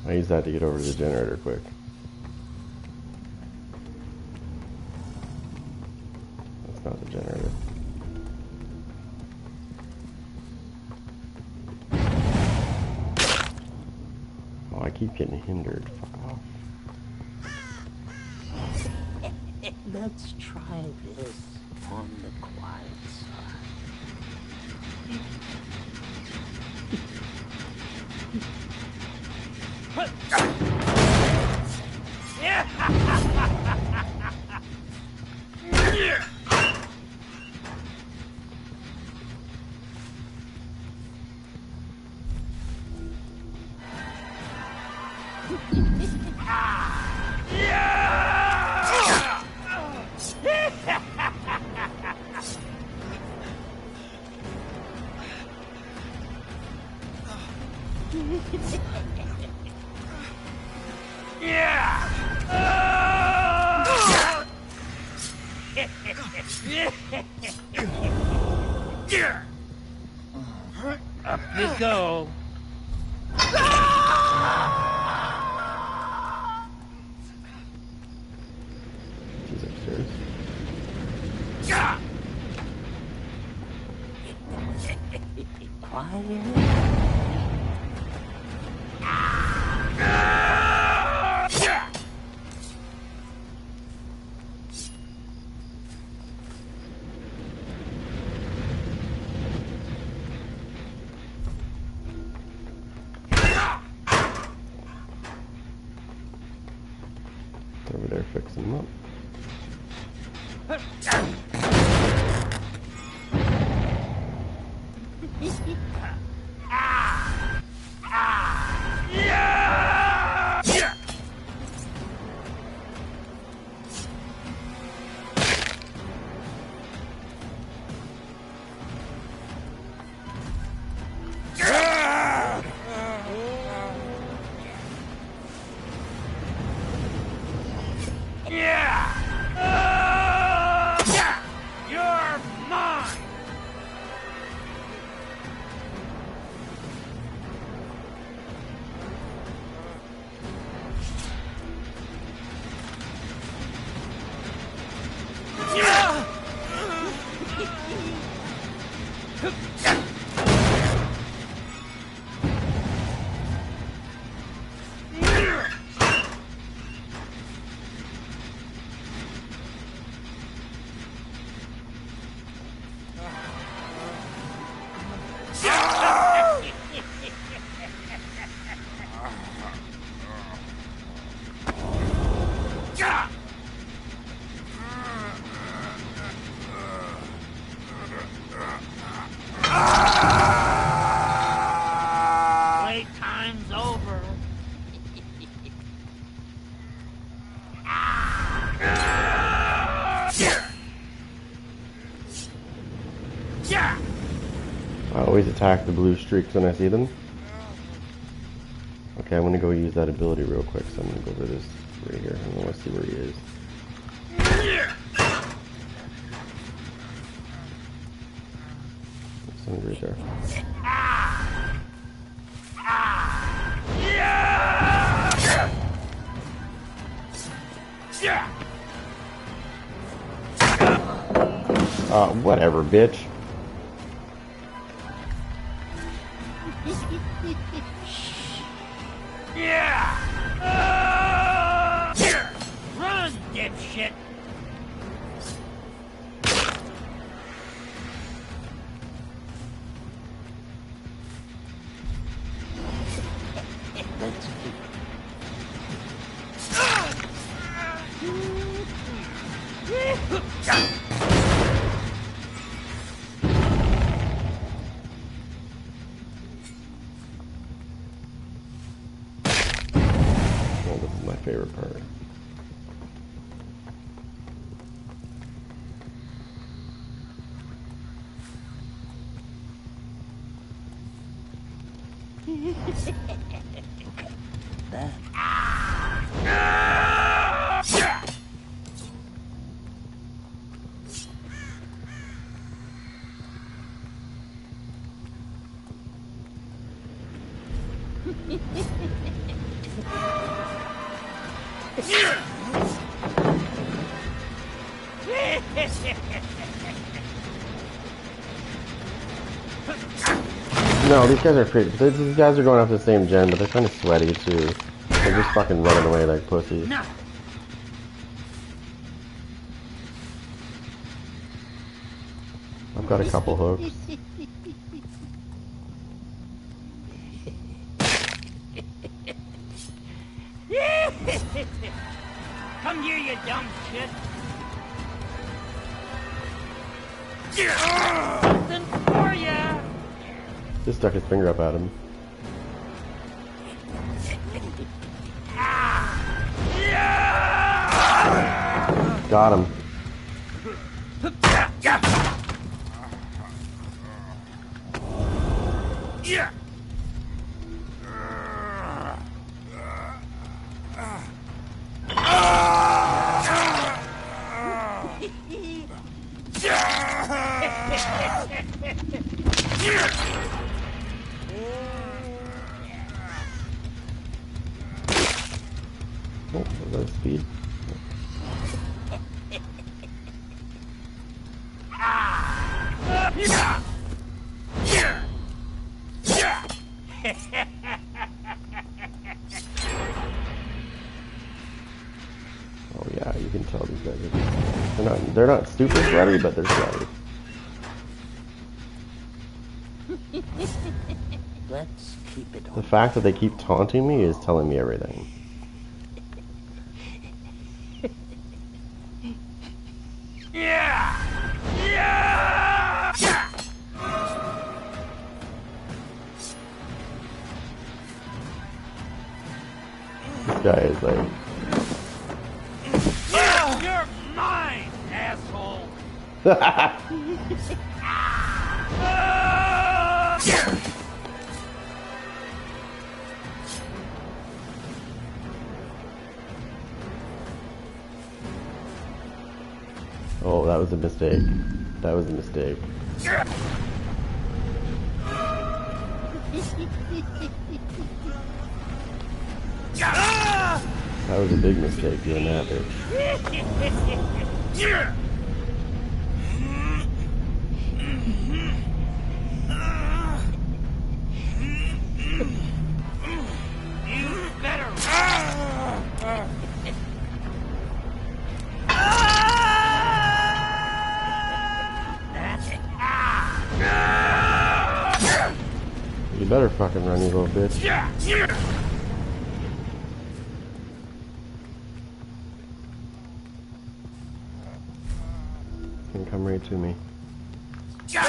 I used that to get over to the generator quick. That's not the generator. Oh, I keep getting hindered. Fuck off. Let's try this on the quiet side. Up you go. She's upstairs. Quiet. mix them up. Playtime's over. I always attack the blue streaks when I see them. Okay, I'm gonna go use that ability real quick, so I'm gonna go over this right here. I want to see where he is. Something right there. Whatever, bitch. Run, dipshit! Well, this is my favorite part. No, these guys are pretty. These guys are going off the same gen, but they're kind of sweaty too. They're just fucking running away like pussies. No. I've got a couple hooks. Come here, you dumb shit. Something for ya. Just stuck his finger up at him. Got him. Oh, was that speed? Oh yeah, you can tell these guys are they're not super sweaty, but they're sweaty. Let's keep it The on. fact that they keep taunting me is telling me everything. guy is like... You're mine, asshole! Oh, that was a mistake. That was a mistake. That was a big mistake doing that, bitch. You better... You better fucking run, you little bitch. Can come right to me. Just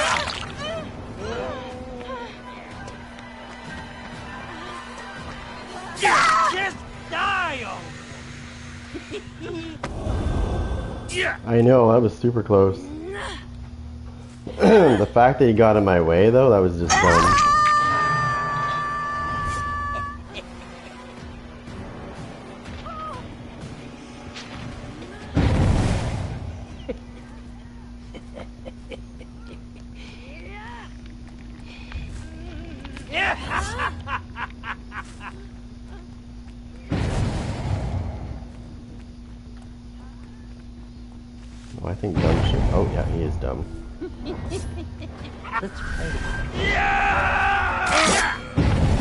die! I know, that was super close. The fact that he got in my way, though, that was just dumb. Oh, I think dumb shit. Oh, yeah, he is dumb. Let's play.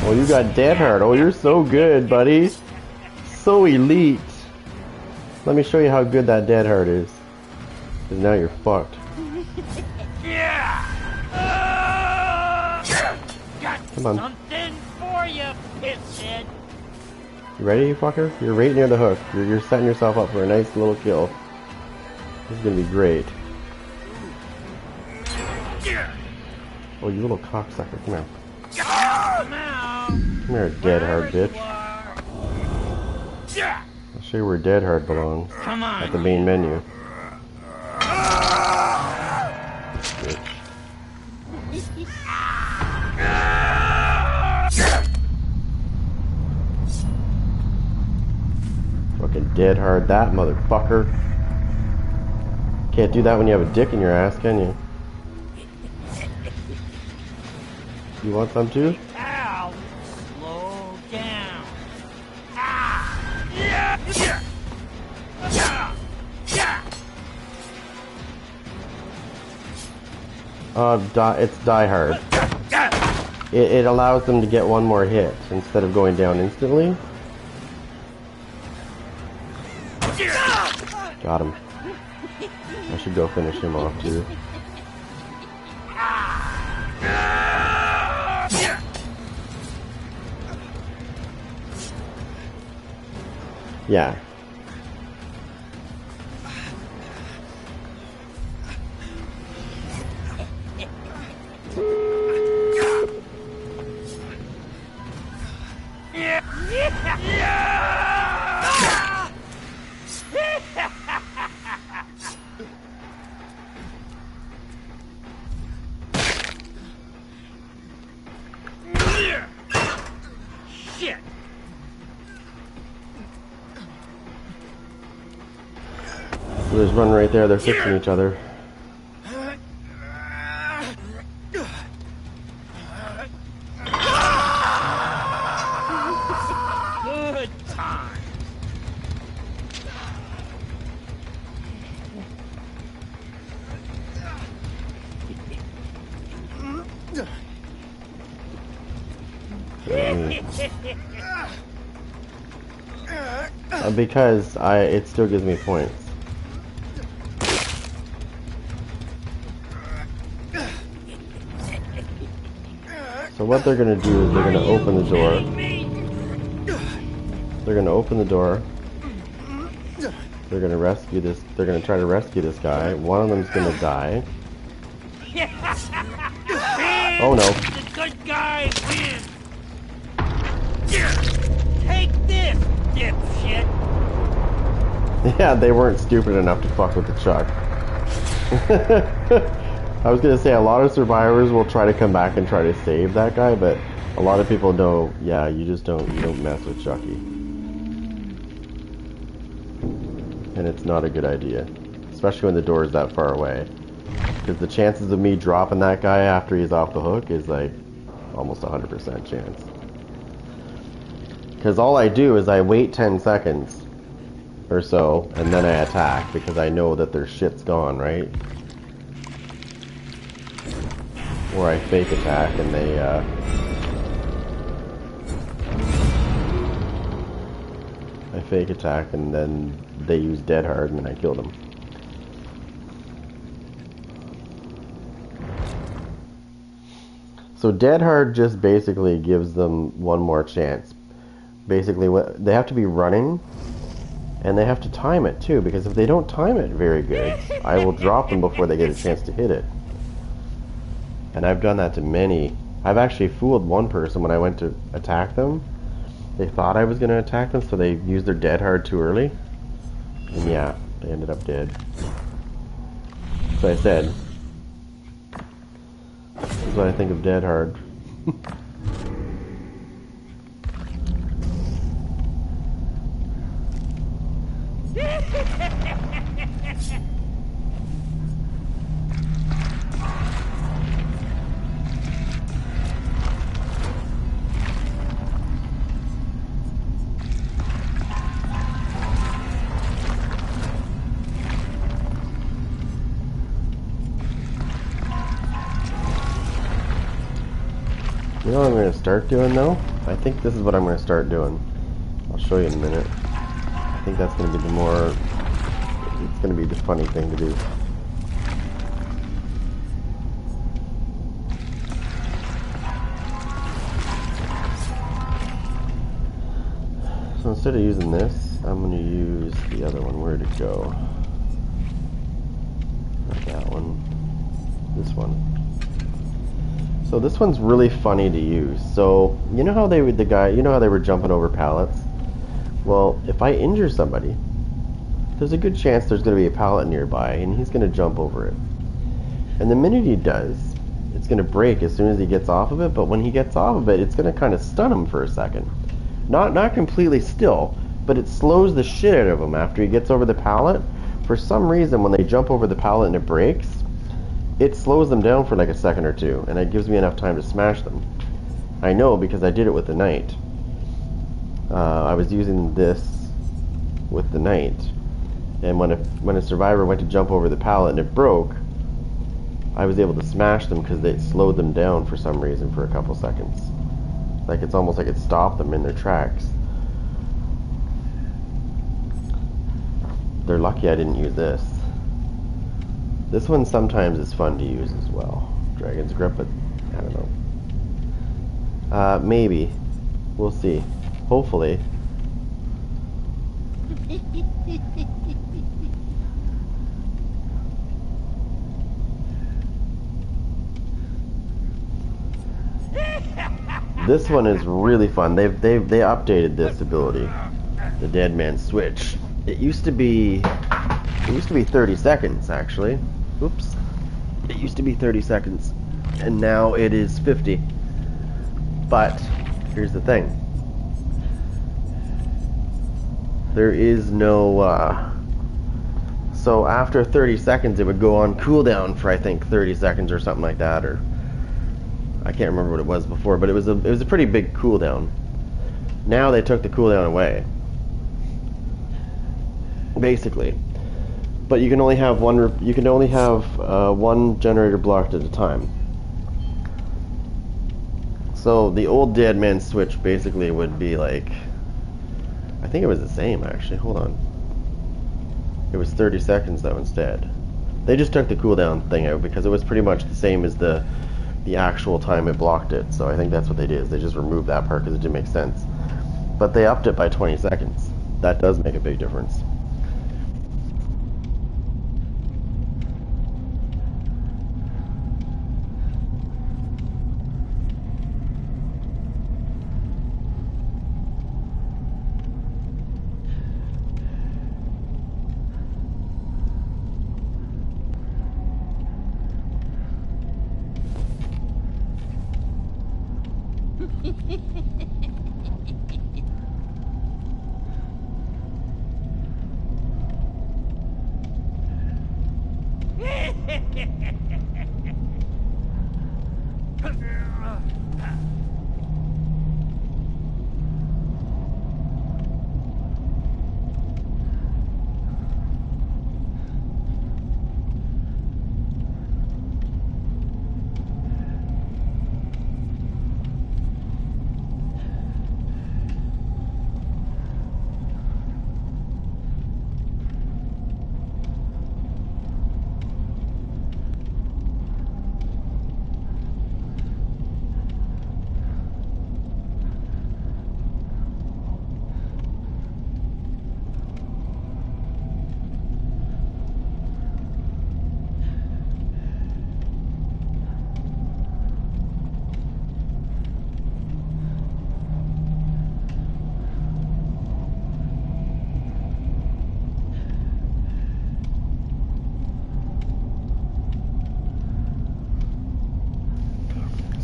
Oh, you got dead hard. Oh, you're so good, buddy. So elite. Let me show you how good that dead hard is. Because now you're fucked. Come on. Something for you, pisshead. You ready, you fucker? You're right near the hook. You're setting yourself up for a nice little kill. This is gonna be great. Oh, you little cocksucker. Come here. Come here, dead hard bitch. I'll show you where dead hard belongs. Come on. At the main menu. Bitch. Fucking dead hard that motherfucker. Can't do that when you have a dick in your ass, can you? You want some too? Ow! Slow down. Ah! Yeah! Yeah! Yeah! It's Die Hard. It allows them to get one more hit instead of going down instantly. Got him. I should go finish him off too. Yeah. Shit! So there's one right there. They're fixing each other. Good time. Because it still gives me points. So what they're gonna do is they're gonna open the door. They're gonna open the door. They're gonna rescue this. They're gonna try to rescue this guy. One of them's gonna die. Oh no! The good guy wins. Take this. dipshit. Yeah, they weren't stupid enough to fuck with the Chuck. I was gonna say a lot of survivors will try to come back and try to save that guy, but a lot of people know, yeah, you don't mess with Chucky. And it's not a good idea, especially when the door is that far away. Because the chances of me dropping that guy after he's off the hook is like almost 100% chance. Because all I do is I wait 10 seconds or so, and then I attack, because I know that their shit's gone, right? Or I fake attack and they, I fake attack and then they use dead hard and then I kill them. So dead hard just basically gives them one more chance. Basically, they have to be running, and they have to time it too, because if they don't time it very good, I will drop them before they get a chance to hit it. And I've done that to many. I've actually fooled one person when I went to attack them. They thought I was going to attack them, so they used their dead hard too early. And yeah, they ended up dead. So I said, this is what I think of dead hard. You know what I'm going to start doing though? I think this is what I'm going to start doing. I'll show you in a minute. I think that's going to be the more... It's going to be the funny thing to do. So instead of using this, I'm going to use the other one. Where'd it go? Not that one. This one. So this one's really funny to use. So you know how they would they were jumping over pallets? Well, if I injure somebody, there's a good chance there's going to be a pallet nearby, and he's going to jump over it. And the minute he does, it's going to break as soon as he gets off of it. But when he gets off of it, it's going to kind of stun him for a second. Not completely still, but it slows the shit out of him after he gets over the pallet. For some reason, when they jump over the pallet and it breaks, it slows them down for like a second or two, and it gives me enough time to smash them. I know because I did it with the knight. I was using this with the knight, and when a survivor went to jump over the pallet and it broke, I was able to smash them because it slowed them down for some reason for a couple seconds. Like it's almost like it stopped them in their tracks. They're lucky I didn't use this. This one sometimes is fun to use as well. Dragon's Grip, but I don't know. Maybe. We'll see. Hopefully. This one is really fun. They updated this ability, the Dead Man Switch. It used to be 30 seconds actually. Oops. It used to be 30 seconds, and now it is 50. But here's the thing. There is no, so after 30 seconds it would go on cooldown for I think 30 seconds or something like that, or I can't remember what it was before, but it was a pretty big cooldown. Now they took the cooldown away, basically. But you can only have one generator blocked at a time. So the old Dead Man Switch basically would be like, I think it was the same actually. Hold on. It was 30 seconds though instead. They just took the cooldown thing out because it was pretty much the same as the actual time it blocked it. So I think that's what they did, is they just removed that part because it didn't make sense. But they upped it by 20 seconds. That does make a big difference.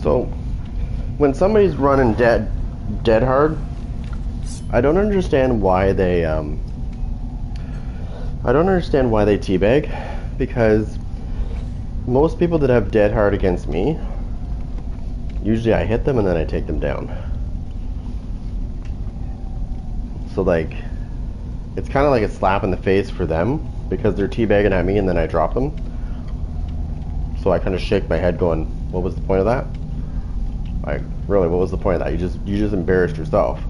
So, when somebody's running dead hard, I don't understand why they teabag, because most people that have dead hard against me, usually I hit them and then I take them down. So like, it's kind of like a slap in the face for them because they're teabagging at me and then I drop them. So I kind of shake my head going, what was the point of that? Like, really, what was the point of that? You just embarrassed yourself.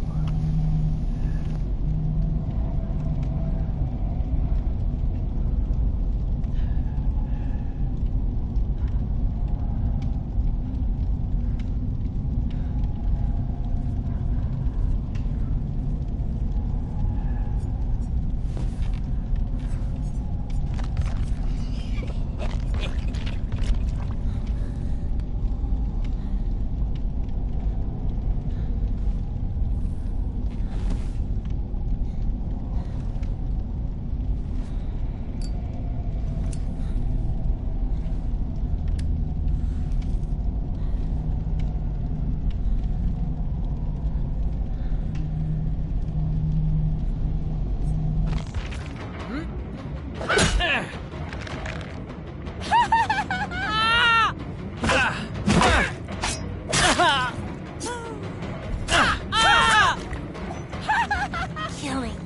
Killing,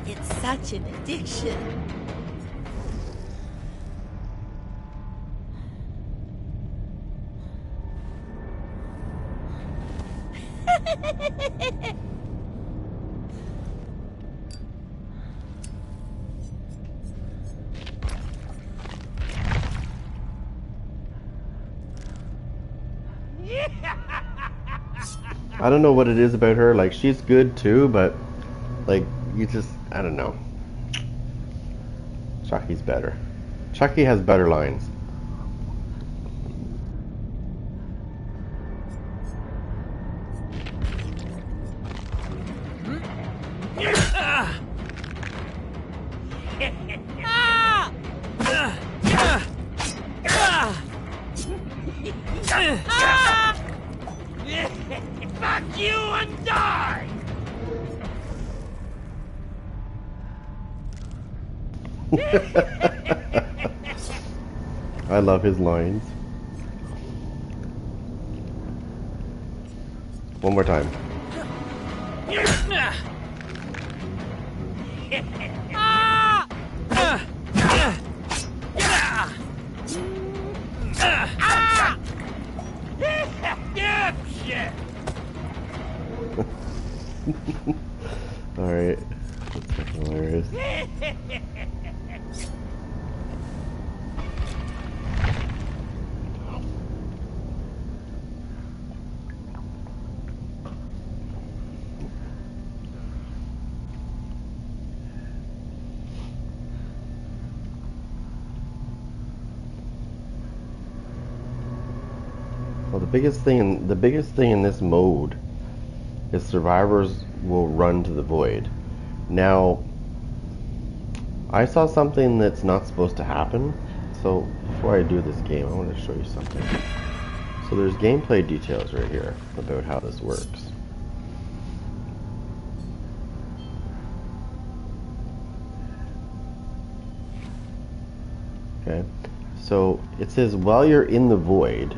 it's such an addiction. I don't know what it is about her. Like, she's good too, but like, I don't know. Chucky's better. Chucky has better lines. Fuck you and die! I love his lines. One more time. Alright. That's fucking hilarious. Well, the biggest thing in this mode is survivors will run to the void. Now, I saw something that's not supposed to happen. So before I do this game, I want to show you something. So there's gameplay details right here about how this works. Okay, so it says while you're in the void,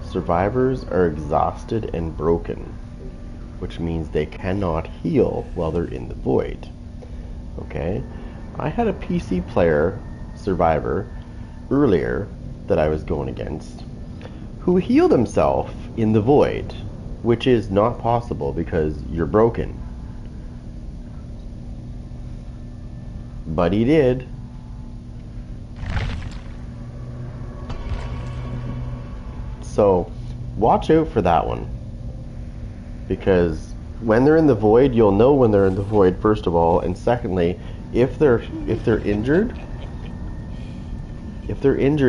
survivors are exhausted and broken, which means they cannot heal while they're in the void. Okay, I had a PC player survivor earlier that I was going against who healed himself in the void, which is not possible because you're broken. But he did. So watch out for that one, because when they're in the void, you'll know when they're in the void, first of all, and secondly, if they're injured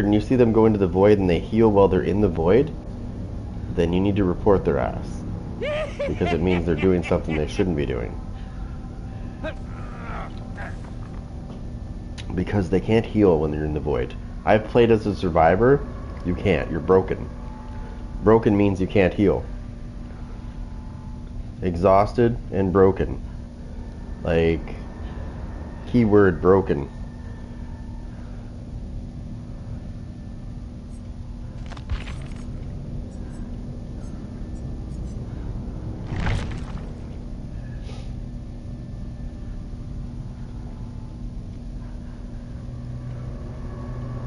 and you see them go into the void and they heal while they're in the void, then you need to report their ass, because it means they're doing something they shouldn't be doing. Because they can't heal when they're in the void. I've played as a survivor. You can't. You're broken. Broken means you can't heal. Exhausted and broken. Like, keyword broken.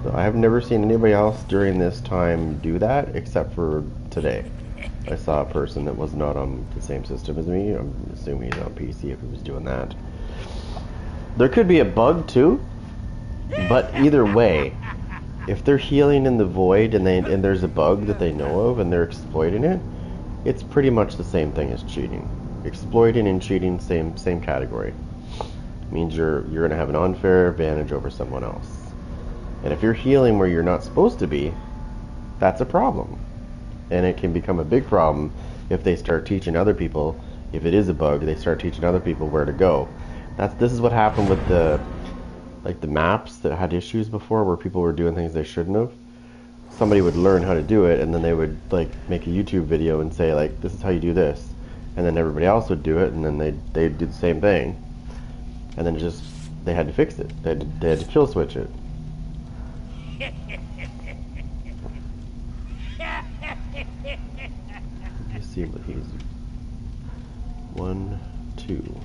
So I have never seen anybody else during this time do that except for today. I saw a person that was not on the same system as me. I'm assuming he's on PC if he was doing that. There could be a bug too, but either way, if they're healing in the void and there's a bug that they know of and they're exploiting it, it's pretty much the same thing as cheating. Exploiting and cheating, same category. It means you're going to have an unfair advantage over someone else. And if you're healing where you're not supposed to be, that's a problem. And it can become a big problem if they start teaching other people, if it is a bug, they start teaching other people where to go. This is what happened with the maps that had issues before, where people were doing things they shouldn't have. Somebody would learn how to do it, and then they would make a YouTube video and say this is how you do this, and then everybody else would do it, and then they'd do the same thing, and then they had to fix it. They had to kill switch it. Let's see what he's 1, 2.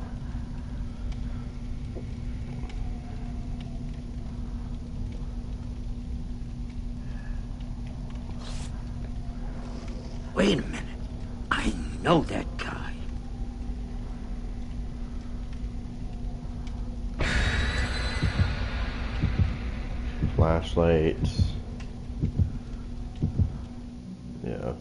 Wait a minute. I know that guy. Flashlight. Yeah.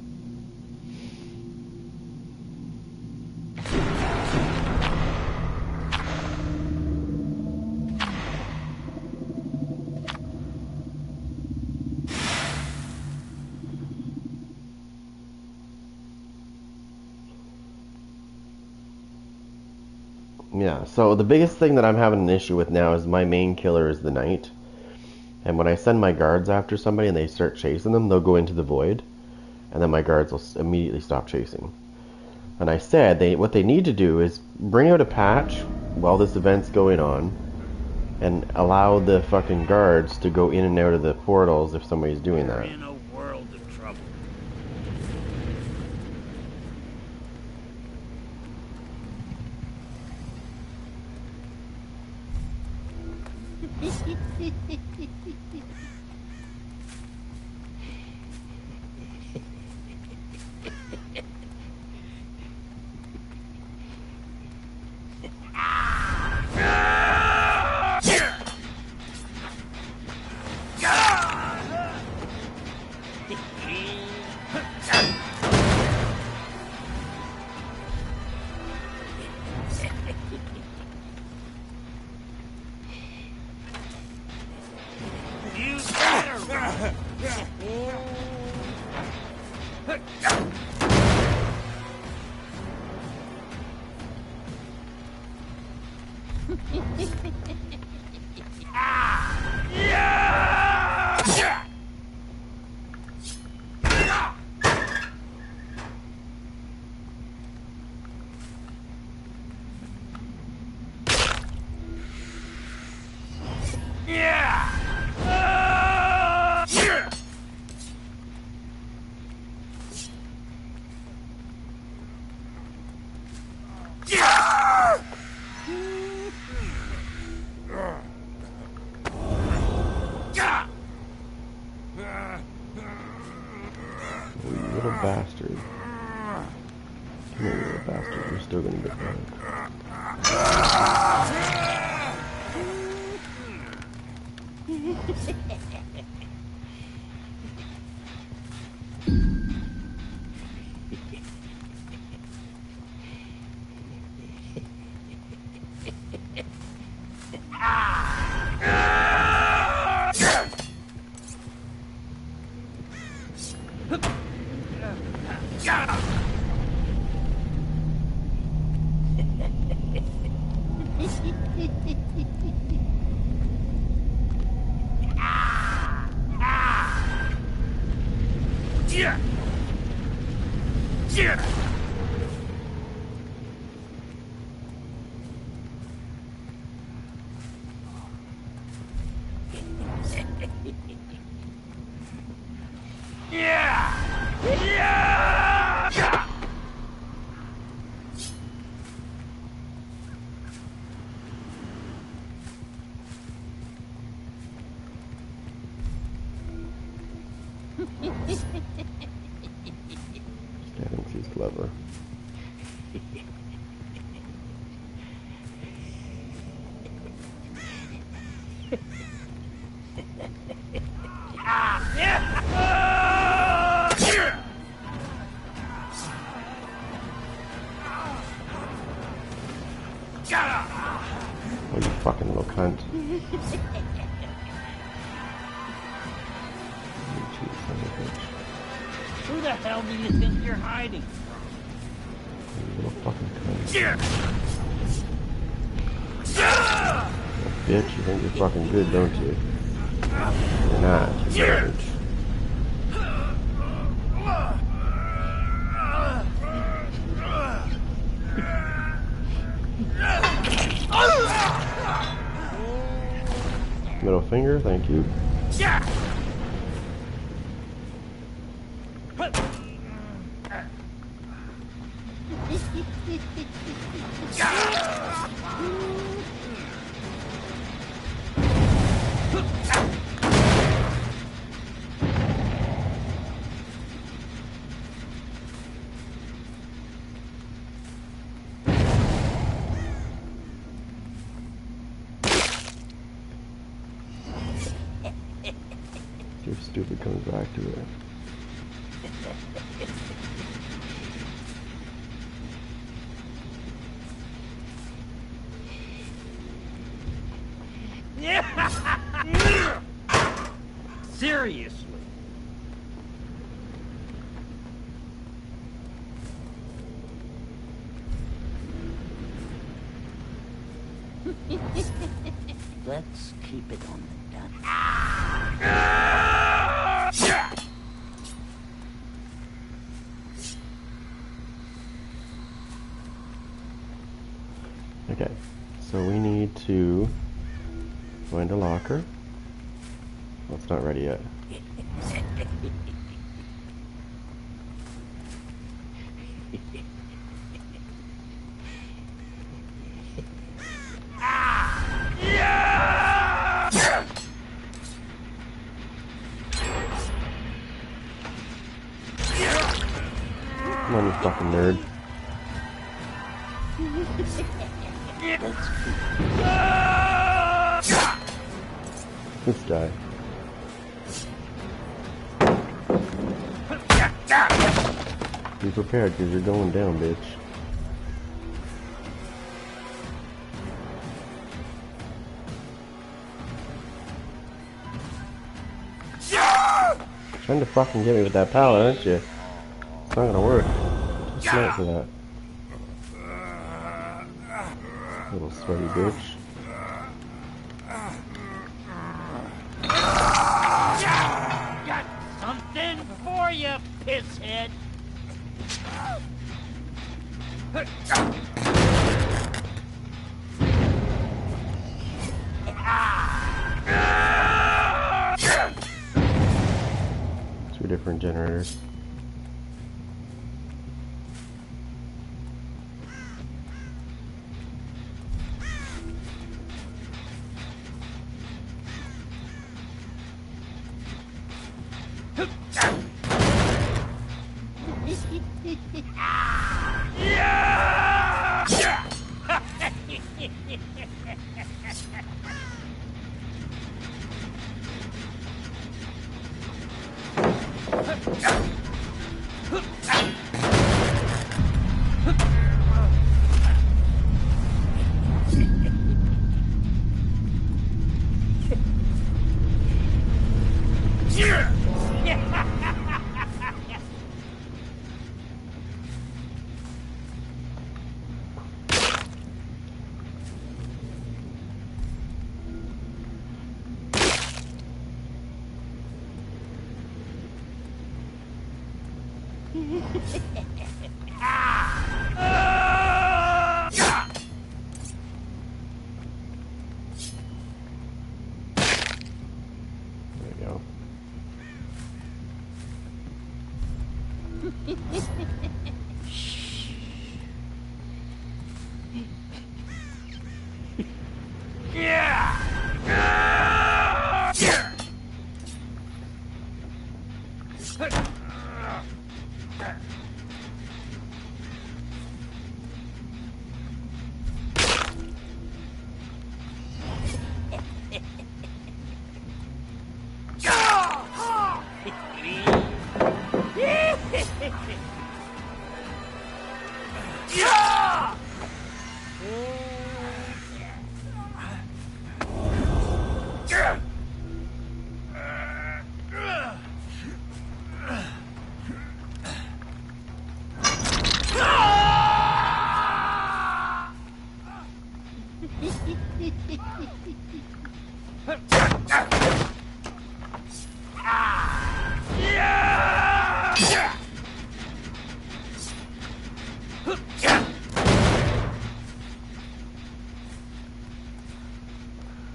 Yeah, so the biggest thing that I'm having an issue with now is my main killer is the knight. And when I send my guards after somebody and they start chasing them, they'll go into the void, and then my guards will immediately stop chasing. And I said what they need to do is bring out a patch while this event's going on and allow the fucking guards to go in and out of the portals if somebody's doing that. We're in a world of trouble. bastard. Come here, you little bastard. You're still gonna get back. Guy thinks he's clever. Oh, you fucking little cunt. You cheap son of a bitch. Who the hell do you think you're hiding You little fucking cunt. from? Bitch, you think you're fucking good, don't you? You're not. You're garbage. Middle finger, thank you. See if stupid comes back to it. Seriously. Let's keep it on the down. Okay, so we need to find a locker. Well, it's not ready yet. Come on, you fucking nerd. This guy. Be prepared, because you're going down, bitch. Trying to fucking get me with that pallet, aren't you? It's not gonna work. Too smart for that. Little sweaty bitch. Got something for you, pisshead. Two different generators. There we go.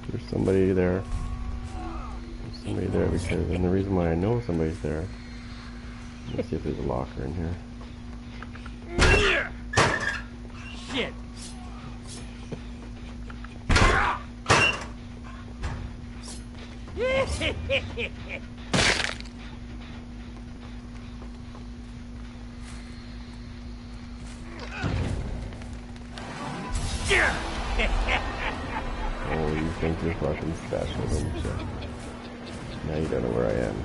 There's somebody there. There's somebody there because, and the reason why I know somebody's there. Let me see if there's a locker in here. Shit! Oh, you think you're fucking special, don't you? Now you don't know where I am.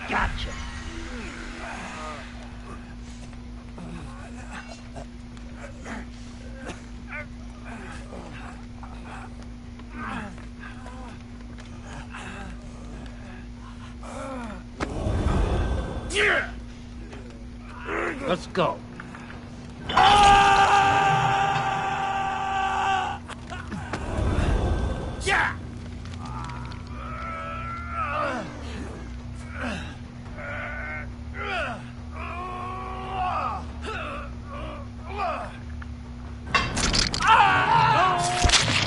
Gotcha. Let's go. Yeah.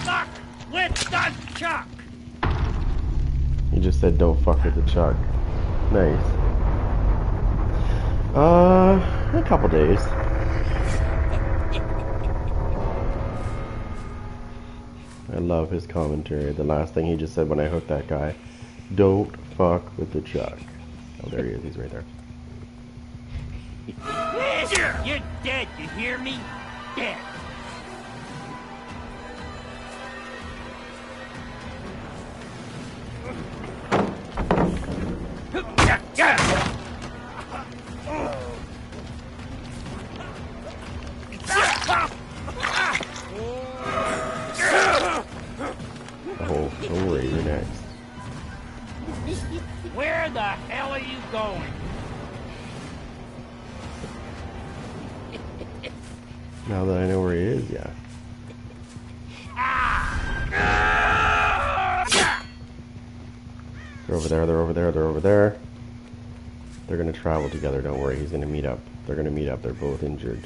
Fuck with the Chuck. He just said don't fuck with the Chuck. Nice. A couple days. I love his commentary. The last thing he just said when I hooked that guy, don't fuck with the Chuck. Oh, there he is. He's right there. You're dead, you hear me? Dead. Oh, don't worry, you're next. Where the hell are you going? Now that I know where he is, yeah. They're over there, they're over there, they're over there. They're gonna travel together, don't worry, he's gonna meet up. They're gonna meet up, they're both injured.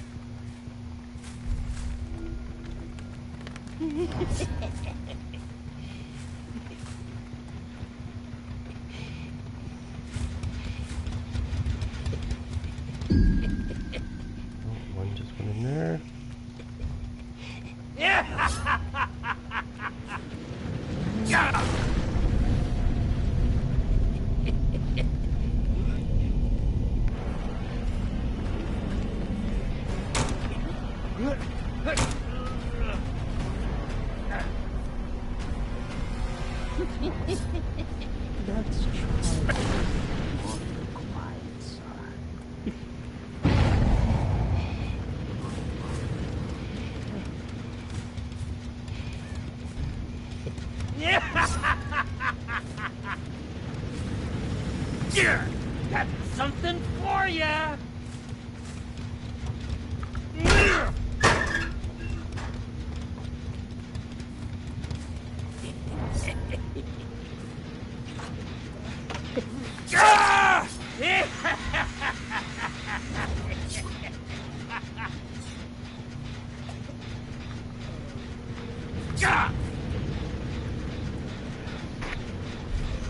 Let's try on the quiet side. Here, that's something for ya.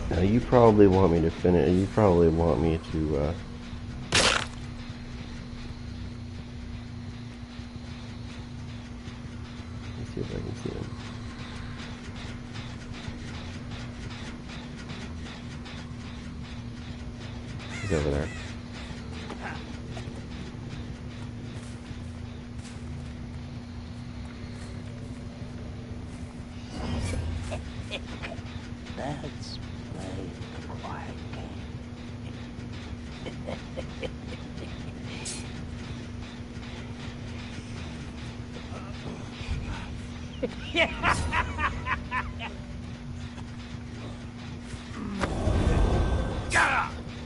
Now you probably want me to finish. You probably want me to. Let's see if I can see him. He's over there. Let's play the quiet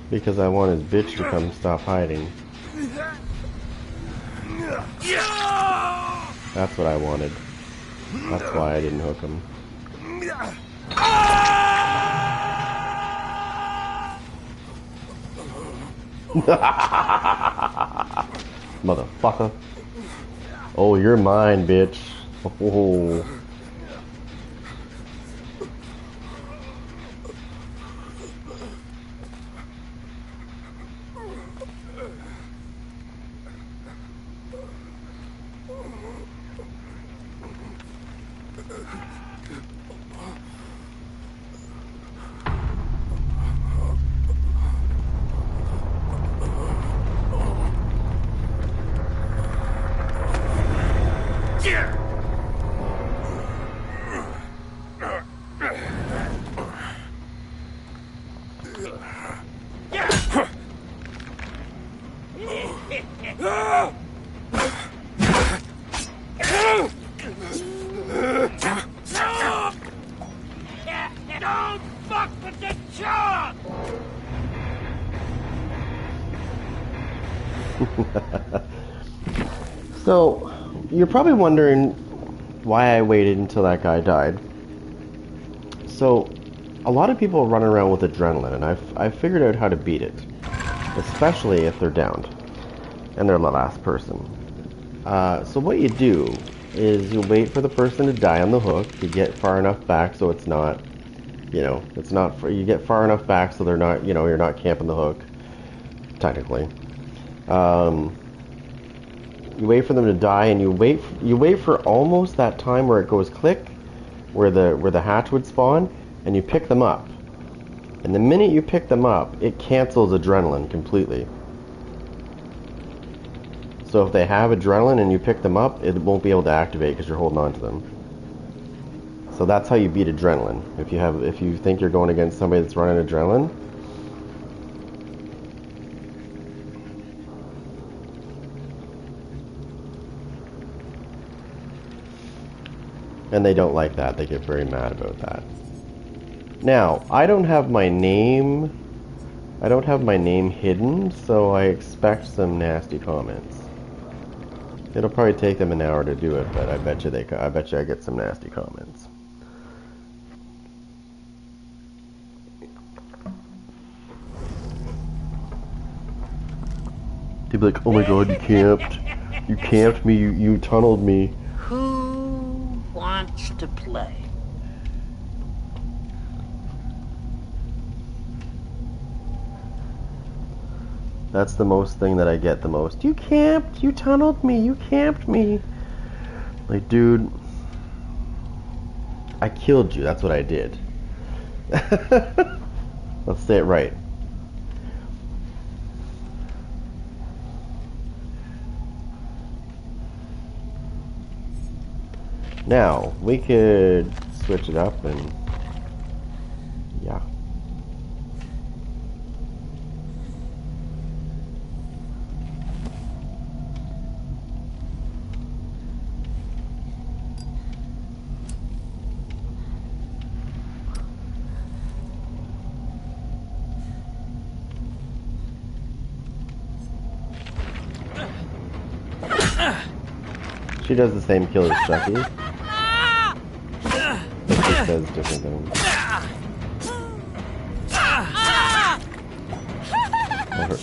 Because I want his bitch to come stop hiding. That's what I wanted. That's why I didn't hook him. Motherfucker. Oh, you're mine, bitch. Oh. Don't fuck with the chalk! So, you're probably wondering why I waited until that guy died. So, a lot of people run around with adrenaline, and I've figured out how to beat it. Especially if they're downed, and they're the last person. So what you do is you wait for the person to die on the hook. You get far enough back so it's not, it's not, you get far enough back so they're not, you're not camping the hook, technically. You wait for them to die, and you wait for almost that time where it goes click, where the hatch would spawn, and you pick them up. And the minute you pick them up, it cancels adrenaline completely. So if they have adrenaline and you pick them up, it won't be able to activate because you're holding on to them. So that's how you beat adrenaline. If you think you're going against somebody that's running adrenaline, and they don't like that. They get very mad about that. Now, I don't have my name hidden, so I expect some nasty comments. It'll probably take them an hour to do it, but I bet you I get some nasty comments. They'd be like, "Oh my god, you camped. You camped me, you tunneled me." Who wants to play? That's the most thing that I get the most. You camped, you tunneled me, you camped me. Like, dude, I killed you, that's what I did. Let's say it right. Now, we could switch it up and Yeah. She does the same kill as Chucky. It says different things.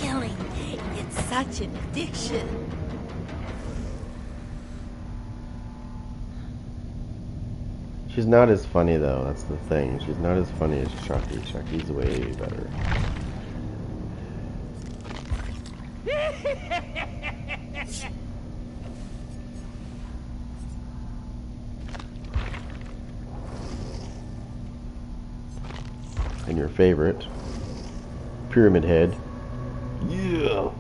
Killing. It's such an addiction. She's not as funny though, that's the thing. She's not as funny as Chucky. Chucky's way better. And your favorite, Pyramid Head. Yeah.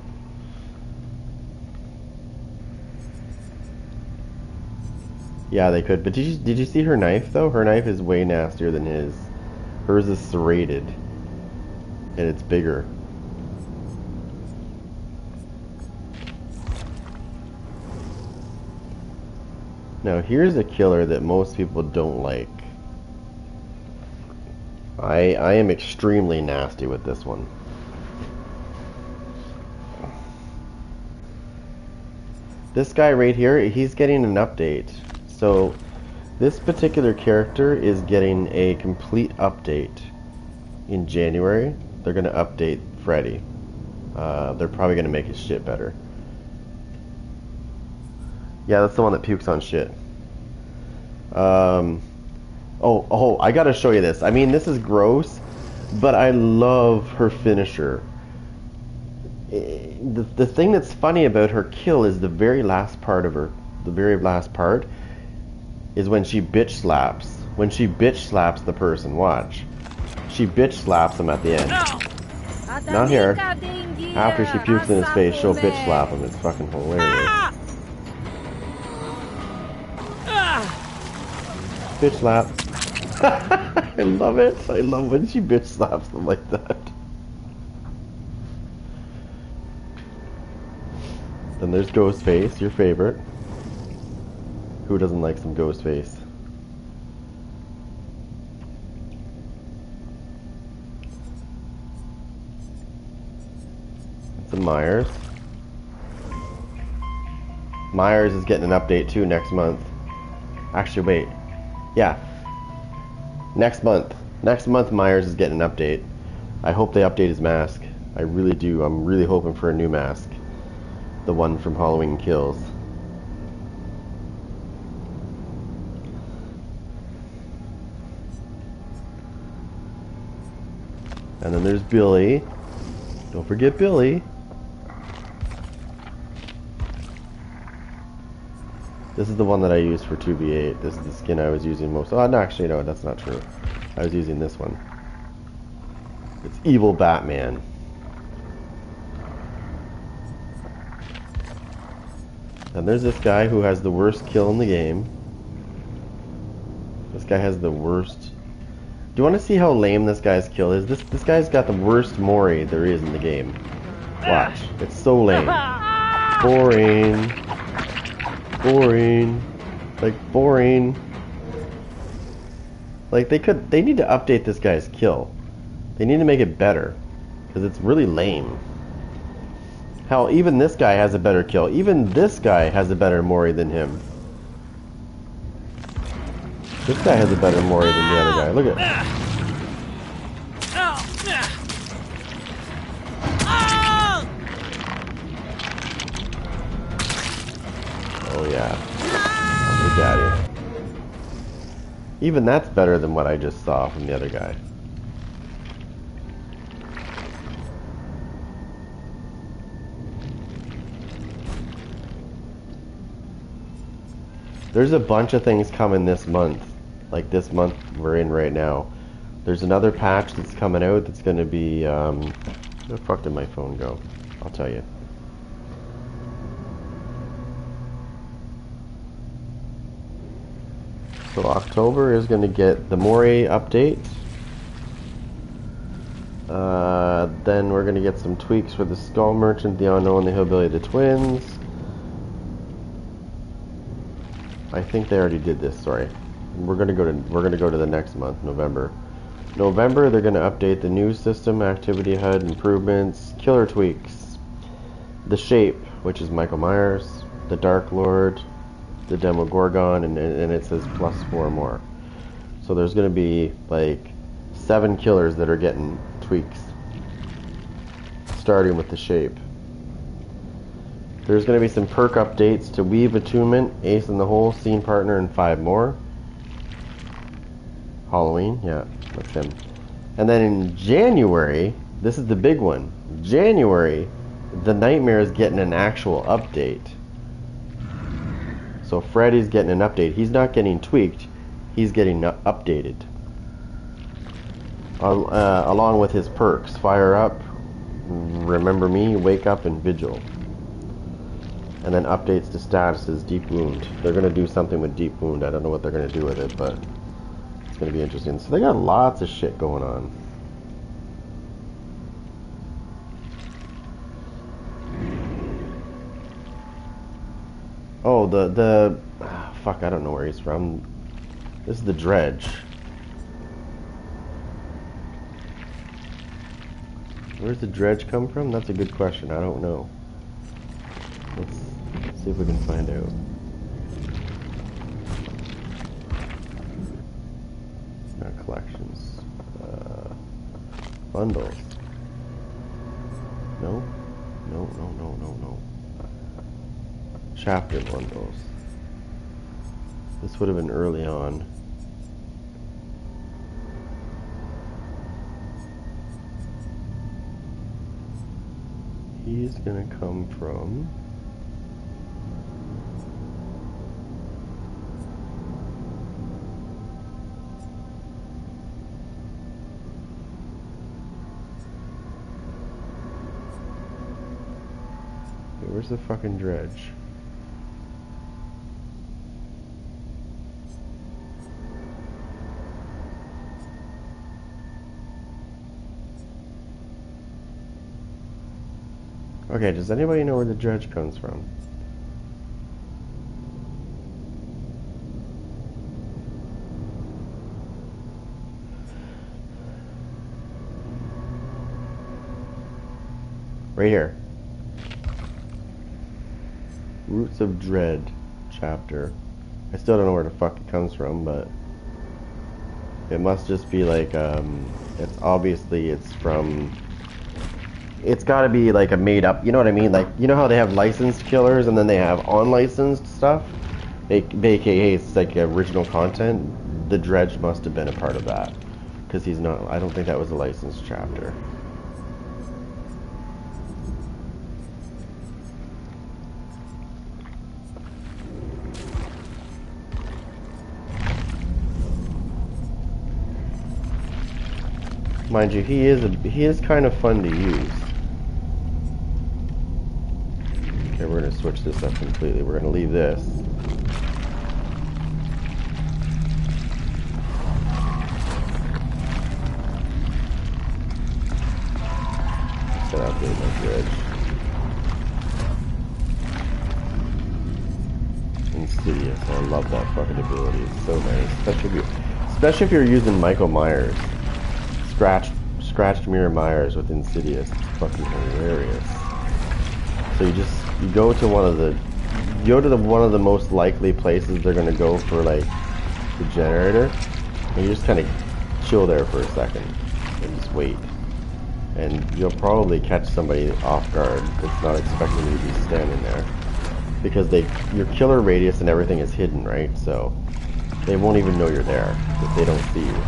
Yeah, they could. But did you see her knife though? Her knife is way nastier than his. Hers is serrated, and it's bigger. Now here's a killer that most people don't like. I am extremely nasty with this one. This guy right here, he's getting an update. So this particular character is getting a complete update in January. They're going to update Freddy. They're probably going to make his shit better. Yeah, that's the one that pukes on shit. Oh, I gotta show you this. I mean, this is gross, but I love her finisher. The thing that's funny about her kill is the very last part of her, the very last part, is when she bitch slaps. When she bitch slaps the person, watch. She bitch slaps him at the end. Not here. After she pukes in his face, she'll bitch slap him. It's fucking hilarious. Bitch slap. I love it. I love when she bitch slaps them like that. Then there's Ghostface, your favorite. Who doesn't like some Ghostface? It's a Myers. Myers is getting an update too next month. Actually, wait. Yeah. Next month. Next month Myers is getting an update. I hope they update his mask. I really do. I'm really hoping for a new mask. The one from Halloween Kills. And then there's Billy. Don't forget Billy. This is the one that I used for 2v8. This is the skin I was using most. Oh, no, actually, no, that's not true. I was using this one. It's Evil Batman. And there's this guy who has the worst kill in the game. This guy has the worst. Do you want to see how lame this guy's kill is? This guy's got the worst Mori there is in the game. Watch. It's so lame. Boring. Boring. Like, boring. Like, they need to update this guy's kill. They need to make it better. Because it's really lame. Hell, even this guy has a better kill. Even this guy has a better Mori than him. This guy has a better Mori than the other guy. Look at it. Oh yeah. Look at it. Even that's better than what I just saw from the other guy. There's a bunch of things coming this month. Like this month we're in right now. There's another patch that's coming out that's going to be... where the fuck did my phone go? I'll tell you. So October is going to get the Mori update. Then we're gonna get some tweaks for the Skull Merchant, the Unknown, the Hillbilly, the Twins. I think they already did this. Sorry, we're gonna go to the next month, November. November, they're gonna update the news system, activity HUD improvements, killer tweaks, the Shape, which is Michael Myers, the Dark Lord, the Demogorgon, and it says +4 more. So there's gonna be like 7 killers that are getting tweaks, starting with the Shape. There's going to be some perk updates to Weave Attunement, Ace in the Hole, Scene Partner, and 5 more. Halloween, yeah, that's him. And then in January, this is the big one. January, the Nightmare is getting an actual update. So Freddy's getting an update. He's not getting tweaked, he's getting updated. Along with his perks, Fire Up, Remember Me, Wake Up, and Vigil. And then updates to statuses, Deep Wound. They're going to do something with Deep Wound. I don't know what they're going to do with it, but it's going to be interesting. So they got lots of shit going on. Oh, fuck, I don't know where he's from. This is the Dredge. Where's the Dredge come from? That's a good question. I don't know. Let's see if we can find out. Not collections. Bundles. No? No. Chapter bundles. This would have been early on. He's gonna come from... Where's the fucking Dredge? Okay, does anybody know where the Dredge comes from? Right here. Roots of Dread chapter. I still don't know where the fuck it comes from, but it must just be like, it's obviously it's from, it's gotta be like a made up, you know what I mean? Like, you know how they have licensed killers and then they have unlicensed stuff? AKA it's like original content. The Dredge must have been a part of that. Because he's not, I don't think that was a licensed chapter. Mind you, he is kind of fun to use. Okay, we're gonna switch this up completely. We're gonna leave this. Set up my Dredge. Insidious. I love that fucking ability. It's so nice, especially if you're using Michael Myers. Scratched Mirror Myers with Insidious. It's fucking hilarious. So you go to one of the most likely places they're gonna go for like the generator, and you just kind of chill there for a second and just wait, and you'll probably catch somebody off guard that's not expecting you to be standing there, because your killer radius and everything is hidden, right? So they won't even know you're there if they don't see you.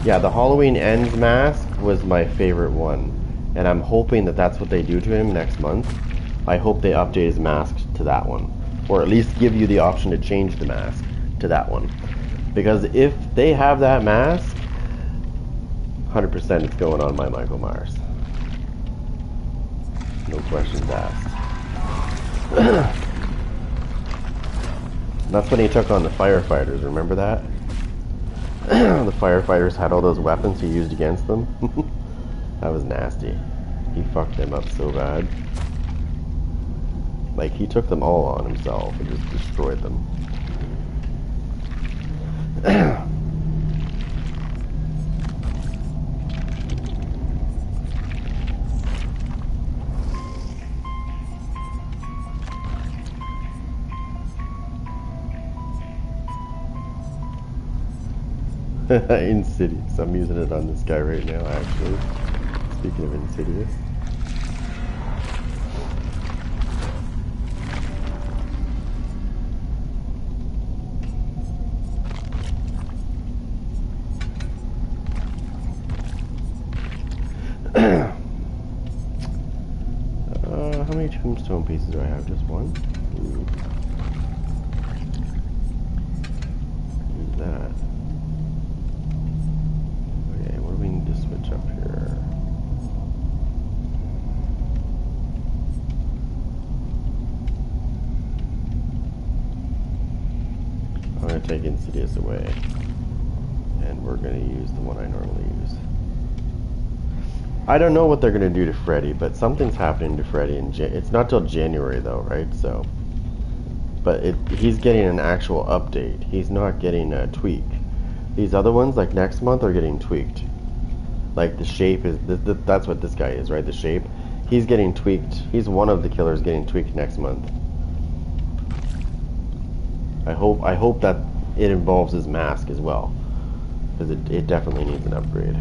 Yeah, the Halloween Ends mask was my favorite one, and I'm hoping that that's what they do to him next month. I hope they update his mask to that one, or at least give you the option to change the mask to that one. Because if they have that mask, 100% it's going on my Michael Myers. No questions asked. That's when he took on the firefighters, remember that? The firefighters had all those weapons he used against them. That was nasty. He fucked them up so bad. Like, he took them all on himself and just destroyed them. Insidious. I'm using it on this guy right now, actually. Speaking of Insidious. How many tombstone pieces do I have? Just one? Ooh. Use that. Okay, what do we need to switch up here? I'm going to take Insidious away. And we're going to use the one I normally use. I don't know what they're going to do to Freddy, but something's happening to Freddy in it's not till January though, right? So, but he's getting an actual update. He's not getting a tweak. These other ones, like next month, are getting tweaked. Like the shape is, that's what this guy is, right? The shape. He's getting tweaked. He's one of the killers getting tweaked next month. I hope that it involves his mask as well, because it definitely needs an upgrade.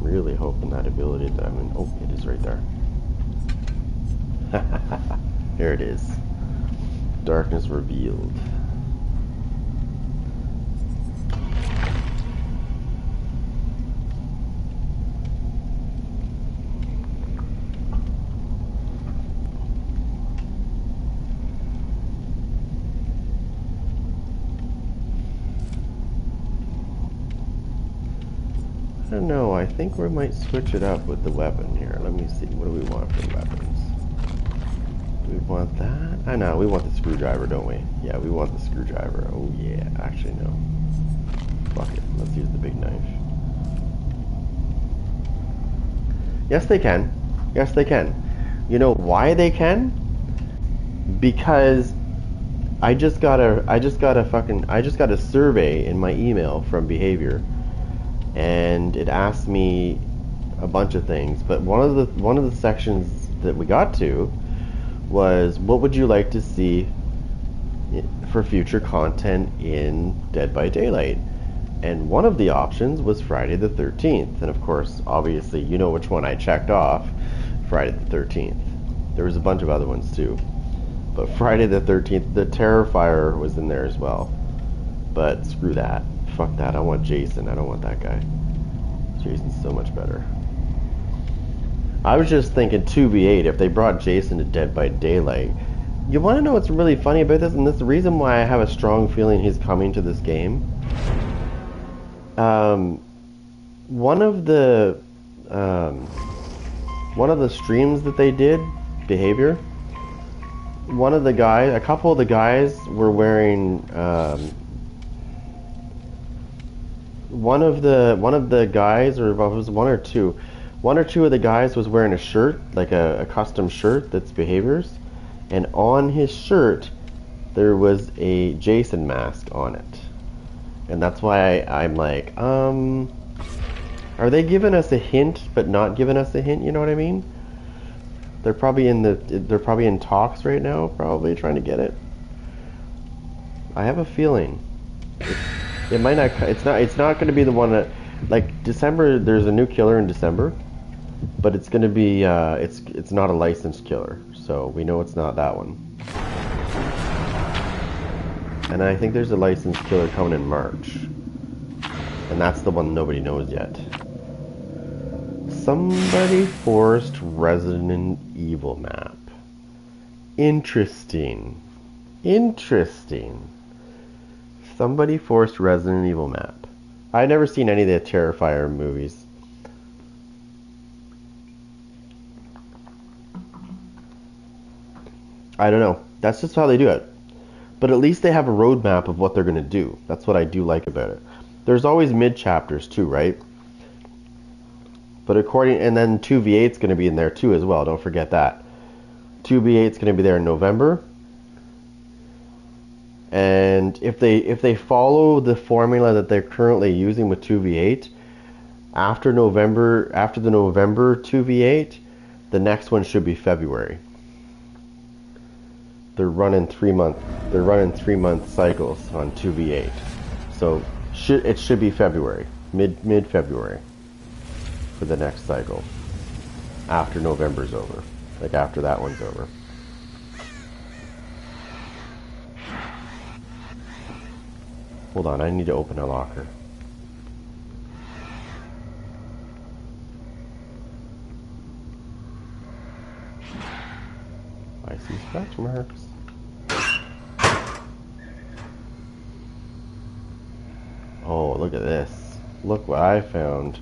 Really hoping that ability that I'm in. Oh, it is right there. There it is. Darkness revealed. I don't know, I think we might switch it up with the weapon here. Let me see, what do we want for weapons? Do we want that? I know, we want the screwdriver, don't we? Yeah, we want the screwdriver. Oh yeah, actually no. Fuck it, let's use the big knife. Yes, they can. Yes, they can. You know why they can? Because I just got a survey in my email from Behavior. And it asked me a bunch of things, but one of the sections that we got to was, what would you like to see for future content in Dead by Daylight? And one of the options was Friday the 13th, and of course, obviously, you know which one I checked off, Friday the 13th. There was a bunch of other ones too, but Friday the 13th, the Terrifier was in there as well, but screw that. Fuck that, I want Jason, I don't want that guy. Jason's so much better. I was just thinking 2v8, if they brought Jason to Dead by Daylight. You want to know what's really funny about this? And this is the reason why I have a strong feeling he's coming to this game. One of the streams that they did, Behavior, a couple of the guys were wearing, one of the guys, or it was one or two of the guys was wearing a shirt, like a custom shirt that's Behavior's, and on his shirt there was a Jason mask on it. And that's why I'm like, are they giving us a hint but not giving us a hint, you know what I mean? They're probably in talks right now, probably trying to get it. I have a feeling. It might not. It's not going to be the one that, like, December. There's a new killer in December, but it's going to be. It's not a licensed killer, so we know it's not that one. And I think there's a licensed killer coming in March, and that's the one nobody knows yet. Somebody forced Resident Evil map. Interesting. Interesting. Somebody forced Resident Evil map. I've never seen any of the Terrifier movies. I don't know. That's just how they do it. but at least they have a roadmap of what they're going to do. That's what I do like about it. There's always mid chapters too, right? But and then 2v8 is going to be in there too as well. Don't forget that. 2v8 is going to be there in November. And if they follow the formula that they're currently using with 2v8, after the November 2v8, the next one should be February. They're running 3-month cycles on 2v8. So it should be February, mid February for the next cycle. After November's over. Like after that one's over. Hold on, I need to open a locker. I see scratch marks. Oh, look at this. Look what I found.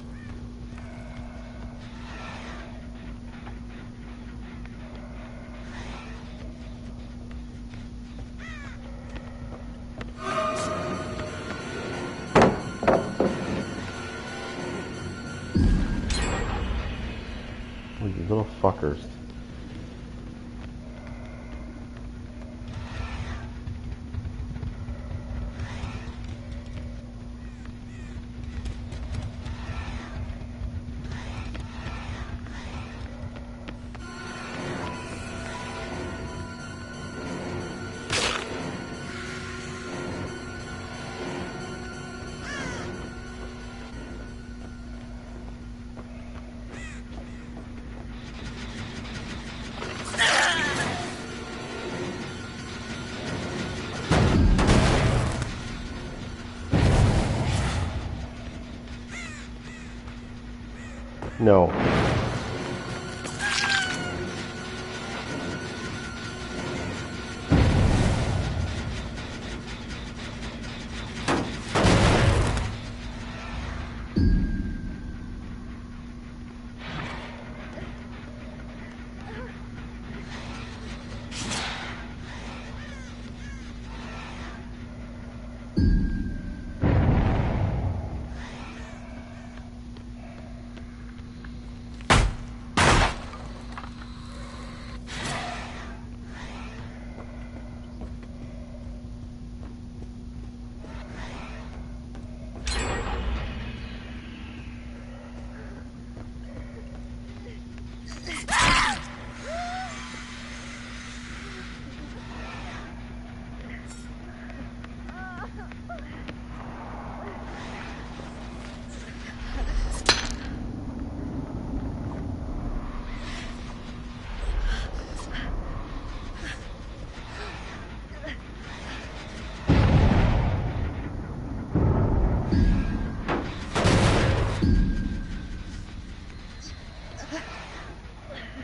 Oh, you little fuckers. No.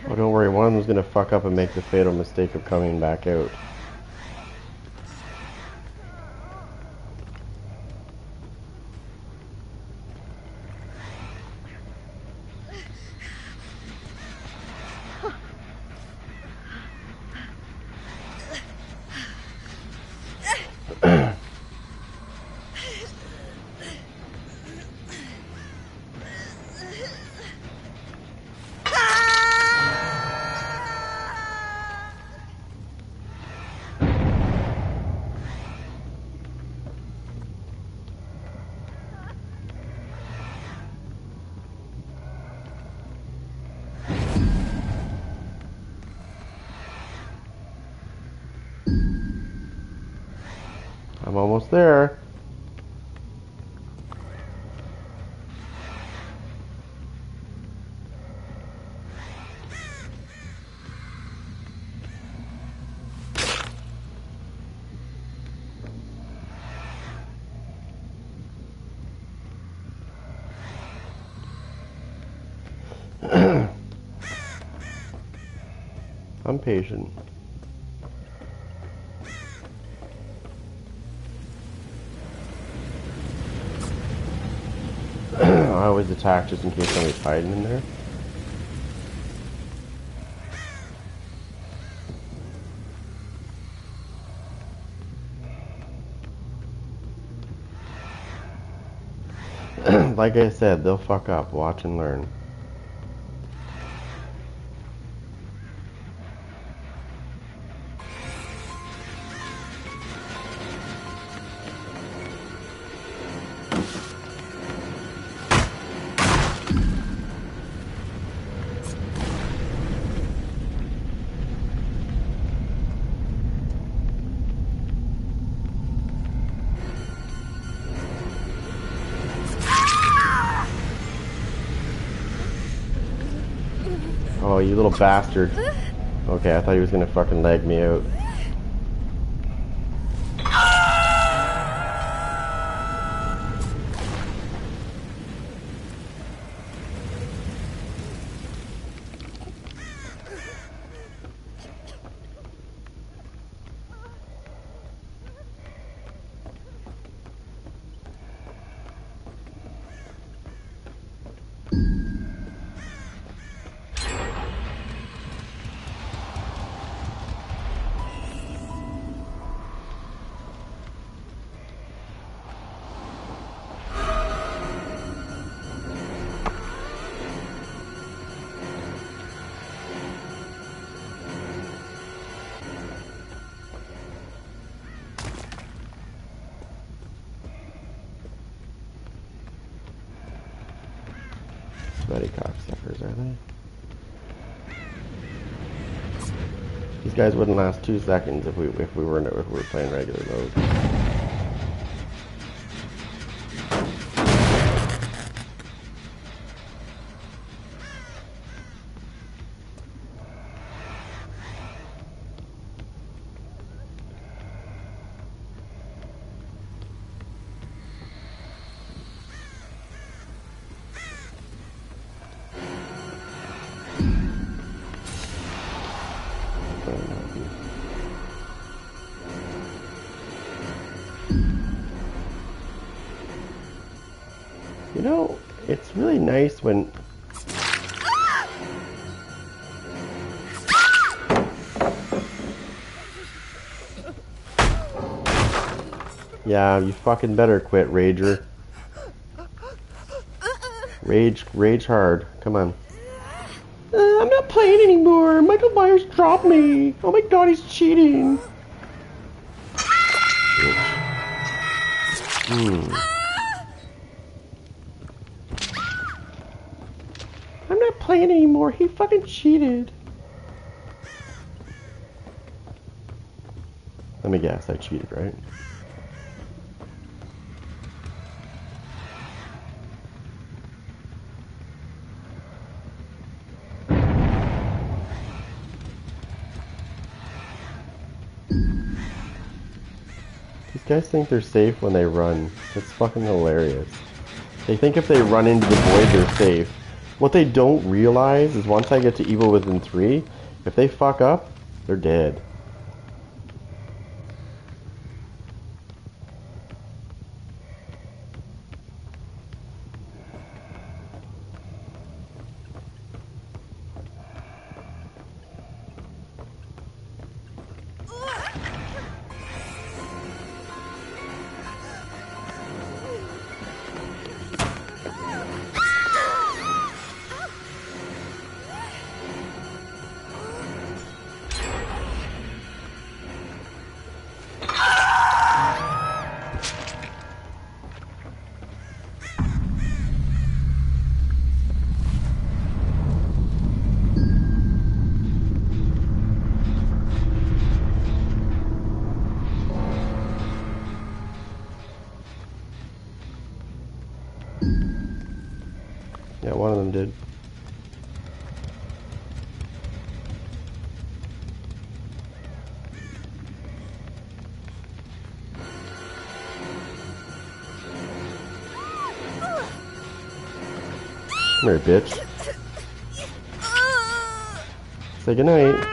Oh, don't worry, one of them's gonna fuck up and make the fatal mistake of coming back out. I'm almost there. I'm patient. I always attack just in case somebody's hiding in there. Like I said, they'll fuck up. Watch and learn. Oh, you little bastard. Okay, I thought he was gonna fucking leg me out. Sweaty cocksuckers, are they? These guys wouldn't last 2 seconds if we were playing regular mode. You know, it's really nice when... Yeah, you fucking better quit, Rager. Rage hard. Come on. I'm not playing anymore. Michael Myers dropped me. Oh my god, he's cheating. I'm not playing anymore. He fucking cheated. Let me guess. I cheated, right? These guys think they're safe when they run. It's fucking hilarious. They think if they run into the void, they're safe. What they don't realize is once I get to Evil Within 3, if they fuck up, they're dead. Yeah, one of them did. Come here, bitch. Say goodnight.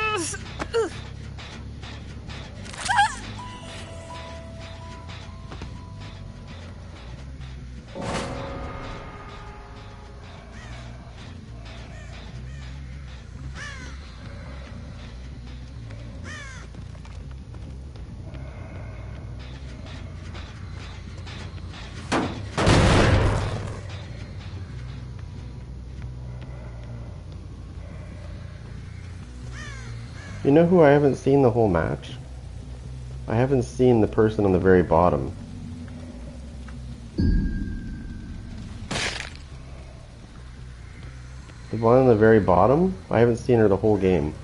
You know who I haven't seen the whole match? I haven't seen the person on the very bottom. The one on the very bottom? I haven't seen her the whole game.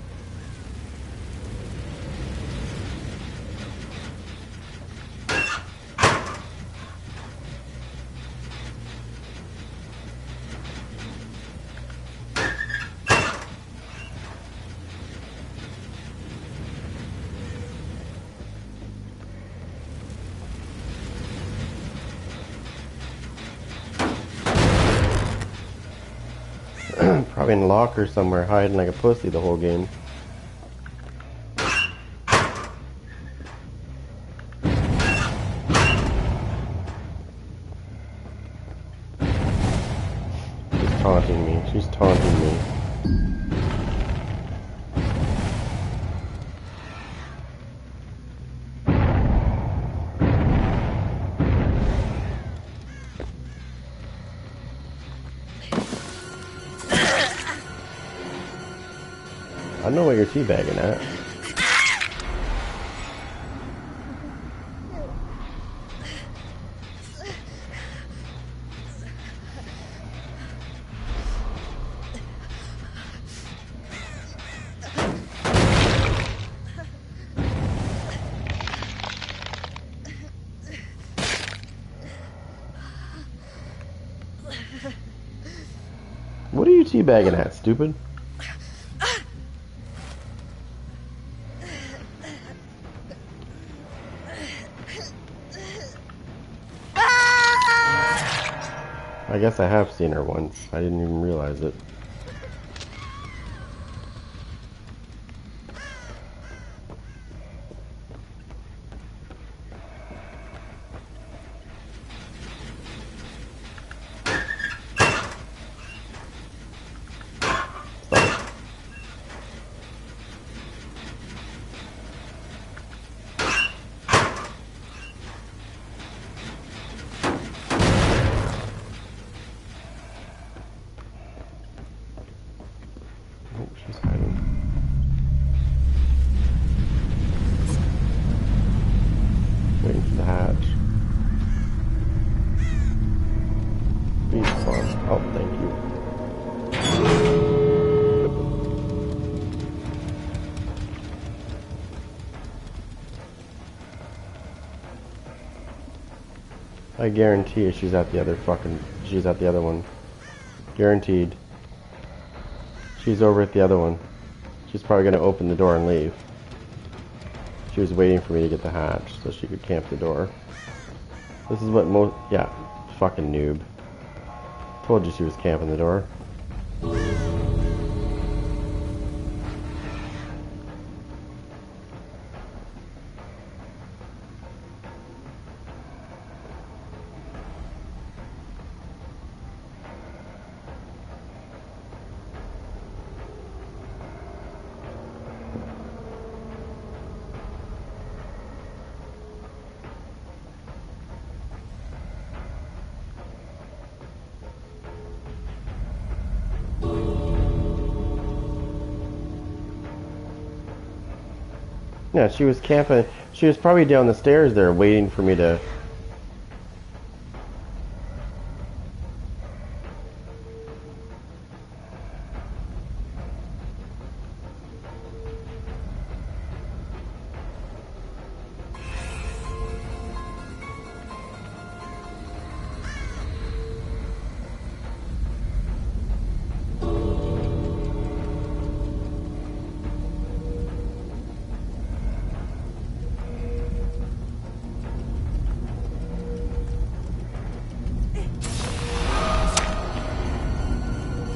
Probably in a locker somewhere, hiding like a pussy the whole game. She's taunting me. She's taunting me. I don't know what you're teabagging at. What are you teabagging at, stupid? I guess I have seen her once. I didn't even realize it. Stop it. Oh, she's hiding. Waiting for the hatch. Please, son. Oh, thank you. I guarantee you she's at the other she's at the other one. Guaranteed. She's over at the other one. She's probably gonna open the door and leave. She was waiting for me to get the hatch so she could camp the door. This is what yeah, fucking noob. Told you she was camping the door. Yeah, she was camping. She was probably down the stairs there waiting for me to...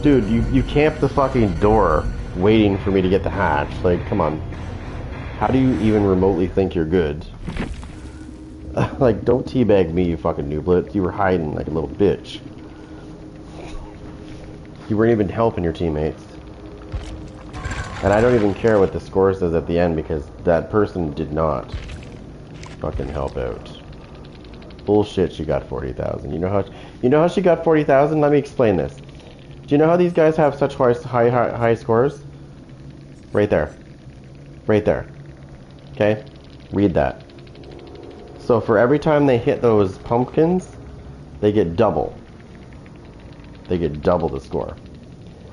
Dude, you camped the fucking door waiting for me to get the hatch. Like, come on. How do you even remotely think you're good? Like, don't teabag me, you fucking nooblet. You were hiding like a little bitch. You weren't even helping your teammates. And I don't even care what the score says at the end because that person did not fucking help out. Bullshit, she got 40,000. You know how she got 40,000? Let me explain this. Do you know how these guys have such high scores? Right there. Right there. Okay? Read that. So for every time they hit those pumpkins, they get double. They get double the score.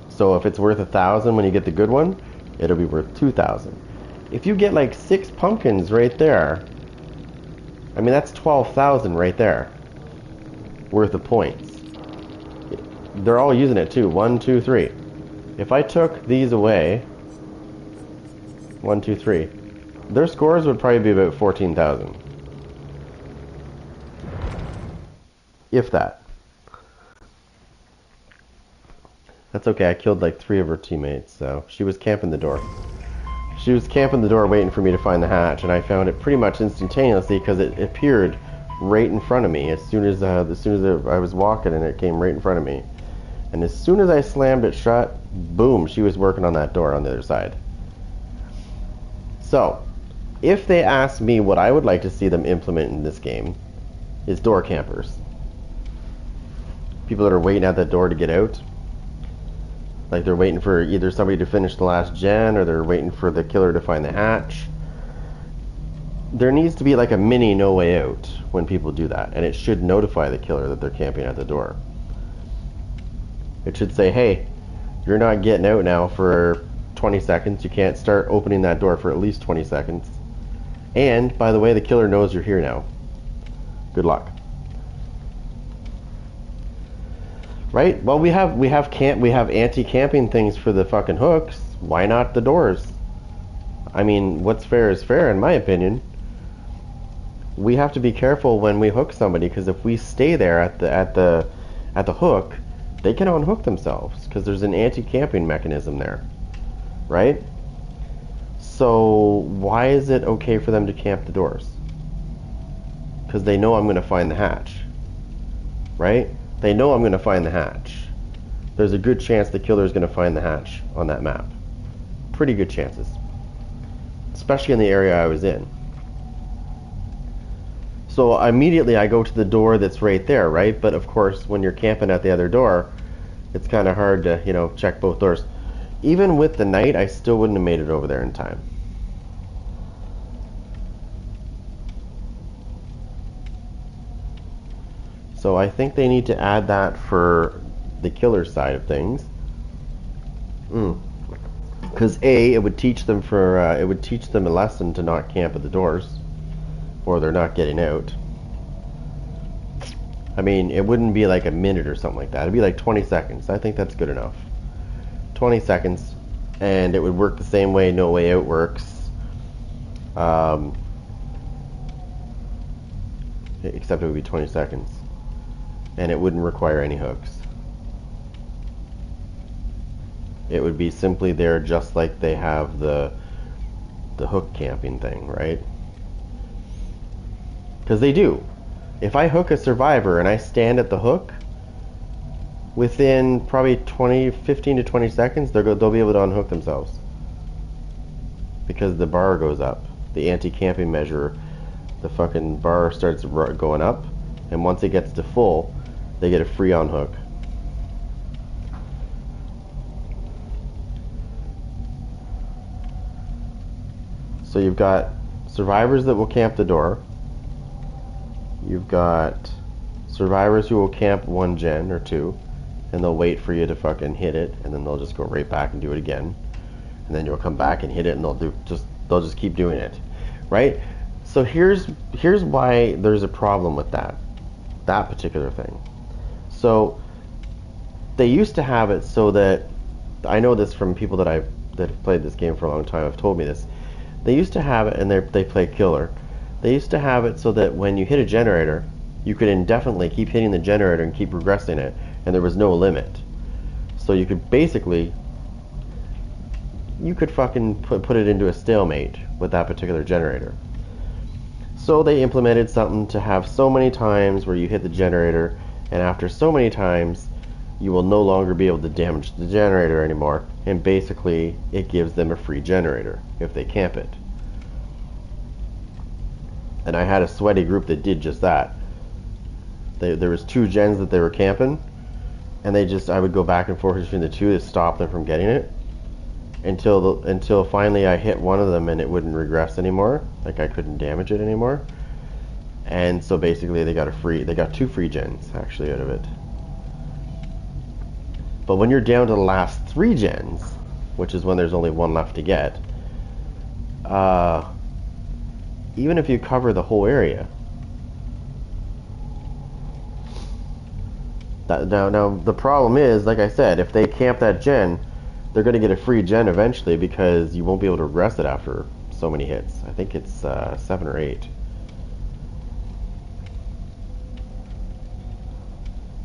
So if it's worth 1,000 when you get the good one, it'll be worth 2,000. If you get like 6 pumpkins right there, I mean that's 12,000 right there worth of points. They're all using it too. 1, 2, 3. If I took these away, 1, 2, 3, their scores would probably be about 14,000. If that. That's okay, I killed like 3 of her teammates, so she was camping the door. She was camping the door waiting for me to find the hatch, and I found it pretty much instantaneously because it appeared right in front of me as soon as I was walking, and it came right in front of me. And as soon as I slammed it shut, boom, she was working on that door on the other side. So, if they ask me what I would like to see them implement in this game, is door campers. People that are waiting at that door to get out. Like they're waiting for either somebody to finish the last gen, or they're waiting for the killer to find the hatch. There needs to be like a mini no way out when people do that, and it should notify the killer that they're camping at the door. It should say, hey, you're not getting out now for 20 seconds. You can't start opening that door for at least 20 seconds. And, by the way, the killer knows you're here now. Good luck. Right? Well, we have anti-camping things for the fucking hooks. Why not the doors? I mean, what's fair is fair, in my opinion. We have to be careful when we hook somebody, because if we stay there at the hook, they can unhook themselves because there's an anti-camping mechanism there, right? So why is it okay for them to camp the doors? Because they know I'm going to find the hatch, right? They know I'm going to find the hatch. There's a good chance the killer is going to find the hatch on that map. Pretty good chances, especially in the area I was in. So immediately I go to the door that's right there, right? But of course, when you're camping at the other door, it's kind of hard to, check both doors. Even with the night, I still wouldn't have made it over there in time. So I think they need to add that for the killer side of things. Because it would teach them a lesson to not camp at the doors, or they're not getting out. I mean, it wouldn't be like a minute or something like that. It'd be like 20 seconds. I think that's good enough. 20 seconds, and it would work the same way No Way Out works. Except it would be 20 seconds. And it wouldn't require any hooks. It would be simply there just like they have the hook camping thing, right? Because they do. If I hook a survivor and I stand at the hook, within probably 15 to 20 seconds, they'll be able to unhook themselves. Because the bar goes up. The anti-camping measure, the fucking bar starts going up, and once it gets to full, they get a free unhook. So you've got survivors that will camp the door. You've got survivors who will camp 1 gen or 2, and they'll wait for you to fucking hit it, and then they'll just go right back and do it again. And then you'll come back and hit it, and they'll just keep doing it, right? So here's why there's a problem with that particular thing. So they used to have it so that, I know this from people that have played this game for a long time, have told me this. They used to have it, and they play killer. They used to have it so that when you hit a generator, you could indefinitely keep hitting the generator and keep progressing it, and there was no limit. So you could basically, fucking put it into a stalemate with that particular generator. So they implemented something to have so many times where you hit the generator, and after so many times, you will no longer be able to damage the generator anymore, and basically it gives them a free generator if they camp it. And I had a sweaty group that did just that. There was 2 gens that they were camping, and I would go back and forth between the 2 to stop them from getting it. until finally I hit one of them and it wouldn't regress anymore. Like I couldn't damage it anymore. And so basically they got 2 free gens actually out of it. But when you're down to the last 3 gens, which is when there's only 1 left to get, even if you cover the whole area, now the problem is, like I said, if they camp that gen, they're going to get a free gen eventually because you won't be able to rest it after so many hits. I think it's 7 or 8.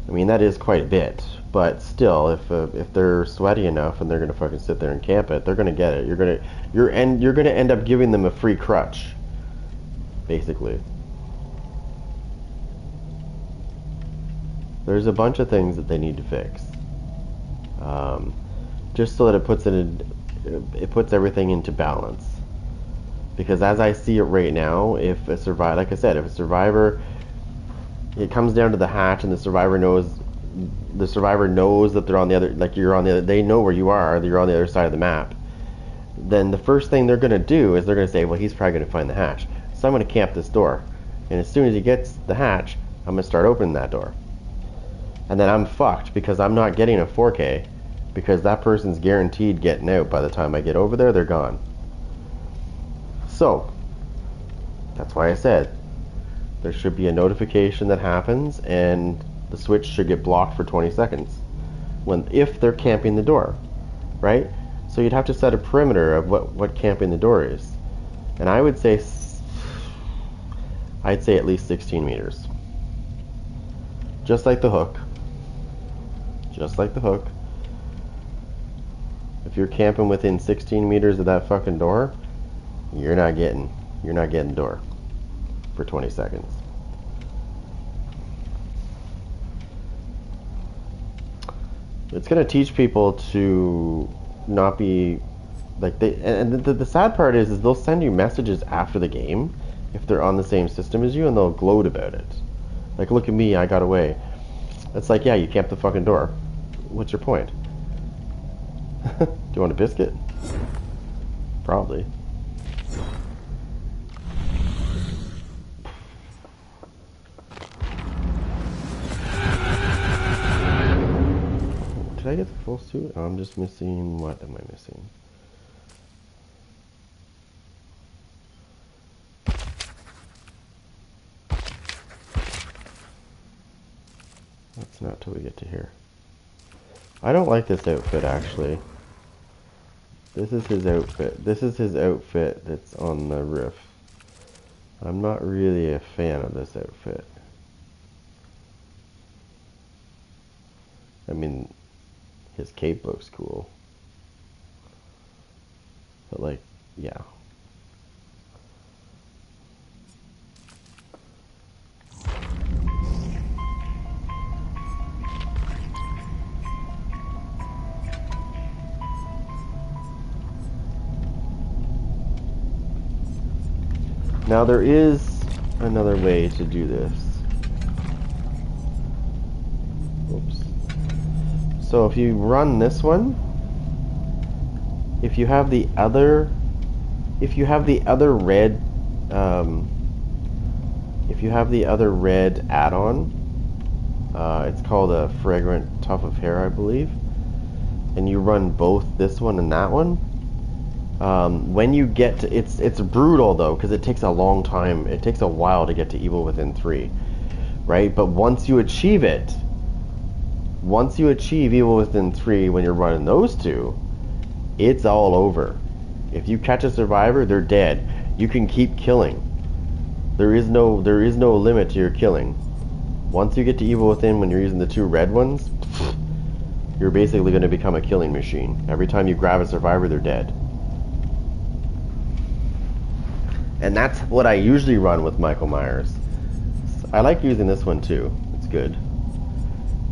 I mean, that is quite a bit, but still, if they're sweaty enough and they're gonna fucking sit there and camp it, they're gonna get it. You're gonna end up giving them a free crutch, basically. There's a bunch of things that they need to fix, just so that it puts everything into balance. Because as I see it right now, if a survivor, like I said, if a survivor, it comes down to the hatch, and the survivor knows that they're on the other, like you're on the other, they know where you are, that you're on the other side of the map. Then the first thing they're going to do is they're going to say, well, he's probably going to find the hatch, so I'm going to camp this door, and as soon as he gets the hatch, I'm going to start opening that door. And then I'm fucked because I'm not getting a 4K, because that person's guaranteed getting out. By the time I get over there, they're gone. So that's why I said there should be a notification that happens, and the switch should get blocked for 20 seconds if they're camping the door, right? So you'd have to set a perimeter of what camping the door is, and I'd say at least 16 meters, just like the hook. If you're camping within 16 meters of that fucking door, you're not getting the door for 20 seconds. It's going to teach people to not be like the sad part is they'll send you messages after the game if they're on the same system as you, and they'll gloat about it. Like, look at me, I got away. It's like, yeah, you camped the fucking door. What's your point? Do you want a biscuit? Probably. Did I get the full suit? Oh, I'm just missing. What am I missing? That's not till we get to here. I don't like this outfit, actually. This is his outfit. This is his outfit that's on the roof. I'm not really a fan of this outfit. I mean, his cape looks cool. But, like, yeah. Now there is another way to do this. Oops. So if you run this one, if you have the other red, add-on, it's called a Fragrant Tuft of Hair, I believe, and you run both this one and that one. When you get to, it's brutal though, because it takes a long time. It takes a while to get to Evil Within 3, right? But once you achieve Evil Within 3, when you're running those two, it's all over. If you catch a survivor, they're dead. You can keep killing. There is no limit to your killing. Once you get to Evil Within, when you're using the 2 red ones, you're basically going to become a killing machine. Every time you grab a survivor, they're dead. And that's what I usually run with Michael Myers. I like using this one too. It's good.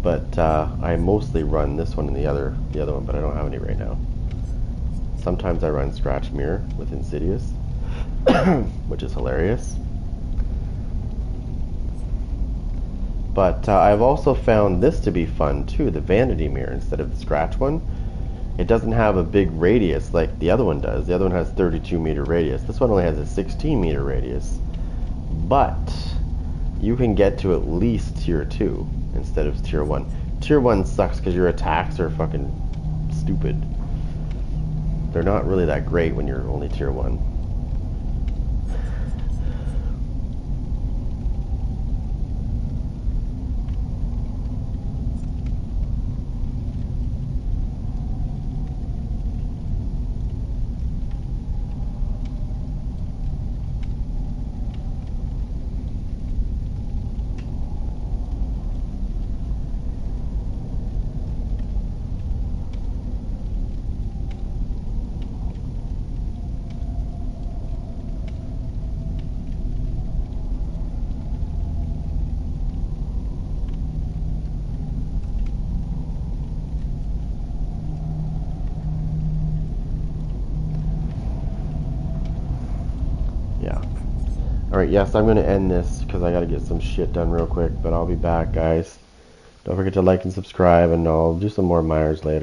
But I mostly run this one and the other one, but I don't have any right now. Sometimes I run Scratch Mirror with Insidious, which is hilarious. But I've also found this to be fun too, the Vanity Mirror instead of the Scratch one. It doesn't have a big radius like the other one does. The other one has 32-meter radius. This one only has a 16-meter radius. But you can get to at least tier 2 instead of tier 1. Tier 1 sucks because your attacks are fucking stupid. They're not really that great when you're only tier 1. Yeah. Alright, yes, I'm going to end this because I got to get some shit done real quick, but I'll be back, guys. Don't forget to like and subscribe, and I'll do some more Myers later.